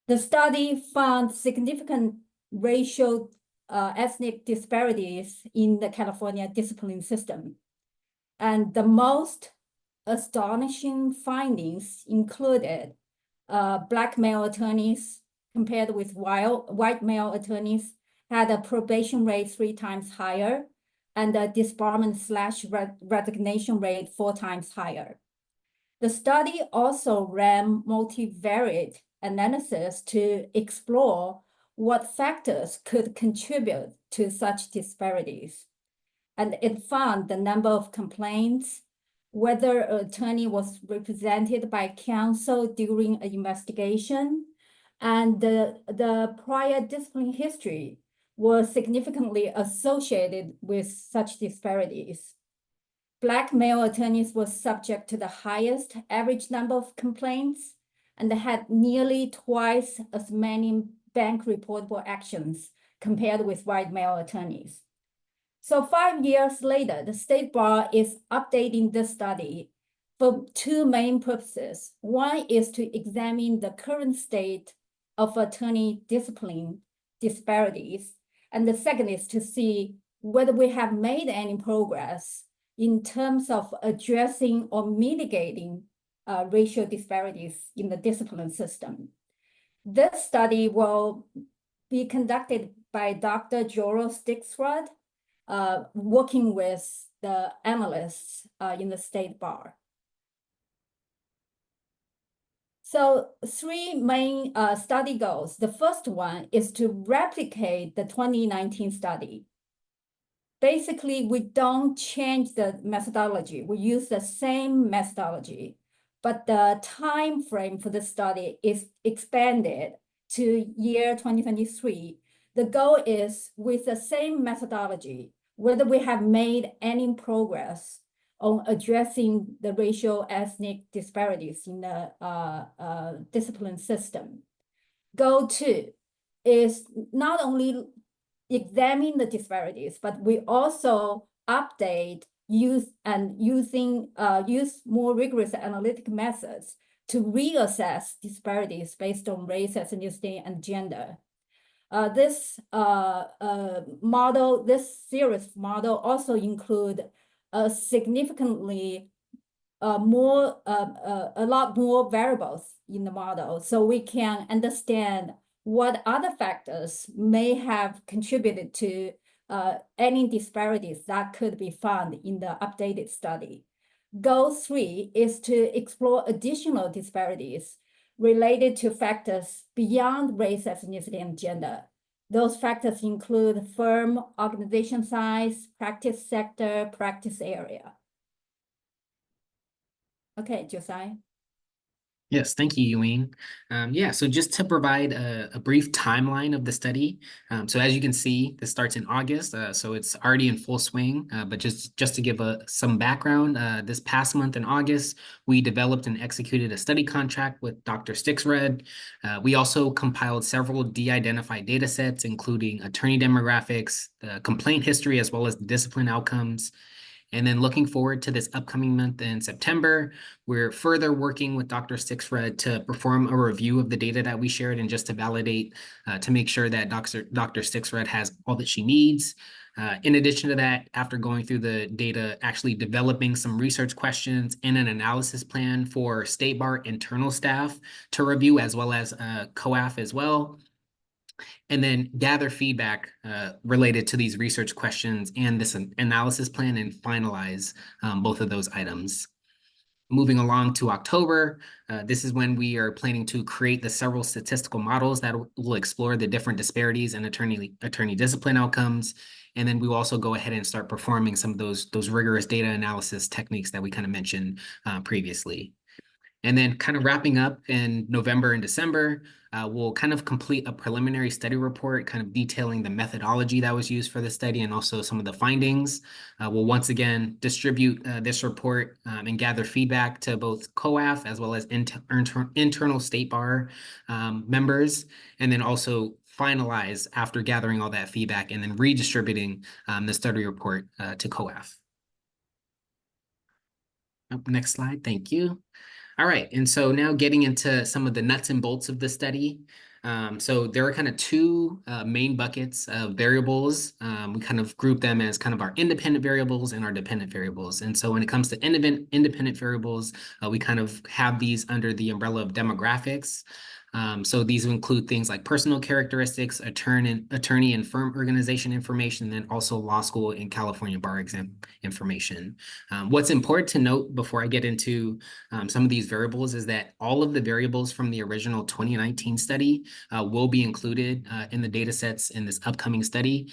The study found significant racial ethnic disparities in the California discipline system. And the most astonishing findings included Black male attorneys compared with white male attorneys had a probation rate 3 times higher and a disbarment/resignation rate 4 times higher. The study also ran multivariate analysis to explore what factors could contribute to such disparities. And it found the number of complaints, whether an attorney was represented by counsel during an investigation, and the prior discipline history was significantly associated with such disparities. Black male attorneys were subject to the highest average number of complaints and had nearly twice as many bank reportable actions compared with white male attorneys. So 5 years later, the State Bar is updating this study for 2 main purposes. One is to examine the current state of attorney discipline disparities. And the second is to see whether we have made any progress in terms of addressing or mitigating racial disparities in the discipline system. This study will be conducted by Dr. Joel Stixrud, working with the analysts in the state bar. So 3 main study goals. The first one is to replicate the 2019 study. Basically, we don't change the methodology. We use the same methodology, but the time frame for the study is expanded to year 2023. The goal is with the same methodology, whether we have made any progress on addressing the racial ethnic disparities in the discipline system. Goal 2 is not only examine the disparities, but we also update, use more rigorous analytic methods to reassess disparities based on race, ethnicity, and gender. This series model also include a significantly a lot more variables in the model, so we can understand what other factors may have contributed to any disparities that could be found in the updated study. Goal 3 is to explore additional disparities related to factors beyond race, ethnicity, and gender. Those factors include firm organization size, practice sector, practice area. Okay, Josiah. Yes, thank you, Ewing. Yeah, so just to provide a brief timeline of the study. So as you can see, this starts in August, so it's already in full swing. But just to give some background, this past month in August, we developed and executed a study contract with Dr. Stixrud. We also compiled several de-identified data sets, including attorney demographics, the complaint history, as well as the discipline outcomes. And then looking forward to this upcoming month in September, we're further working with Dr. Stixrud to perform a review of the data that we shared and just to validate, to make sure that Dr. Stixrud has all that she needs. In addition to that, after going through the data, actually developing some research questions and an analysis plan for State Bar internal staff to review, as well as COAF as well. And then gather feedback related to these research questions and this analysis plan and finalize both of those items. Moving along to October, this is when we are planning to create the several statistical models that will explore the different disparities in attorney discipline outcomes. And then we will also go ahead and start performing some of those rigorous data analysis techniques that we kind of mentioned previously. And then kind of wrapping up in November and December, we'll kind of complete a preliminary study report, kind of detailing the methodology that was used for the study and also some of the findings. We'll once again distribute this report and gather feedback to both COAF as well as internal State Bar members, and then also finalize after gathering all that feedback and then redistributing the study report to COAF. Next slide, thank you. All right, and so now getting into some of the nuts and bolts of the study. So there are kind of two main buckets of variables. We kind of group them as kind of our independent variables and our dependent variables. And so when it comes to independent variables, we kind of have these under the umbrella of demographics. So these include things like personal characteristics, attorney and firm organization information, and then also law school and California bar exam information. What's important to note before I get into some of these variables is that all of the variables from the original 2019 study will be included in the data sets in this upcoming study.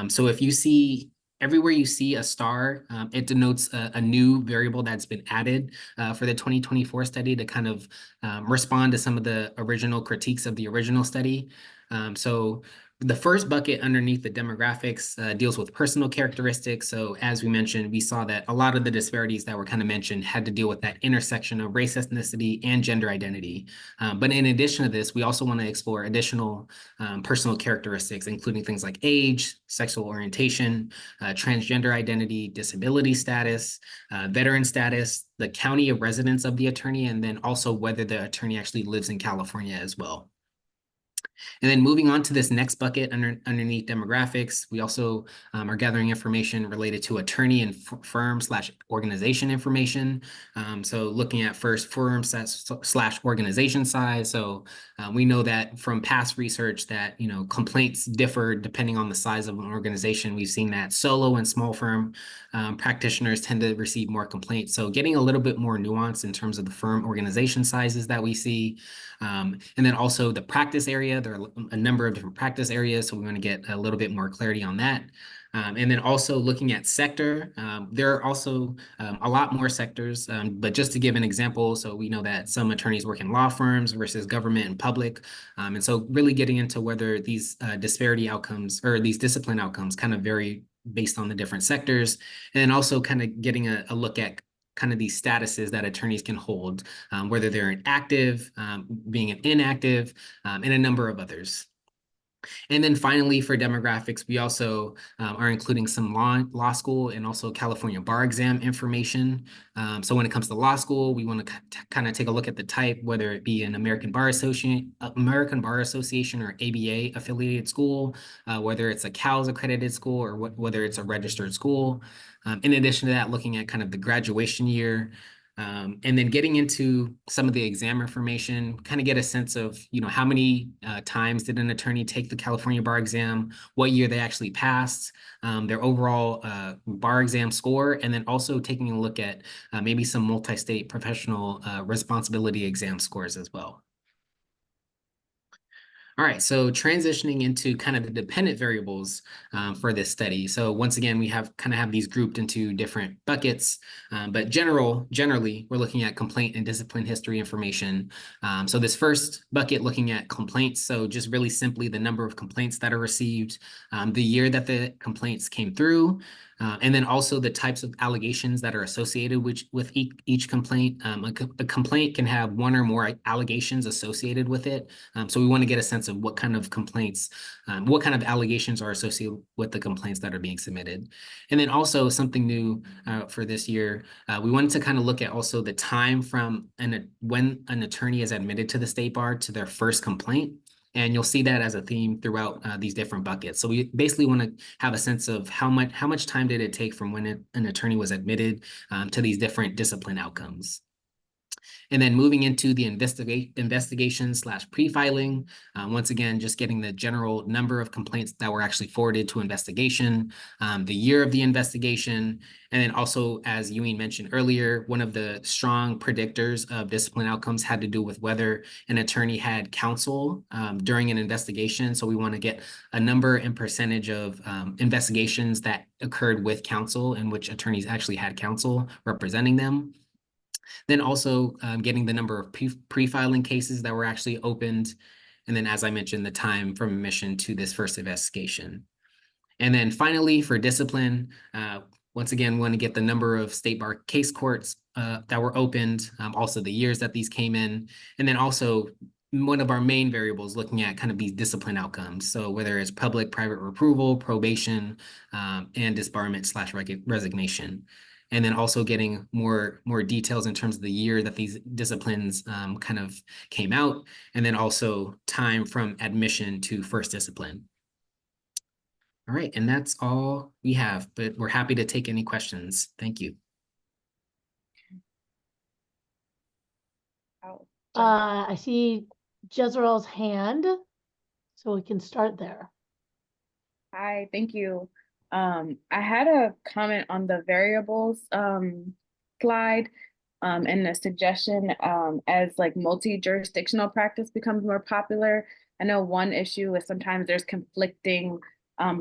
So if you see everywhere you see a star, it denotes a new variable that's been added for the 2024 study to kind of respond to some of the original critiques of the original study. So the first bucket underneath the demographics deals with personal characteristics. So as we mentioned, we saw that a lot of the disparities that were kind of mentioned had to deal with that intersection of race, ethnicity, and gender identity. But in addition to this, we also want to explore additional personal characteristics, including things like age, sexual orientation, transgender identity, disability status, veteran status, the county of residence of the attorney, and then also whether the attorney actually lives in California as well. And then moving on to this next bucket underneath demographics, we also are gathering information related to attorney and firm/organization information. So looking at first firm/organization size. So we know that from past research that, complaints differ depending on the size of an organization. We've seen that solo and small firm practitioners tend to receive more complaints. So getting a little bit more nuance in terms of the firm organization sizes that we see. And then also the practice area. There are a number of different practice areas, so we want to get a little bit more clarity on that. And then also looking at sector, there are also a lot more sectors, but just to give an example, so we know that some attorneys work in law firms versus government and public. And so really getting into whether these disparity outcomes or these discipline outcomes kind of vary based on the different sectors, and then also kind of getting a look at kind of these statuses that attorneys can hold, whether they're an active, being an inactive, and a number of others. And then finally, for demographics, we also are including some law school and also California bar exam information. So when it comes to law school, we want to kind of take a look at the type, whether it be an American Bar Association or ABA affiliated school, whether it's a CALS accredited school or whether it's a registered school. In addition to that, looking at kind of the graduation year, and then getting into some of the exam information, kind of get a sense of, how many times did an attorney take the California bar exam, what year they actually passed, their overall bar exam score, and then also taking a look at maybe some multi-state professional responsibility exam scores as well. All right, so transitioning into kind of the dependent variables for this study. So once again, we have these grouped into different buckets, but generally, we're looking at complaint and discipline history information. So this first bucket looking at complaints, so just really simply the number of complaints that are received, the year that the complaints came through, and then also the types of allegations that are associated with each complaint. A complaint can have one or more allegations associated with it. So we want to get a sense of what kind of complaints, what kind of allegations are associated with the complaints that are being submitted. And then also something new for this year, we wanted to kind of look at also the time from when an attorney is admitted to the state bar to their first complaint. And you'll see that as a theme throughout these different buckets. So we basically want to have a sense of how much time did it take from when an attorney was admitted to these different discipline outcomes. And then moving into the investigation/pre-filing, once again, just getting the general number of complaints that were actually forwarded to investigation, the year of the investigation, and then also, as Ewing mentioned earlier, one of the strong predictors of discipline outcomes had to do with whether an attorney had counsel during an investigation. So we want to get a number and percentage of investigations that occurred with counsel in which attorneys actually had counsel representing them. Then also getting the number of pre-filing cases that were actually opened. And then, as I mentioned, the time from admission to this first investigation. And then finally, for discipline, once again, we want to get the number of state bar case courts that were opened, also the years that these came in, and then also one of our main variables looking at kind of these discipline outcomes. So whether it's public, private reproval, probation, and disbarment/resignation. And then also getting more details in terms of the year that these disciplines kind of came out, and then also time from admission to first discipline. All right, and that's all we have, but we're happy to take any questions. Thank you. I see Jezreel's hand, so we can start there. Hi, thank you. I had a comment on the variables slide and a suggestion as like multi-jurisdictional practice becomes more popular. I know one issue is sometimes there's conflicting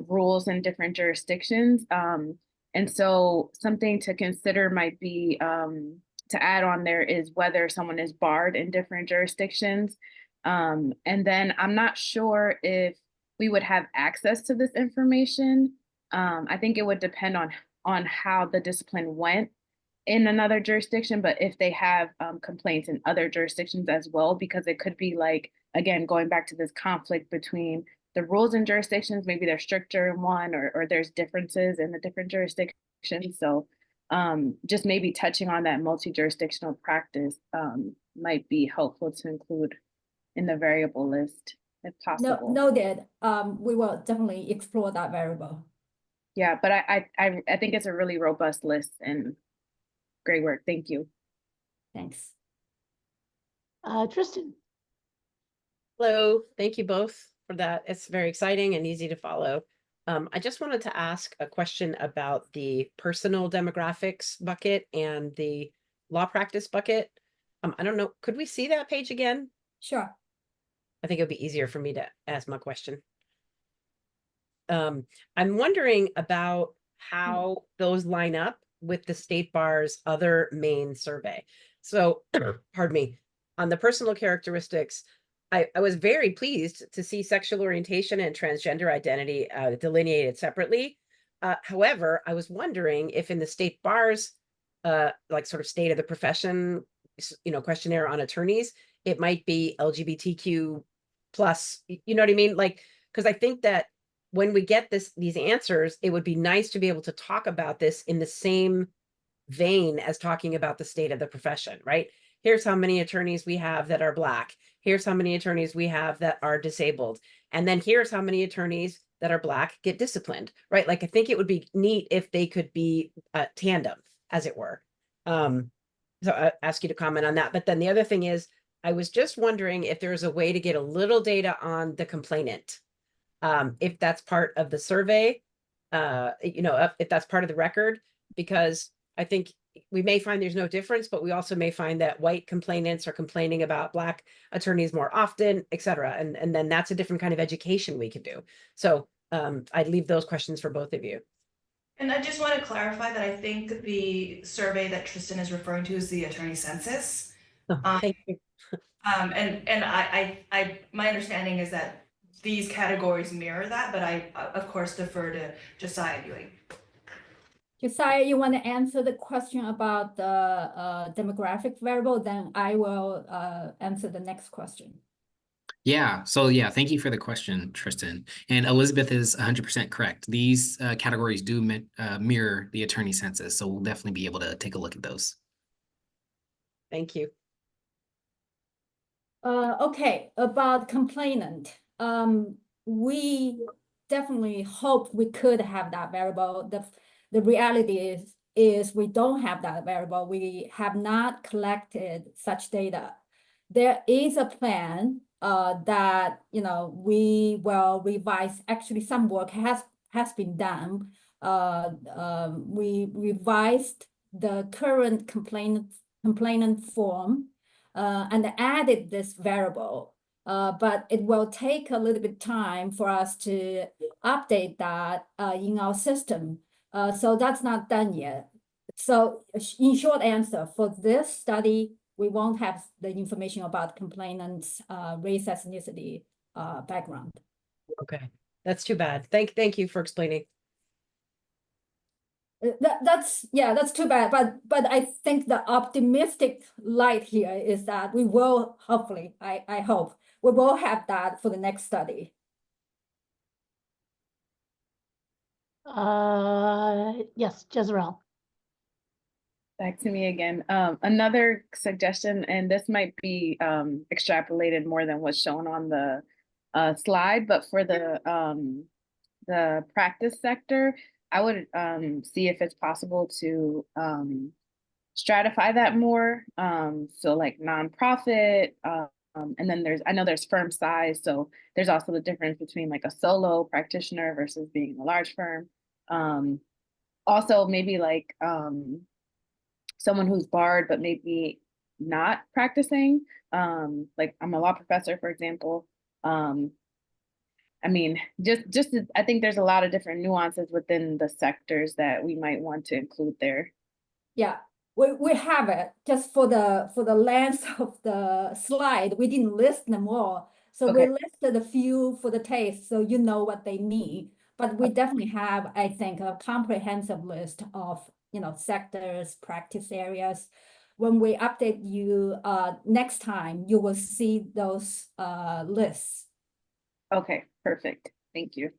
rules in different jurisdictions. And so something to consider might be to add on there is whether someone is barred in different jurisdictions. And then I'm not sure if we would have access to this information. I think it would depend on how the discipline went in another jurisdiction, but if they have complaints in other jurisdictions as well, because it could be like, again, going back to this conflict between the rules in jurisdictions, maybe they're stricter in one or there's differences in the different jurisdictions. So just maybe touching on that multi-jurisdictional practice might be helpful to include in the variable list. if possible. Noted. We will definitely explore that variable. Yeah, but I think it's a really robust list and great work. Thank you. Thanks. Tristan. Hello, thank you both for that. It's very exciting and easy to follow. I just wanted to ask a question about the personal demographics bucket and the law practice bucket. I don't know, could we see that page again? Sure. I think it would be easier for me to ask my question. I'm wondering about how those line up with the State Bar's other main survey. So, pardon me, on the personal characteristics, I was very pleased to see sexual orientation and transgender identity delineated separately. However, I was wondering if in the State Bar's like sort of state of the profession, questionnaire on attorneys, it might be LGBTQ plus, you know what I mean? Like, because I think that when we get these answers, it would be nice to be able to talk about this in the same vein as talking about the state of the profession, right? Here's how many attorneys we have that are Black. Here's how many attorneys we have that are disabled. And then here's how many attorneys that are Black get disciplined, right? Like, I think it would be neat if they could be tandem, as it were. So I ask you to comment on that. But then the other thing is, I was just wondering if there's a way to get a little data on the complainant. If that's part of the survey, if that's part of the record, because I think we may find there's no difference, but we also may find that white complainants are complaining about Black attorneys more often, et cetera. And then that's a different kind of education we could do. So I'd leave those questions for both of you. And I just want to clarify that I think the survey that Tristan is referring to is the attorney census. Thank you. And I my understanding is that these categories mirror that, but I of course defer to Josiah Ewing. Josiah, you want to answer the question about the demographic variable? Then I will answer the next question. Yeah. So yeah, thank you for the question, Tristan. And Elizabeth is 100% correct. These categories do mirror the attorney census. So we'll definitely be able to take a look at those. Thank you. Okay, about complainant. We definitely hope we could have that variable. The reality is we don't have that variable. We have not collected such data. There is a plan that we will revise. Actually, some work has been done. We revised the current complainant form and added this variable. But it will take a little bit of time for us to update that in our system. So that's not done yet. So in short answer, for this study, we won't have the information about complainants' race, ethnicity, background. Okay, that's too bad. Thank you for explaining. That's too bad. But I think the optimistic light here is that we will hopefully, I hope, we will have that for the next study. Yes, Jezreel. Back to me again. Another suggestion, and this might be extrapolated more than what's shown on the slide, but for the practice sector, I would see if it's possible to stratify that more. So like nonprofit, and then I know there's firm size, so there's also the difference between like a solo practitioner versus being a large firm. Also maybe like someone who's barred but maybe not practicing. Like I'm a law professor, for example. I mean, I think there's a lot of different nuances within the sectors that we might want to include there. Yeah, we have it just for the length of the slide. We didn't list them all, so Okay. we listed a few for the taste, so you know what they mean. But we definitely have, I think, a comprehensive list of sectors, practice areas. When we update you next time, you will see those lists. Okay, perfect. Thank you.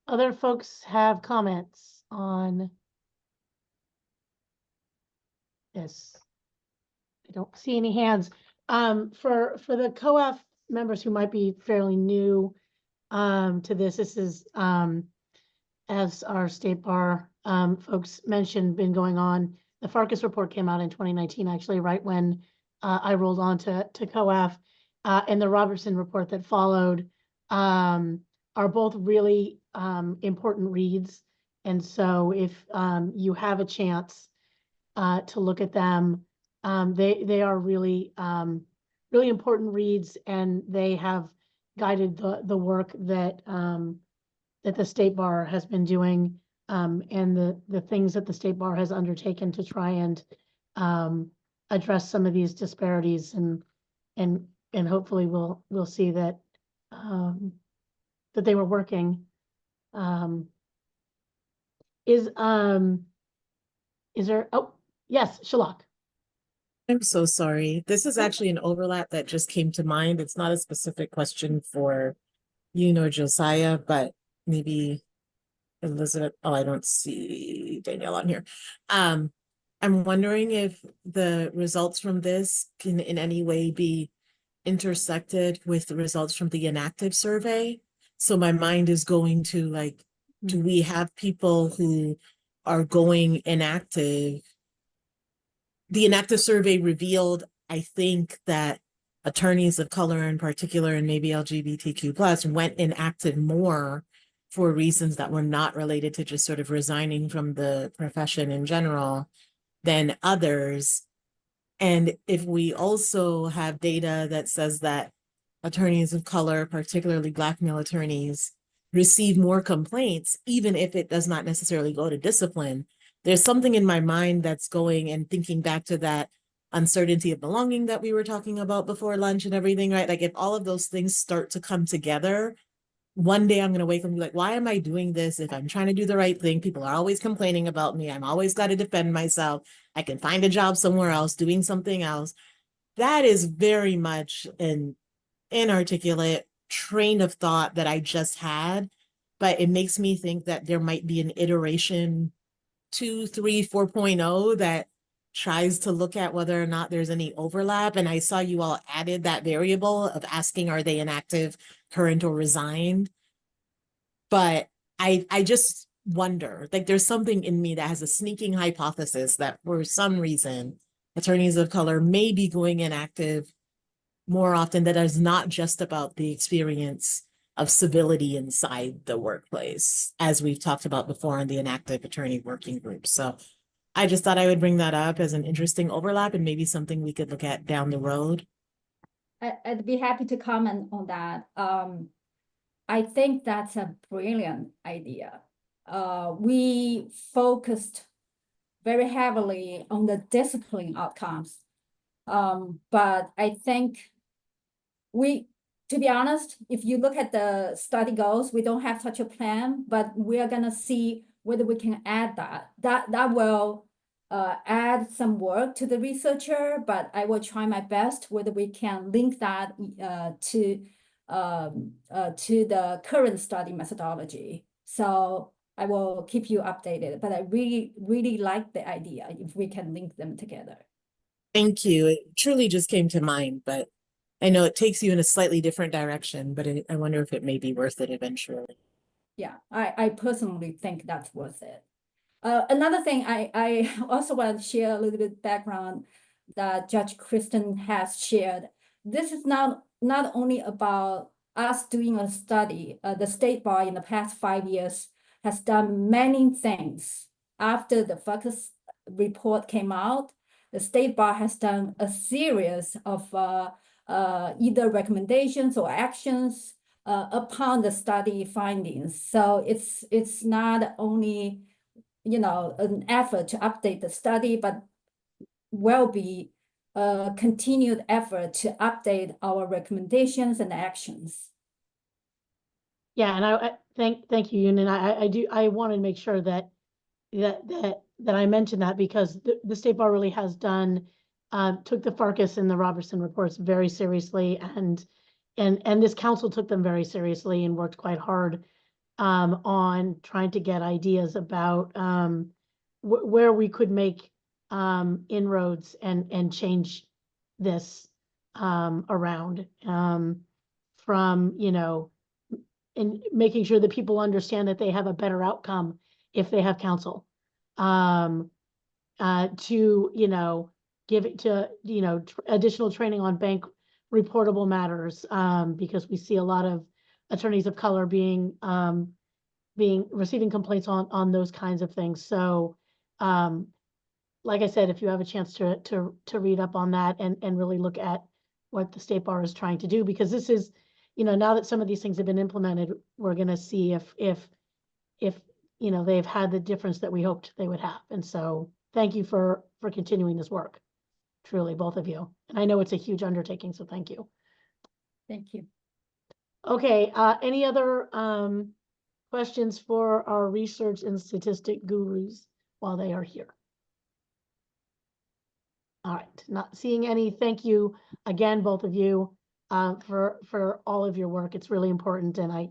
Other folks have comments on this? I don't see any hands. For the COAF members who might be fairly new to this is as our state bar folks mentioned, been going on. The Farkas report came out in 2019, actually, right when I rolled on to COAF, and the Robertson report that followed are both really important reads. And so if you have a chance to look at them, they are really really important reads, and they have guided the work that that the state bar has been doing, and the things that the state bar has undertaken to try and address some of these disparities, and hopefully we'll see that that they were working. Is there, oh, yes, Shalak. I'm so sorry. This is actually an overlap that just came to mind. It's not a specific question for you nor Josiah, but maybe Elizabeth. Oh, I don't see Danielle on here. I'm wondering if the results from this can in any way be intersected with the results from the Inactive survey. So my mind is going to like, do we have people who are going inactive? The Inactive survey revealed, I think, that attorneys of color in particular, and maybe LGBTQ plus, went inactive more for reasons that were not related to just sort of resigning from the profession in general than others. And if we also have data that says that attorneys of color, particularly Black male attorneys, receive more complaints, even if it does not necessarily go to discipline, there's something in my mind that's going and thinking back to that uncertainty of belonging that we were talking about before lunch and everything, right? Like if all of those things start to come together, one day I'm going to wake up and be like, why am I doing this? If I'm trying to do the right thing, people are always complaining about me. I'm always got to defend myself. I can find a job somewhere else, doing something else. That is very much an inarticulate train of thought that I just had, but it makes me think that there might be an iteration 2, 3, 4.0 that tries to look at whether or not there's any overlap. And I saw you all added that variable of asking, are they inactive, current, or resigned? But I just wonder, like there's something in me that has a sneaking hypothesis that for some reason, attorneys of color may be going inactive more often, that is not just about the experience of civility inside the workplace, as we've talked about before in the Inactive Attorney Working Group. So I just thought I would bring that up as an interesting overlap and maybe something we could look at down the road. I'd be happy to comment on that. I think that's a brilliant idea. We focused very heavily on the discipline outcomes. But I think to be honest, if you look at the study goals, we don't have such a plan, but we are gonna see whether we can add that. That will add some work to the researcher, but I will try my best whether we can link that to the current study methodology. So I will keep you updated, but I really, really like the idea if we can link them together. Thank you. It truly just came to mind, but I know it takes you in a slightly different direction, but I wonder if it may be worth it eventually. Yeah, I personally think that's worth it. Another thing I also want to share a little bit background that Judge Kristen has shared. This is not only about us doing a study. The State Bar in the past 5 years has done many things. After the Farkas report came out, the State Bar has done a series of either recommendations or actions upon the study findings. So it's not only an effort to update the study, but will be a continued effort to update our recommendations and actions. Yeah, and I thank you, Yun, and I want to make sure that I mentioned that because the State Bar really has done took the Farkas and the Robertson reports very seriously, and this council took them very seriously and worked quite hard on trying to get ideas about where we could make inroads and change this around, from, you know, and making sure that people understand that they have a better outcome if they have counsel. To, you know, give it to, you know, additional training on bank reportable matters, because we see a lot of attorneys of color receiving complaints on those kinds of things. So, like I said, if you have a chance to read up on that and really look at what the State Bar is trying to do, because this is, you know, now that some of these things have been implemented, we're going to see if you know, they've had the difference that we hoped they would have. And so thank you for continuing this work, truly, both of you. And I know it's a huge undertaking, so thank you. Thank you. Okay, any other questions for our research and statistic gurus while they are here? All right, not seeing any. Thank you again, both of you, for all of your work. It's really important, and I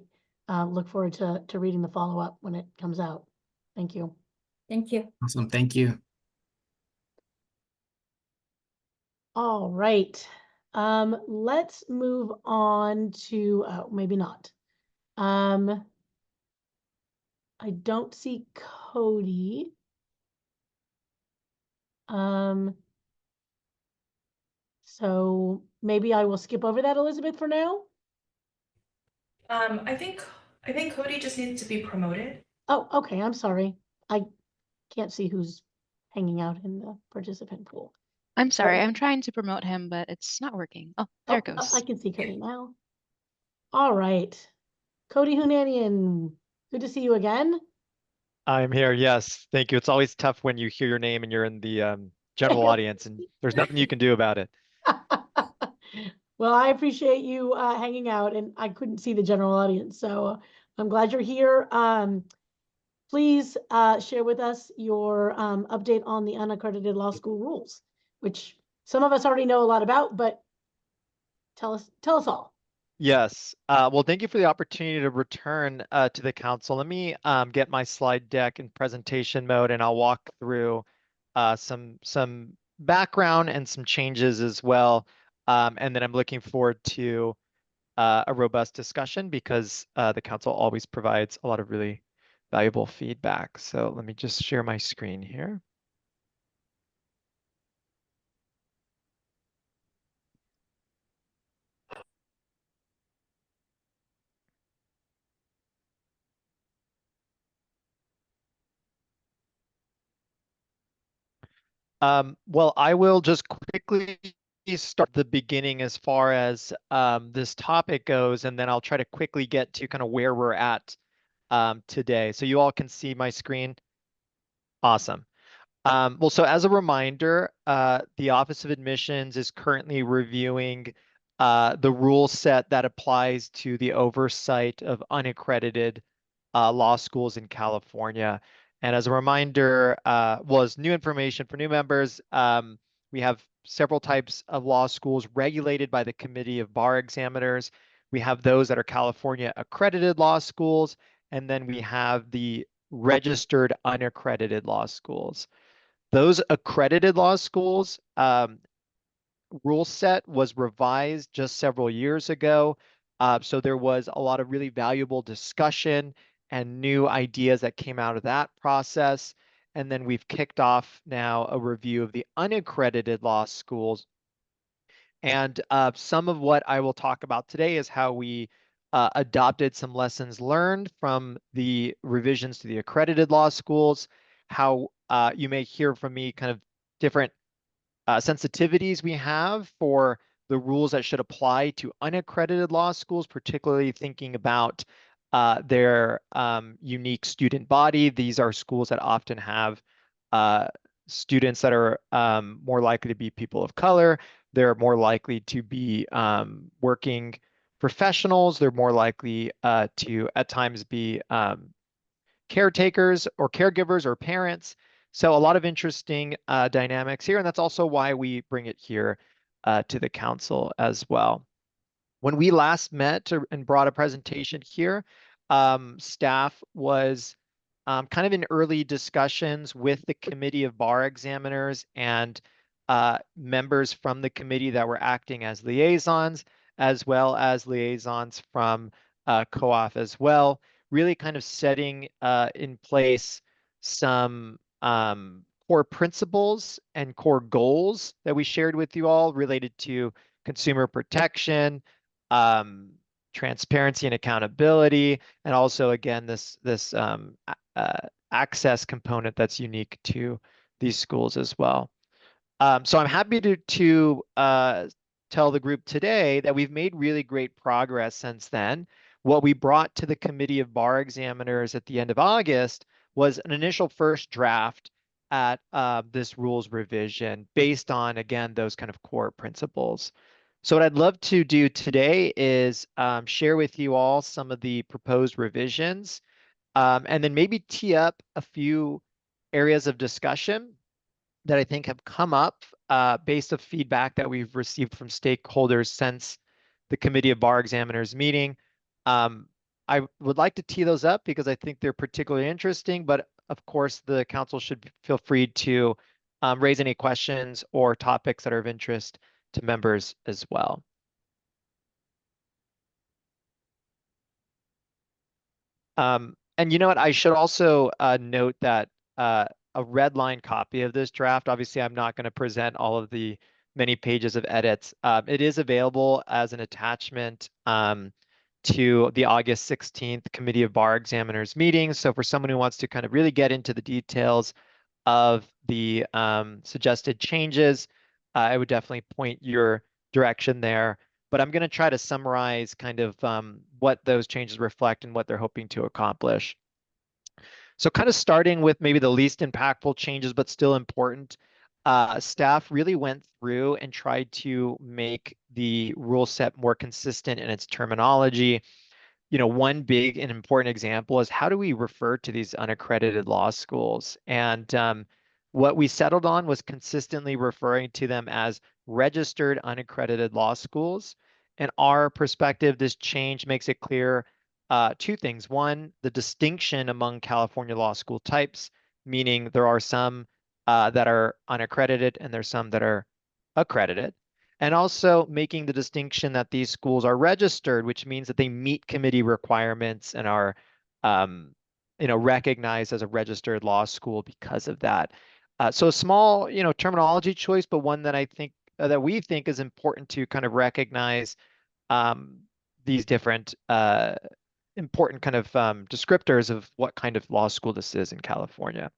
look forward to reading the follow-up when it comes out. Thank you. Thank you. Awesome. Thank you. All right. Let's move on to, maybe not. I don't see Cody. So maybe I will skip over that, Elizabeth, for now. I think Cody just needs to be promoted. Oh, okay. I'm sorry. I can't see who's hanging out in the participant pool. I'm sorry, I'm trying to promote him, but it's not working. Oh, there it goes. I can see Cody now. All right. Cody Hunanian, good to see you again. I'm here. Yes. Thank you. It's always tough when you hear your name and you're in the general audience and there's nothing you can do about it. Well, I appreciate you hanging out, and I couldn't see the general audience, so I'm glad you're here. Please share with us your update on the unaccredited law school rules, which some of us already know a lot about, but tell us all. Yes. Well, thank you for the opportunity to return to the council. Let me get my slide deck in presentation mode, and I'll walk through some background and some changes as well. And then I'm looking forward to a robust discussion because the council always provides a lot of really valuable feedback. So let me just share my screen here. Well, I will just quickly start the beginning as far as this topic goes, and then I'll try to quickly get to kind of where we're at today. So you all can see my screen. Awesome. Well, so as a reminder, the Office of Admissions is currently reviewing the rule set that applies to the oversight of unaccredited law schools in California. And as a reminder, was new information for new members. We have several types of law schools regulated by the Committee of Bar Examiners. We have those that are California accredited law schools, and then we have the registered unaccredited law schools. Those accredited law schools, rule set was revised just several years ago. So there was a lot of really valuable discussion and new ideas that came out of that process. And then we've kicked off now a review of the unaccredited law schools. And some of what I will talk about today is how we adopted some lessons learned from the revisions to the accredited law schools, how you may hear from me kind of different sensitivities we have for the rules that should apply to unaccredited law schools, particularly thinking about their unique student body. These are schools that often have students that are more likely to be people of color. They're more likely to be working professionals. They're more likely to at times be caretakers or caregivers or parents. So a lot of interesting dynamics here, and that's also why we bring it here to the council as well. When we last met and brought a presentation here, staff was kind of in early discussions with the Committee of Bar Examiners and members from the committee that were acting as liaisons, as well as liaisons from COAF as well, really kind of setting in place some core principles and core goals that we shared with you all related to consumer protection, transparency and accountability, and also, again, this access component that's unique to these schools as well. So I'm happy to tell the group today that we've made really great progress since then. What we brought to the Committee of Bar Examiners at the end of August was an initial first draft at this rules revision based on, again, those kind of core principles. So what I'd love to do today is share with you all some of the proposed revisions, and then maybe tee up a few areas of discussion that I think have come up based on feedback that we've received from stakeholders since the Committee of Bar Examiners meeting. I would like to tee those up because I think they're particularly interesting, but of course the council should feel free to raise any questions or topics that are of interest to members as well. And you know what, I should also note that a red line copy of this draft, obviously I'm not going to present all of the many pages of edits. It is available as an attachment to the August 16th Committee of Bar Examiners meeting. So for someone who wants to kind of really get into the details of the suggested changes, I would definitely point your direction there. But I'm going to try to summarize kind of what those changes reflect and what they're hoping to accomplish. So kind of starting with maybe the least impactful changes, but still important, staff really went through and tried to make the rule set more consistent in its terminology. You know, one big and important example is how do we refer to these unaccredited law schools? And what we settled on was consistently referring to them as registered unaccredited law schools. In our perspective, this change makes it clear two things. One, the distinction among California law school types, meaning there are some that are unaccredited and there's some that are accredited. And also making the distinction that these schools are registered, which means that they meet committee requirements and are recognized as a registered law school because of that. So a small, terminology choice, but one that I think that we think is important to kind of recognize these different important kind of descriptors of what kind of law school this is in California.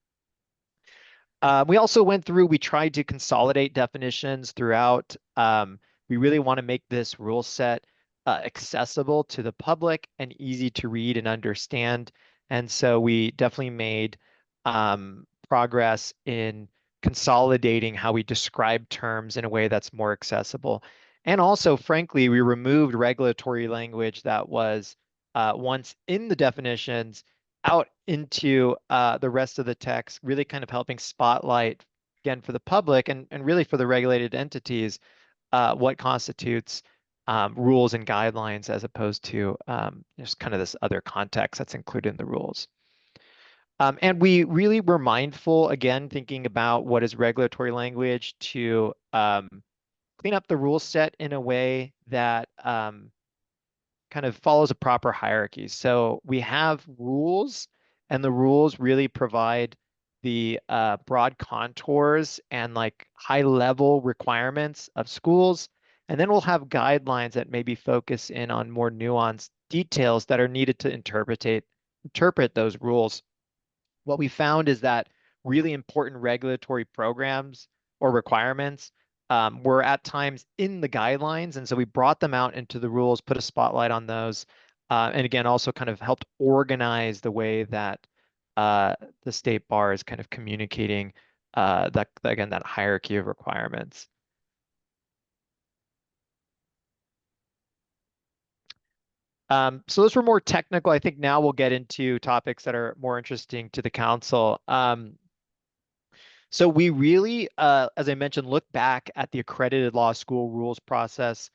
We also went through, we tried to consolidate definitions throughout. We really want to make this rule set accessible to the public and easy to read and understand. And so we definitely made progress in consolidating how we describe terms in a way that's more accessible. And also, frankly, we removed regulatory language that was once in the definitions out into the rest of the text, really kind of helping spotlight, again, for the public and really for the regulated entities, what constitutes rules and guidelines as opposed to just kind of this other context that's included in the rules. And we really were mindful, again, thinking about what is regulatory language to clean up the rule set in a way that kind of follows a proper hierarchy. So we have rules, and the rules really provide the broad contours and like high level requirements of schools. And then we'll have guidelines that maybe focus in on more nuanced details that are needed to interpret those rules. What we found is that really important regulatory programs or requirements were at times in the guidelines. And so we brought them out into the rules, put a spotlight on those, and again, also kind of helped organize the way that the state bar is kind of communicating that hierarchy of requirements. So those were more technical. I think now we'll get into topics that are more interesting to the council. So we really, as I mentioned, look back at the accredited law school rules process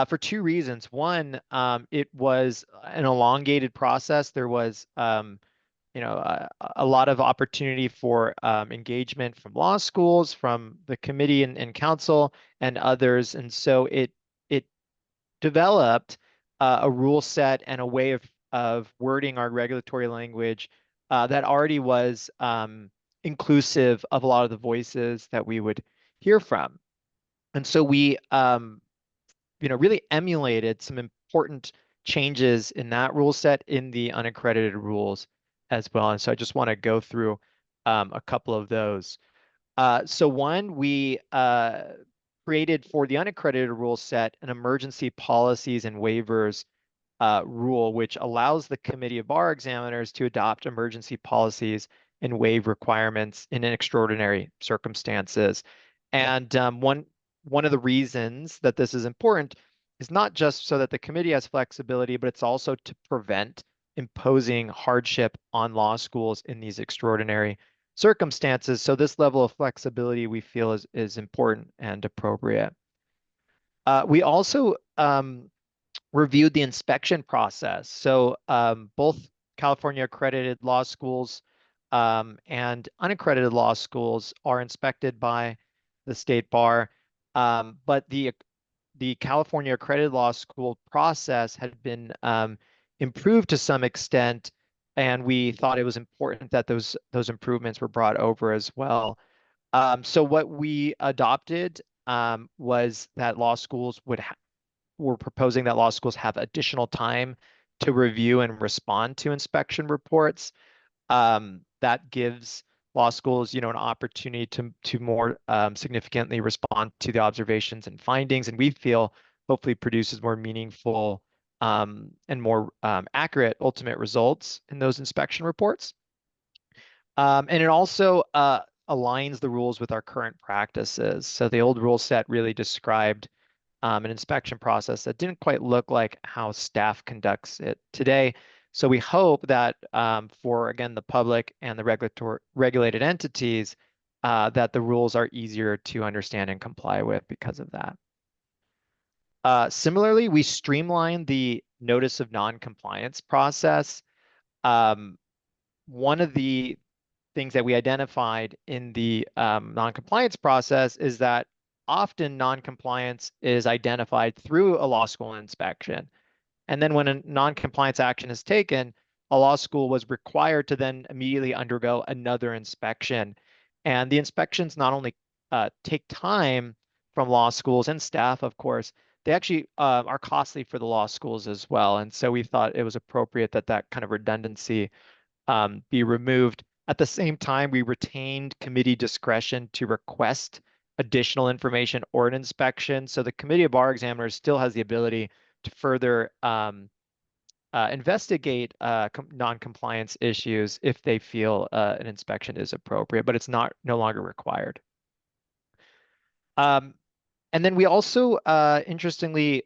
for two reasons. One, it was an elongated process. There was a lot of opportunity for engagement from law schools, from the committee and council and others. And so it developed a rule set and a way of wording our regulatory language that already was inclusive of a lot of the voices that we would hear from. And so we really emulated some important changes in that rule set in the unaccredited rules as well. And so I just want to go through a couple of those. So one, we created for the unaccredited rule set an emergency policies and waivers rule, which allows the Committee of Bar Examiners to adopt emergency policies and waive requirements in extraordinary circumstances. And one of the reasons that this is important is not just so that the committee has flexibility, but it's also to prevent imposing hardship on law schools in these extraordinary circumstances. So this level of flexibility we feel is important and appropriate. We also reviewed the inspection process. So both California accredited law schools and unaccredited law schools are inspected by the state bar, but the California accredited law school process had been improved to some extent, and we thought it was important that those improvements were brought over as well. So what we adopted was that law schools were proposing that law schools have additional time to review and respond to inspection reports. That gives law schools, an opportunity to more significantly respond to the observations and findings, and we feel hopefully produces more meaningful and more accurate ultimate results in those inspection reports. And it also aligns the rules with our current practices. So the old rule set really described an inspection process that didn't quite look like how staff conducts it today. So we hope that for, again, the public and the regulated entities, that the rules are easier to understand and comply with because of that. Similarly, we streamlined the notice of non-compliance process. One of the things that we identified in the non-compliance process is that often non-compliance is identified through a law school inspection. And then when a non-compliance action is taken, a law school was required to then immediately undergo another inspection. And the inspections not only take time from law schools and staff, of course, they actually are costly for the law schools as well. And so we thought it was appropriate that that kind of redundancy be removed. At the same time, we retained committee discretion to request additional information or an inspection. So the Committee of Bar Examiners still has the ability to further investigate non-compliance issues if they feel an inspection is appropriate, but it's no longer required. And then we also, interestingly,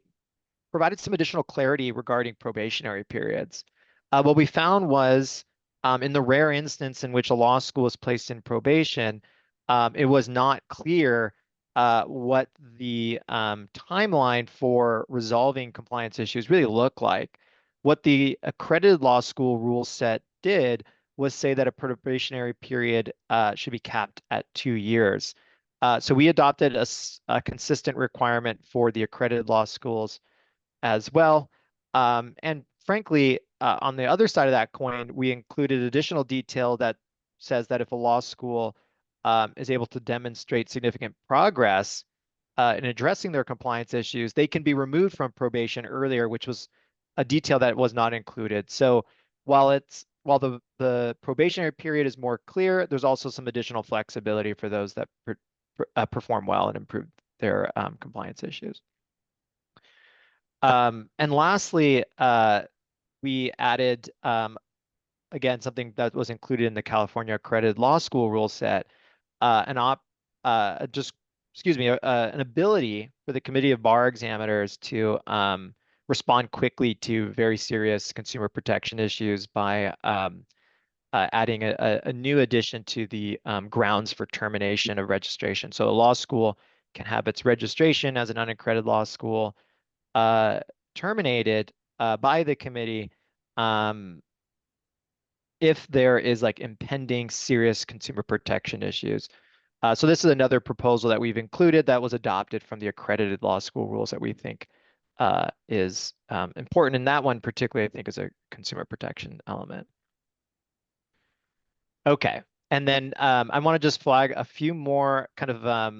provided some additional clarity regarding probationary periods. What we found was in the rare instance in which a law school is placed in probation, it was not clear what the timeline for resolving compliance issues really looked like. What the accredited law school rule set did was say that a probationary period should be capped at 2 years. So we adopted a consistent requirement for the accredited law schools as well. And frankly, on the other side of that coin, we included additional detail that says that if a law school is able to demonstrate significant progress in addressing their compliance issues, they can be removed from probation earlier, which was a detail that was not included. So while the probationary period is more clear, there's also some additional flexibility for those that perform well and improve their compliance issues. And lastly, we added, again, something that was included in the California accredited law school rule set, an ability for the Committee of Bar Examiners to respond quickly to very serious consumer protection issues by adding a new addition to the grounds for termination of registration. So a law school can have its registration as an unaccredited law school terminated by the committee if there is like impending serious consumer protection issues. So this is another proposal that we've included that was adopted from the accredited law school rules that we think is important. And that one particularly, I think, is a consumer protection element. Okay, and then I want to just flag a few more kind of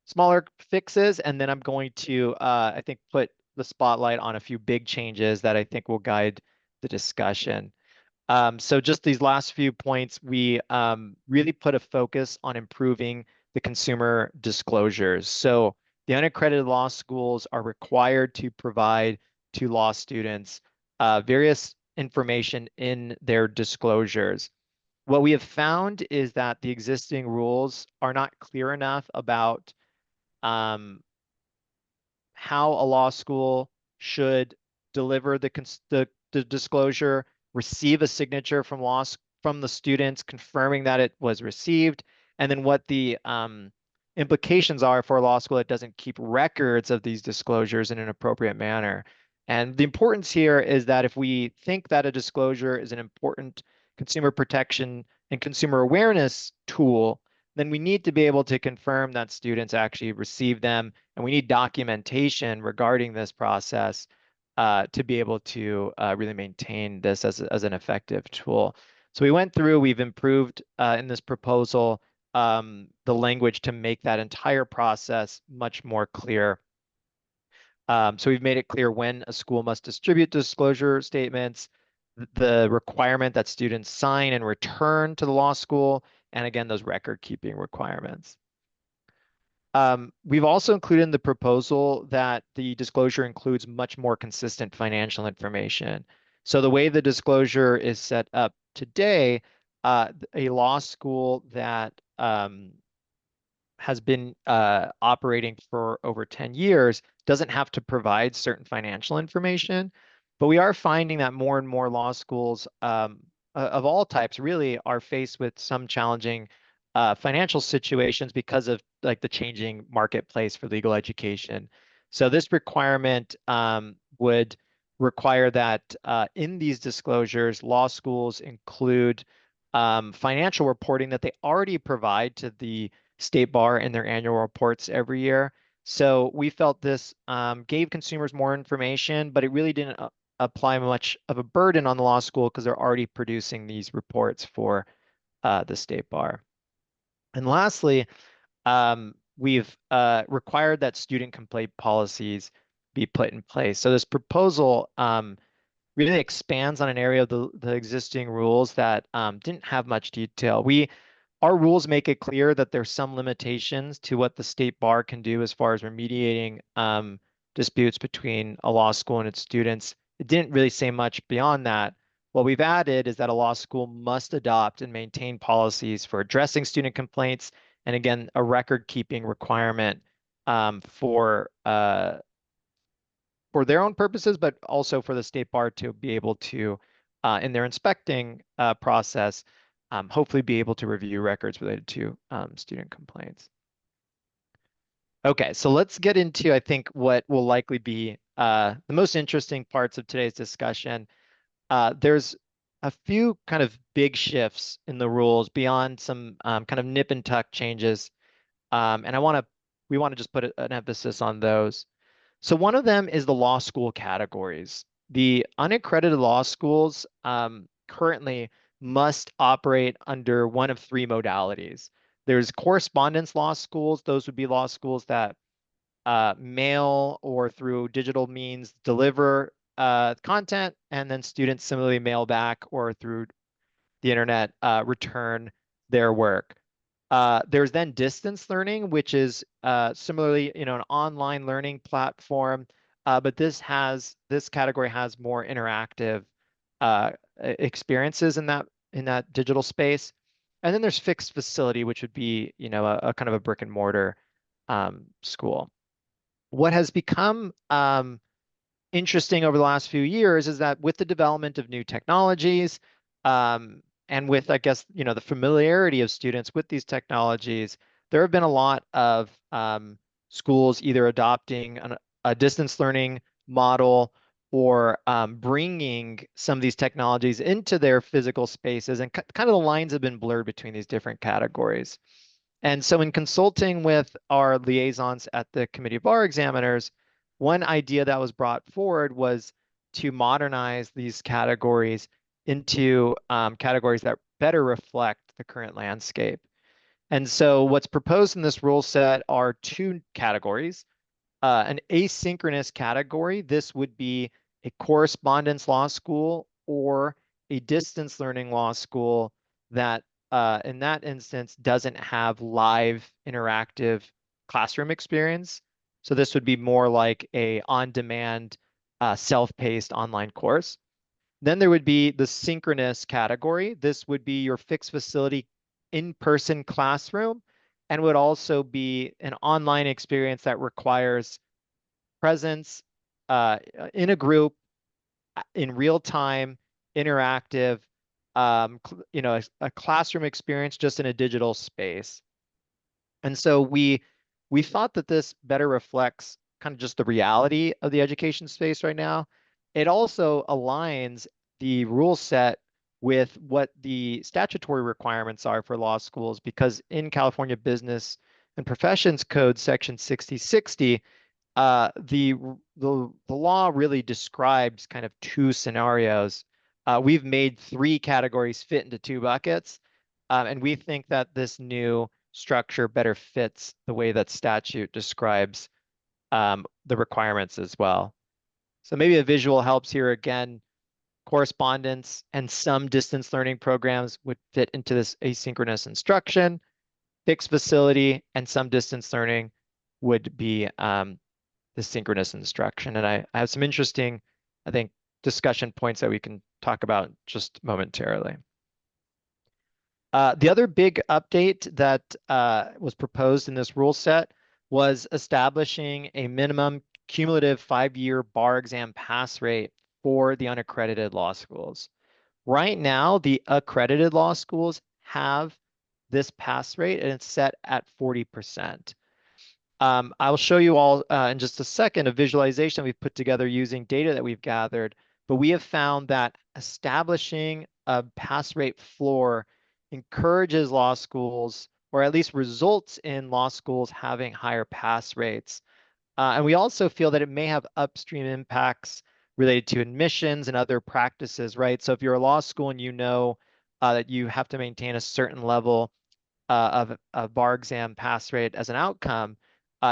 smaller fixes, and then I'm going to, I think, put the spotlight on a few big changes that I think will guide the discussion. So just these last few points, we really put a focus on improving the consumer disclosures. So the unaccredited law schools are required to provide to law students various information in their disclosures. What we have found is that the existing rules are not clear enough about how a law school should deliver the disclosure, receive a signature from the students confirming that it was received, and then what the implications are for a law school that doesn't keep records of these disclosures in an appropriate manner. And the importance here is that if we think that a disclosure is an important consumer protection and consumer awareness tool, then we need to be able to confirm that students actually receive them, and we need documentation regarding this process to be able to really maintain this as an effective tool. So we went through, we've improved in this proposal the language to make that entire process much more clear. So we've made it clear when a school must distribute disclosure statements, the requirement that students sign and return to the law school, and again, those record keeping requirements. We've also included in the proposal that the disclosure includes much more consistent financial information. So the way the disclosure is set up today, a law school that has been operating for over 10 years doesn't have to provide certain financial information, but we are finding that more and more law schools of all types really are faced with some challenging financial situations because of like the changing marketplace for legal education. So this requirement would require that in these disclosures, law schools include financial reporting that they already provide to the State Bar in their annual reports every year. So we felt this gave consumers more information, but it really didn't apply much of a burden on the law school because they're already producing these reports for the State Bar. And lastly, we've required that student complaint policies be put in place. So this proposal really expands on an area of the existing rules that didn't have much detail. Our rules make it clear that there's some limitations to what the State Bar can do as far as remediating disputes between a law school and its students. It didn't really say much beyond that. What we've added is that a law school must adopt and maintain policies for addressing student complaints, and again, a record-keeping requirement for their own purposes, but also for the State Bar to be able to, in their inspecting process, hopefully be able to review records related to student complaints. Okay, so let's get into, I think, what will likely be the most interesting parts of today's discussion. There's a few kind of big shifts in the rules beyond some kind of nip and tuck changes, and we want to just put an emphasis on those. So one of them is the law school categories. The unaccredited law schools currently must operate under one of three modalities. There's correspondence law schools. Those would be law schools that mail or through digital means deliver content, and then students similarly mail back or through the internet return their work. There's then distance learning, which is similarly, an online learning platform, but this category has more interactive experiences in that digital space. And then there's fixed facility, which would be, a kind of a brick and mortar school. What has become interesting over the last few years is that with the development of new technologies, and with, I guess, the familiarity of students with these technologies, there have been a lot of schools either adopting a distance learning model or bringing some of these technologies into their physical spaces, and kind of the lines have been blurred between these different categories. And so in consulting with our liaisons at the Committee of Bar Examiners, one idea that was brought forward was to modernize these categories into categories that better reflect the current landscape. And so what's proposed in this rule set are two categories. An asynchronous category, this would be a correspondence law school or a distance learning law school that in that instance doesn't have live interactive classroom experience. So this would be more like a on-demand self-paced online course. Then there would be the synchronous category. This would be your fixed facility in-person classroom and would also be an online experience that requires presence in a group in real time, interactive, a classroom experience just in a digital space. And so we thought that this better reflects kind of just the reality of the education space right now. It also aligns the rule set with what the statutory requirements are for law schools, because in California Business and Professions Code, Section 6060, the law really describes kind of two scenarios. We've made three categories fit into two buckets, and we think that this new structure better fits the way that statute describes the requirements as well. So maybe a visual helps here again. Correspondence and some distance learning programs would fit into this asynchronous instruction. Fixed facility and some distance learning would be the synchronous instruction. And I have some interesting, I think, discussion points that we can talk about just momentarily. The other big update that was proposed in this rule set was establishing a minimum cumulative 5-year bar exam pass rate for the unaccredited law schools. Right now, the accredited law schools have this pass rate and it's set at 40%. I'll show you all in just a second a visualization we've put together using data that we've gathered, but we have found that establishing a pass rate floor encourages law schools, or at least results in law schools having higher pass rates. And we also feel that it may have upstream impacts related to admissions and other practices, right? So if you're a law school and you know that you have to maintain a certain level of a bar exam pass rate as an outcome,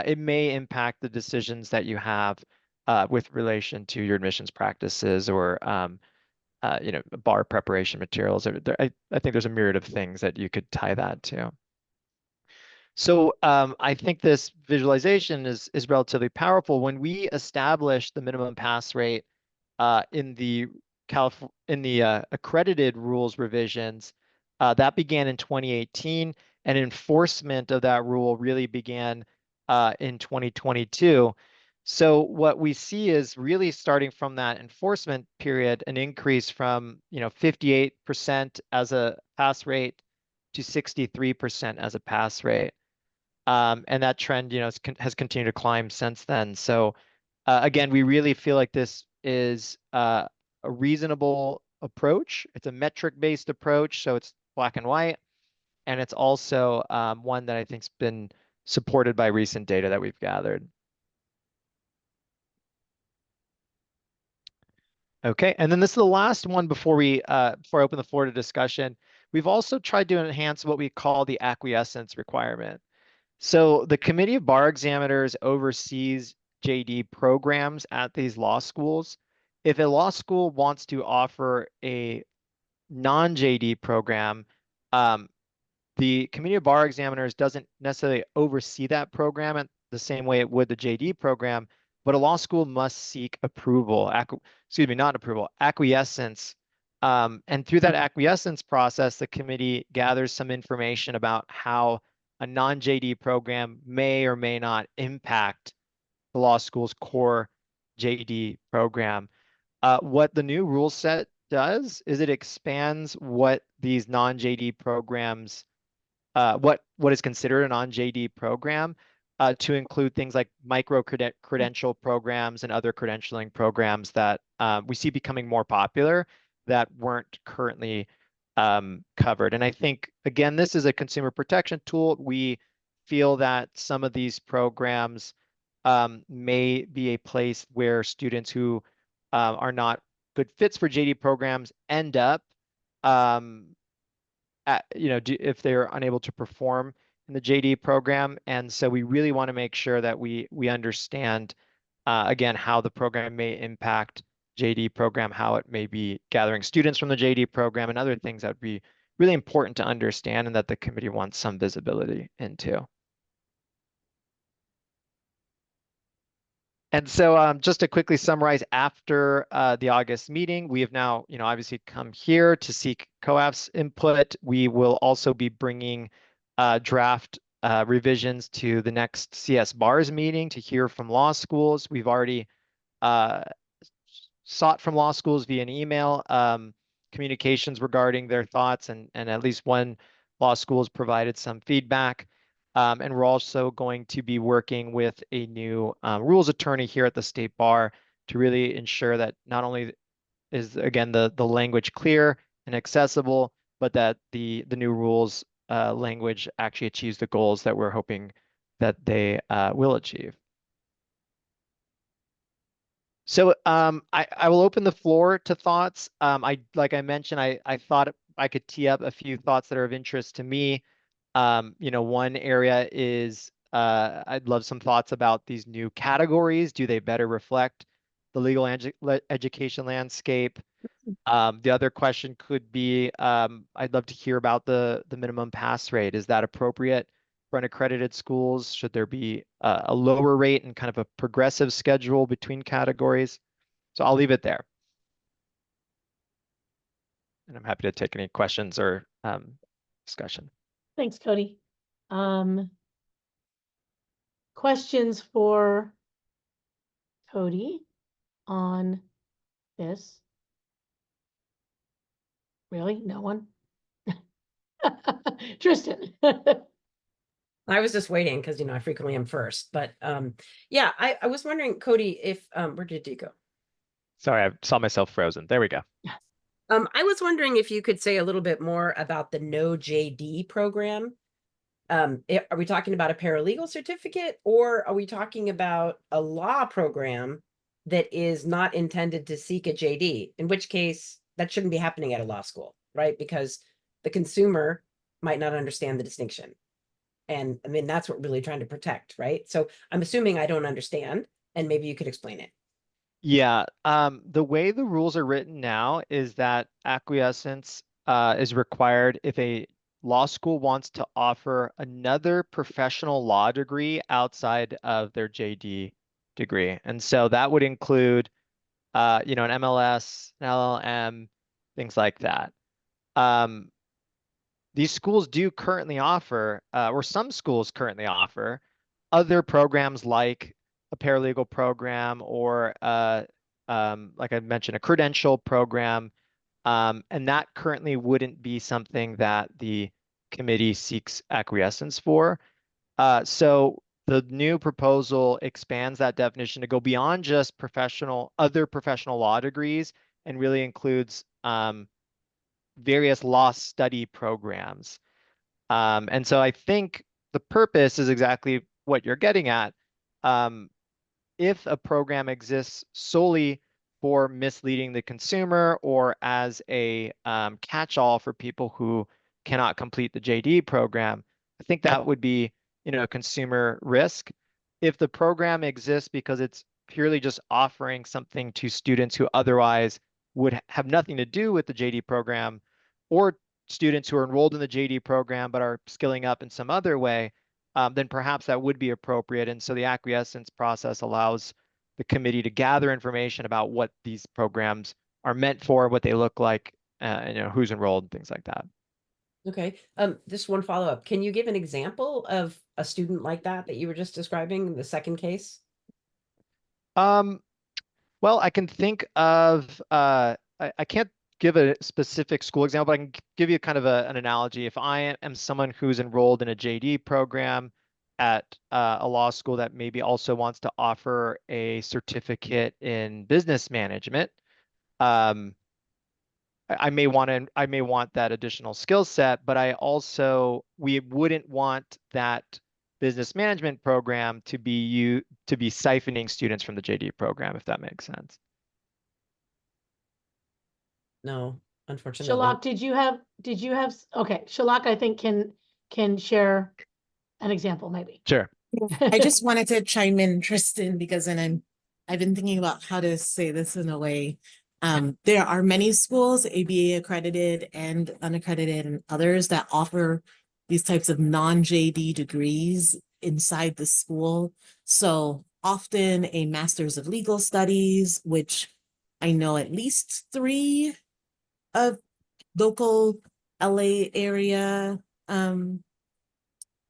it may impact the decisions that you have with relation to your admissions practices or bar preparation materials. I think there's a myriad of things that you could tie that to. So I think this visualization is relatively powerful. When we established the minimum pass rate in the accredited rules revisions, that began in 2018, and enforcement of that rule really began in 2022. So what we see is really starting from that enforcement period, an increase from 58% as a pass rate to 63% as a pass rate. And that trend, has continued to climb since then. So again, we really feel like this is a reasonable approach. It's a metric-based approach, so it's black and white. And it's also one that I think's been supported by recent data that we've gathered. Okay, and then this is the last one before I open the floor to discussion. We've also tried to enhance what we call the acquiescence requirement. So the Committee of Bar Examiners oversees JD programs at these law schools. If a law school wants to offer a non-JD program, the Committee of Bar Examiners doesn't necessarily oversee that program in the same way it would the JD program, but a law school must seek approval, not approval, acquiescence. And through that acquiescence process, the committee gathers some information about how a non-JD program may or may not impact the law school's core JD program. What the new rule set does is it expands what these non-JD programs, what is considered a non-JD program, to include things like credential programs and other credentialing programs that we see becoming more popular that weren't currently covered. And I think, again, this is a consumer protection tool. We feel that some of these programs may be a place where students who are not good fits for JD programs end up, if they're unable to perform in the JD program. And so we really want to make sure that we understand, again, how the program may impact JD program, how it may be gathering students from the JD program, and other things that would be really important to understand and that the committee wants some visibility into. And so just to quickly summarize, after the August meeting, we have now, obviously come here to seek COAF's input. We will also be bringing draft revisions to the next CS BARS meeting to hear from law schools. We've already sought from law schools via an email communications regarding their thoughts, and at least one law school has provided some feedback. And we're also going to be working with a new rules attorney here at the State Bar to really ensure that not only is, again, the language clear and accessible, but that the new rules language actually achieves the goals that we're hoping that they will achieve. So I will open the floor to thoughts. Like I mentioned, I thought I could tee up a few thoughts that are of interest to me. One area is I'd love some thoughts about these new categories. Do they better reflect the legal education landscape? The other question could be, I'd love to hear about the minimum pass rate. Is that appropriate for unaccredited schools? Should there be a lower rate and kind of a progressive schedule between categories? So I'll leave it there. And I'm happy to take any questions or discussion. Thanks, Cody. Questions for Cody on this? Really? No one? Tristan. I was just waiting because, I frequently am first. But yeah, I was wondering, Cody, if where did you go? Sorry, I saw myself frozen. There we go. I was wondering if you could say a little bit more about the No JD program. Are we talking about a paralegal certificate, or are we talking about a law program that is not intended to seek a JD? In which case, that shouldn't be happening at a law school, right? Because the consumer might not understand the distinction. And I mean, that's what we're really trying to protect, right? So I'm assuming I don't understand, and maybe you could explain it. Yeah, the way the rules are written now is that acquiescence is required if a law school wants to offer another professional law degree outside of their JD degree. And so that would include, an MLS, an LLM, things like that. These schools do currently offer, or some schools currently offer, other programs like a paralegal program or, like I mentioned, a credential program. And that currently wouldn't be something that the committee seeks acquiescence for. So the new proposal expands that definition to go beyond just other professional law degrees, and really includes various law study programs. And so I think the purpose is exactly what you're getting at. If a program exists solely for misleading the consumer or as a catch-all for people who cannot complete the JD program, I think that would be, a consumer risk. If the program exists because it's purely just offering something to students who otherwise would have nothing to do with the JD program, or students who are enrolled in the JD program but are skilling up in some other way, then perhaps that would be appropriate. And so the acquiescence process allows the committee to gather information about what these programs are meant for, what they look like, who's enrolled, and things like that. Okay. Just one follow-up. Can you give an example of a student like that you were just describing in the second case? Well, I can think of, I can't give a specific school example, but I can give you kind of an analogy. If I am someone who's enrolled in a JD program, at a law school that maybe also wants to offer a certificate in business management, I may want that additional skill set, but we wouldn't want that business management program to be siphoning students from the JD program, if that makes sense. No, unfortunately. Shalak, okay, Shalak, I think can share an example maybe. Sure. I just wanted to chime in, Tristan, because I've been thinking about how to say this in a way. There are many schools, ABA accredited and unaccredited and others, that offer these types of non-JD degrees inside the school. So often a Master's of Legal Studies, which I know at least 3 of local LA area ABA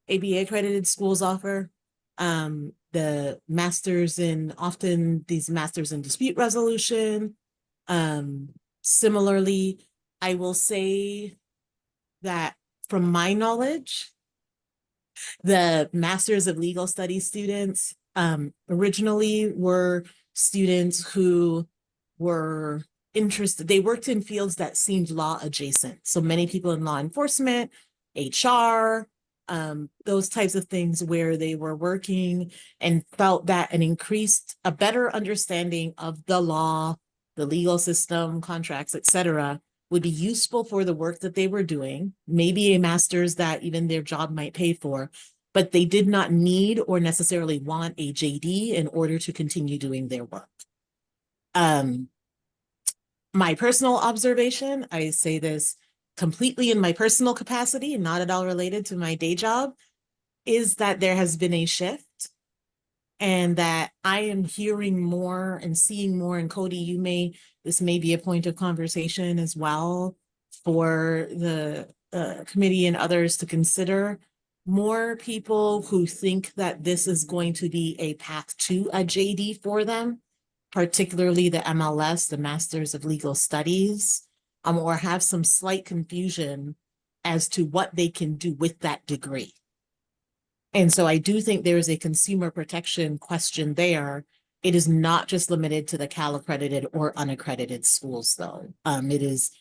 accredited schools offer. The often these masters in dispute resolution. Similarly, I will say that from my knowledge, the Masters of Legal Studies students originally were students who were interested. They worked in fields that seemed law adjacent. So many people in law enforcement, HR, those types of things where they were working and felt that a better understanding of the law, the legal system, contracts, etc., would be useful for the work that they were doing, maybe a master's that even their job might pay for, but they did not need or necessarily want a JD in order to continue doing their work. My personal observation, I say this completely in my personal capacity, not at all related to my day job, is that there has been a shift and that I am hearing more and seeing more. And Cody, this may be a point of conversation as well for the committee and others to consider. More people who think that this is going to be a path to a JD for them, particularly the MLS, the Masters of Legal Studies, or have some slight confusion as to what they can do with that degree. And so I do think there is a consumer protection question there. It is not just limited to the Cal accredited or unaccredited schools, though. It is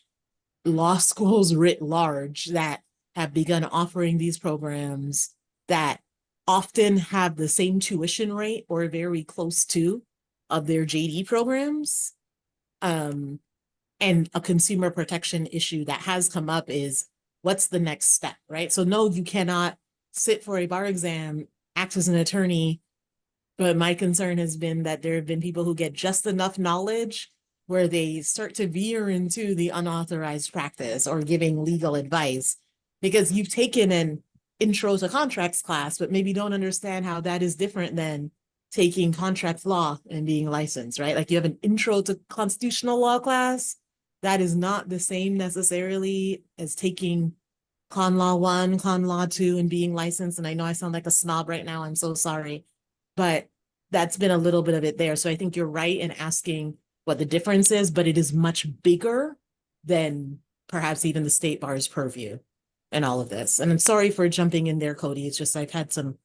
law schools writ large that have begun offering these programs that often have the same tuition rate or very close to of their JD programs. And a consumer protection issue that has come up is, what's the next step, right? So no, you cannot sit for a bar exam, act as an attorney. But my concern has been that there have been people who get just enough knowledge where they start to veer into the unauthorized practice or giving legal advice because you've taken an intro to contracts class, but maybe don't understand how that is different than taking contract law and being licensed, right? Like you have an intro to constitutional law class. That is not the same necessarily as taking Con Law 1, Con Law 2, and being licensed. And I know I sound like a snob right now. I'm so sorry. But that's been a little bit of it there. So I think you're right in asking what the difference is, but it is much bigger than perhaps even the state bar's purview and all of this. And I'm sorry for jumping in there, Cody. It's just I've had some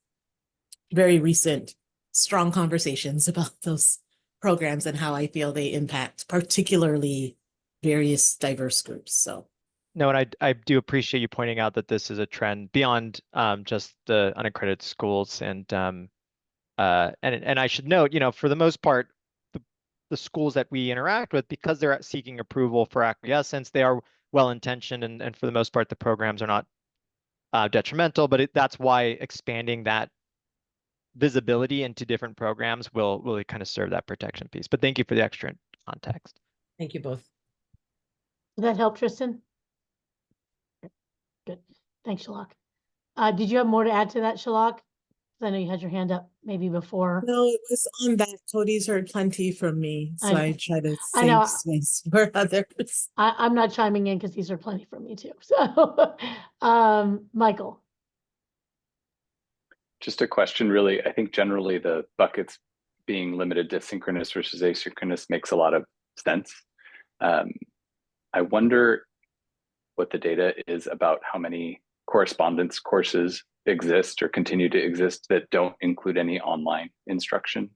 very recent strong conversations about those programs and how I feel they impact particularly various diverse groups. So no, and I do appreciate you pointing out that this is a trend beyond just the unaccredited schools, and I should note, for the most part, the schools that we interact with, because they're seeking approval for acquiescence, they are well-intentioned, and for the most part, the programs are not detrimental. But that's why expanding that visibility into different programs will really kind of serve that protection piece. But thank you for the extra context. Thank you both. Did that help, Tristan? Good. Thanks, Shalak. Did you have more to add to that, Shalak? I know you had your hand up maybe before. No, it was on that. Cody's heard plenty from me, so I try to know. save space for others. I'm not chiming in because these are plenty from me too. So, Michael. Just a question, really. I think generally the buckets being limited to synchronous versus asynchronous makes a lot of sense. I wonder what the data is about how many correspondence courses exist or continue to exist that don't include any online instruction.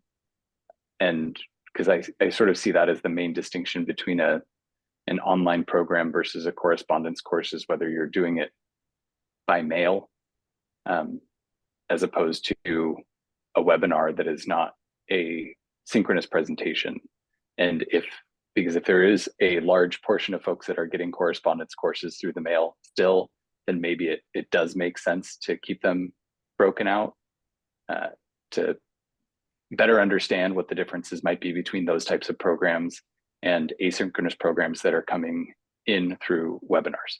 And because I sort of see that as the main distinction between an online program versus a correspondence course is whether you're doing it by mail as opposed to a webinar that is not a synchronous presentation. And because if there is a large portion of folks that are getting correspondence courses through the mail still, then maybe it does make sense to keep them broken out to better understand what the differences might be between those types of programs and asynchronous programs that are coming in through webinars.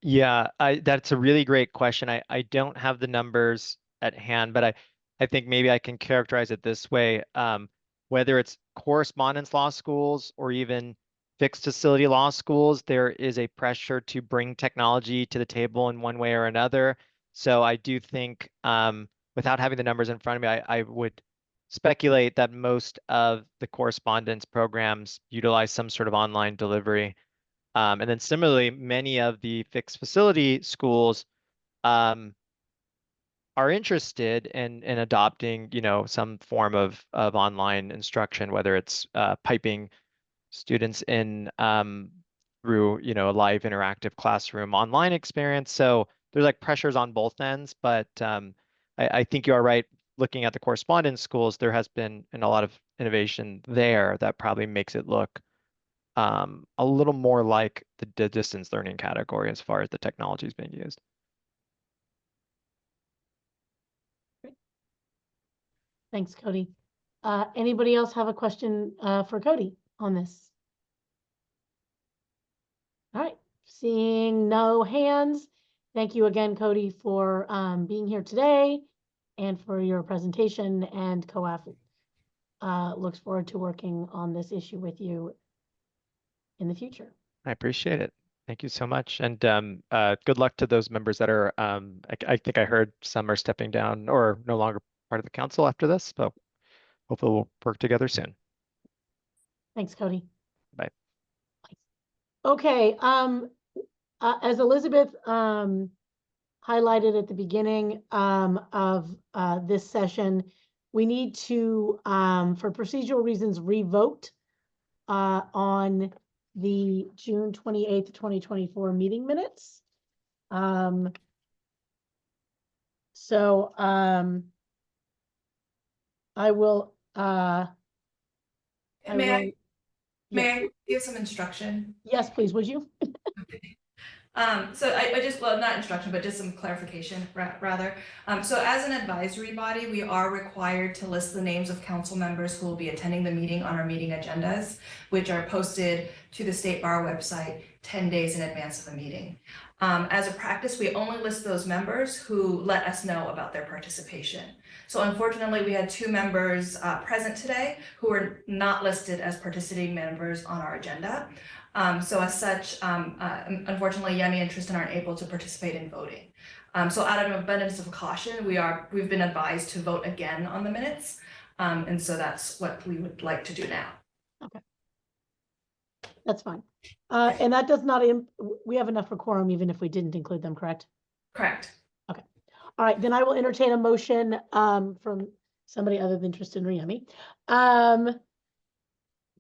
Yeah, that's a really great question. I don't have the numbers at hand, but I think maybe I can characterize it this way. Whether it's correspondence law schools or even fixed facility law schools, there is a pressure to bring technology to the table in one way or another. So I do think, without having the numbers in front of me, I would speculate that most of the correspondence programs utilize some sort of online delivery. And then similarly, many of the fixed facility schools are interested in adopting, some form of online instruction, whether it's piping students in through, a live interactive classroom online experience. So there's like pressures on both ends, but I think you are right. Looking at the correspondence schools, there has been a lot of innovation there that probably makes it look a little more like the distance learning category as far as the technology is being used. Thanks, Cody. Anybody else have a question for Cody on this? All right, seeing no hands. Thank you again, Cody, for being here today and for your presentation, and COAF looks forward to working on this issue with you in the future. I appreciate it. Thank you so much. And good luck to those members that are, I think I heard some are stepping down or no longer part of the council after this, but hopefully we'll work together soon. Thanks, Cody. Bye. Okay, as Elizabeth highlighted at the beginning of this session, we need to, for procedural reasons, revote on the June 28th, 2024 meeting minutes. I will, May I give some instruction? Yes, please, would you? So I just, well, not instruction, but just some clarification rather. So as an advisory body, we are required to list the names of council members who will be attending the meeting on our meeting agendas, which are posted to the State Bar website 10 days in advance of the meeting. As a practice, we only list those members who let us know about their participation. So unfortunately, we had 2 members present today who were not listed as participating members on our agenda. So as such, unfortunately, Yemi and Tristan aren't able to participate in voting. So out of an abundance of caution, we've been advised to vote again on the minutes. And so that's what we would like to do now. Okay. That's fine. And that does not, we have enough for quorum even if we didn't include them, correct? Correct. Okay. All right, then I will entertain a motion from somebody other than Tristan or Yemi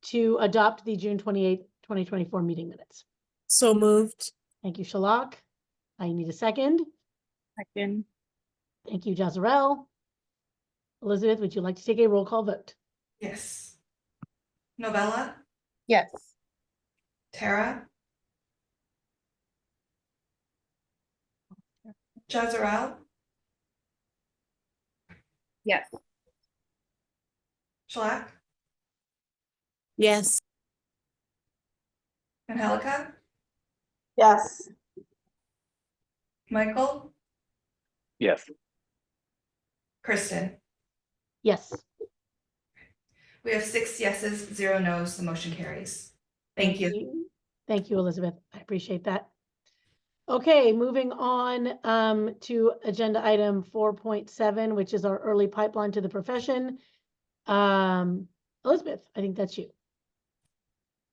to adopt the June 28th, 2024 meeting minutes. So moved. Thank you, Shalak. I need a second. Second. Thank you, Jazarel. Elizabeth, would you like to take a roll call vote? Yes. Novella? Yes. Tara? Jazarel? Yes. Shalak? Yes. Angelica? Yes. Michael? Yes. Kristen? Yes. We have 6 yeses, 0 nos. The motion carries. Thank you. Thank you, Elizabeth. I appreciate that. Okay, moving on to agenda item 4.7, which is our early pipeline to the profession. Elizabeth, I think that's you.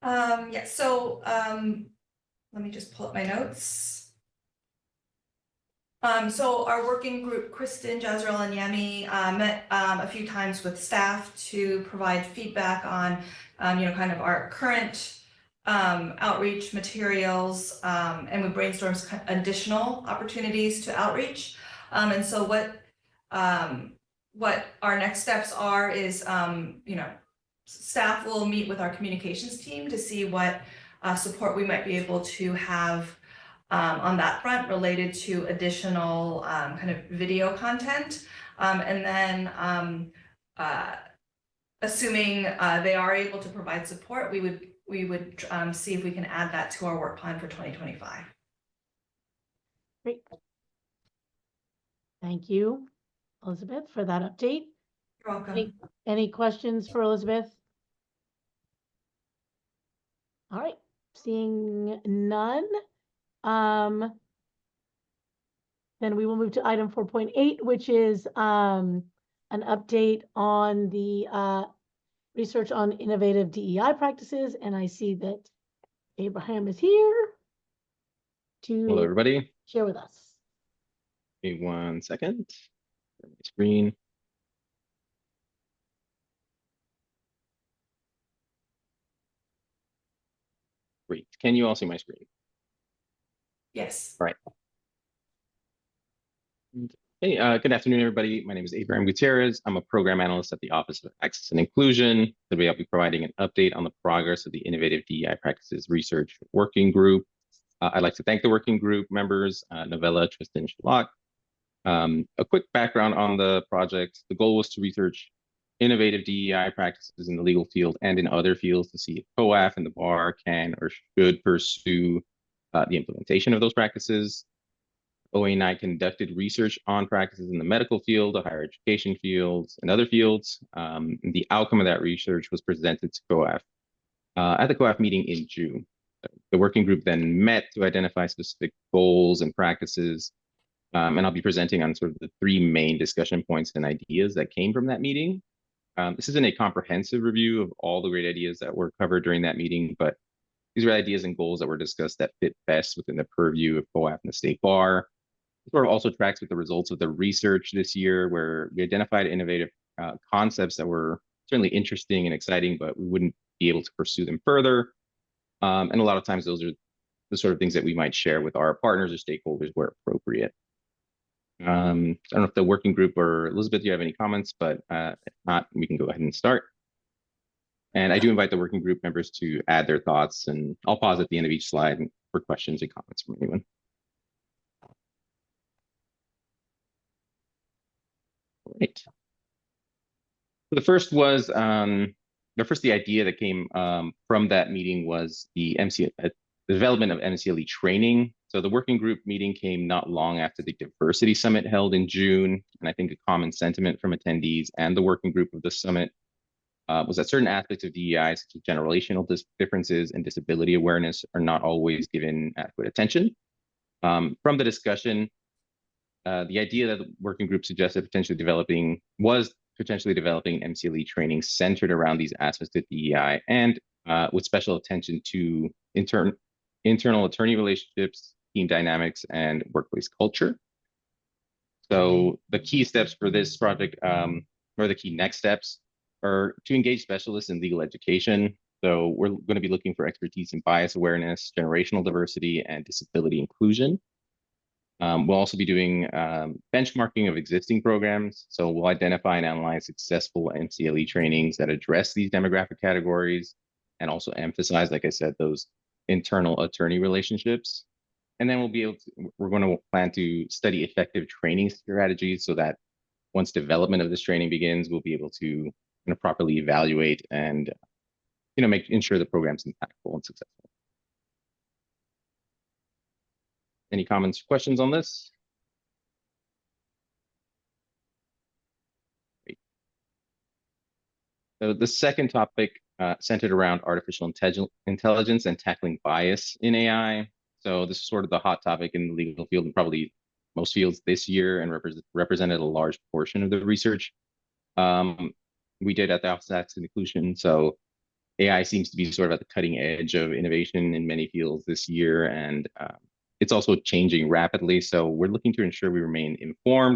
Yeah, so let me just pull up my notes. So our working group, Kristen, Jazrael, and Yemi, met a few times with staff to provide feedback on, kind of our current outreach materials, and we brainstormed additional opportunities to outreach. And so what our next steps are is, staff will meet with our communications team to see what support we might be able to have on that front related to additional kind of video content. And then assuming they are able to provide support, we would see if we can add that to our work plan for 2025. Great. Thank you, Elizabeth, for that update. You're welcome. Any questions for Elizabeth? All right, seeing none. Then we will move to item 4.8, which is an update on the research on innovative DEI practices. And I see that Abraham is here to Hello, everybody. share with us. Give me 1 second. Share my screen. Great. Can you all see my screen? Yes. All right. Hey, good afternoon, everybody. My name is Abraham Gutierrez. I'm a program analyst at the Office of Access and Inclusion. Today, I'll be providing an update on the progress of the Innovative DEI Practices Research Working Group. I'd like to thank the working group members, Novella, Tristan, Shalak. A quick background on the project. The goal was to research innovative DEI practices in the legal field and in other fields to see if COAF and the bar can or should pursue the implementation of those practices. OA and I conducted research on practices in the medical field, the higher education fields, and other fields. The outcome of that research was presented to COAF at the COAF meeting in June. The working group then met to identify specific goals and practices, and I'll be presenting on sort of the 3 main discussion points and ideas that came from that meeting. This isn't a comprehensive review of all the great ideas that were covered during that meeting, but these are ideas and goals that were discussed that fit best within the purview of COAF and the State Bar. It sort of also tracks with the results of the research this year, where we identified innovative concepts that were certainly interesting and exciting, but we wouldn't be able to pursue them further. And a lot of times those are the sort of things that we might share with our partners or stakeholders where appropriate. I don't know if the working group or Elizabeth, you have any comments, but if not, we can go ahead and start. And I do invite the working group members to add their thoughts, and I'll pause at the end of each slide for questions and comments from anyone. All right. So the first was, the idea that came from that meeting was the development of MCLE training. So the working group meeting came not long after the Diversity Summit held in June. And I think a common sentiment from attendees and the working group of the summit was that certain aspects of DEI, such as generational differences and disability awareness, are not always given adequate attention. From the discussion, the idea that the working group suggested potentially developing MCLE training centered around these aspects of DEI and with special attention to internal attorney relationships, team dynamics, and workplace culture. So the key steps for this project, or the key next steps, are to engage specialists in legal education. So we're going to be looking for expertise in bias awareness, generational diversity, and disability inclusion. We'll also be doing benchmarking of existing programs. So we'll identify and analyze successful MCLE trainings that address these demographic categories and also emphasize, like I said, those internal attorney relationships. And then we're going to plan to study effective training strategies so that once development of this training begins, we'll be able to properly evaluate and ensure the program's impactful and successful. Any comments or questions on this? Great. So the second topic centered around artificial intelligence and tackling bias in AI. So this is sort of the hot topic in the legal field and probably most fields this year, and represented a large portion of the research we did at the Office of Access and Inclusion. So AI seems to be sort of at the cutting edge of innovation in many fields this year, and It's also changing rapidly, so we're looking to ensure we remain informed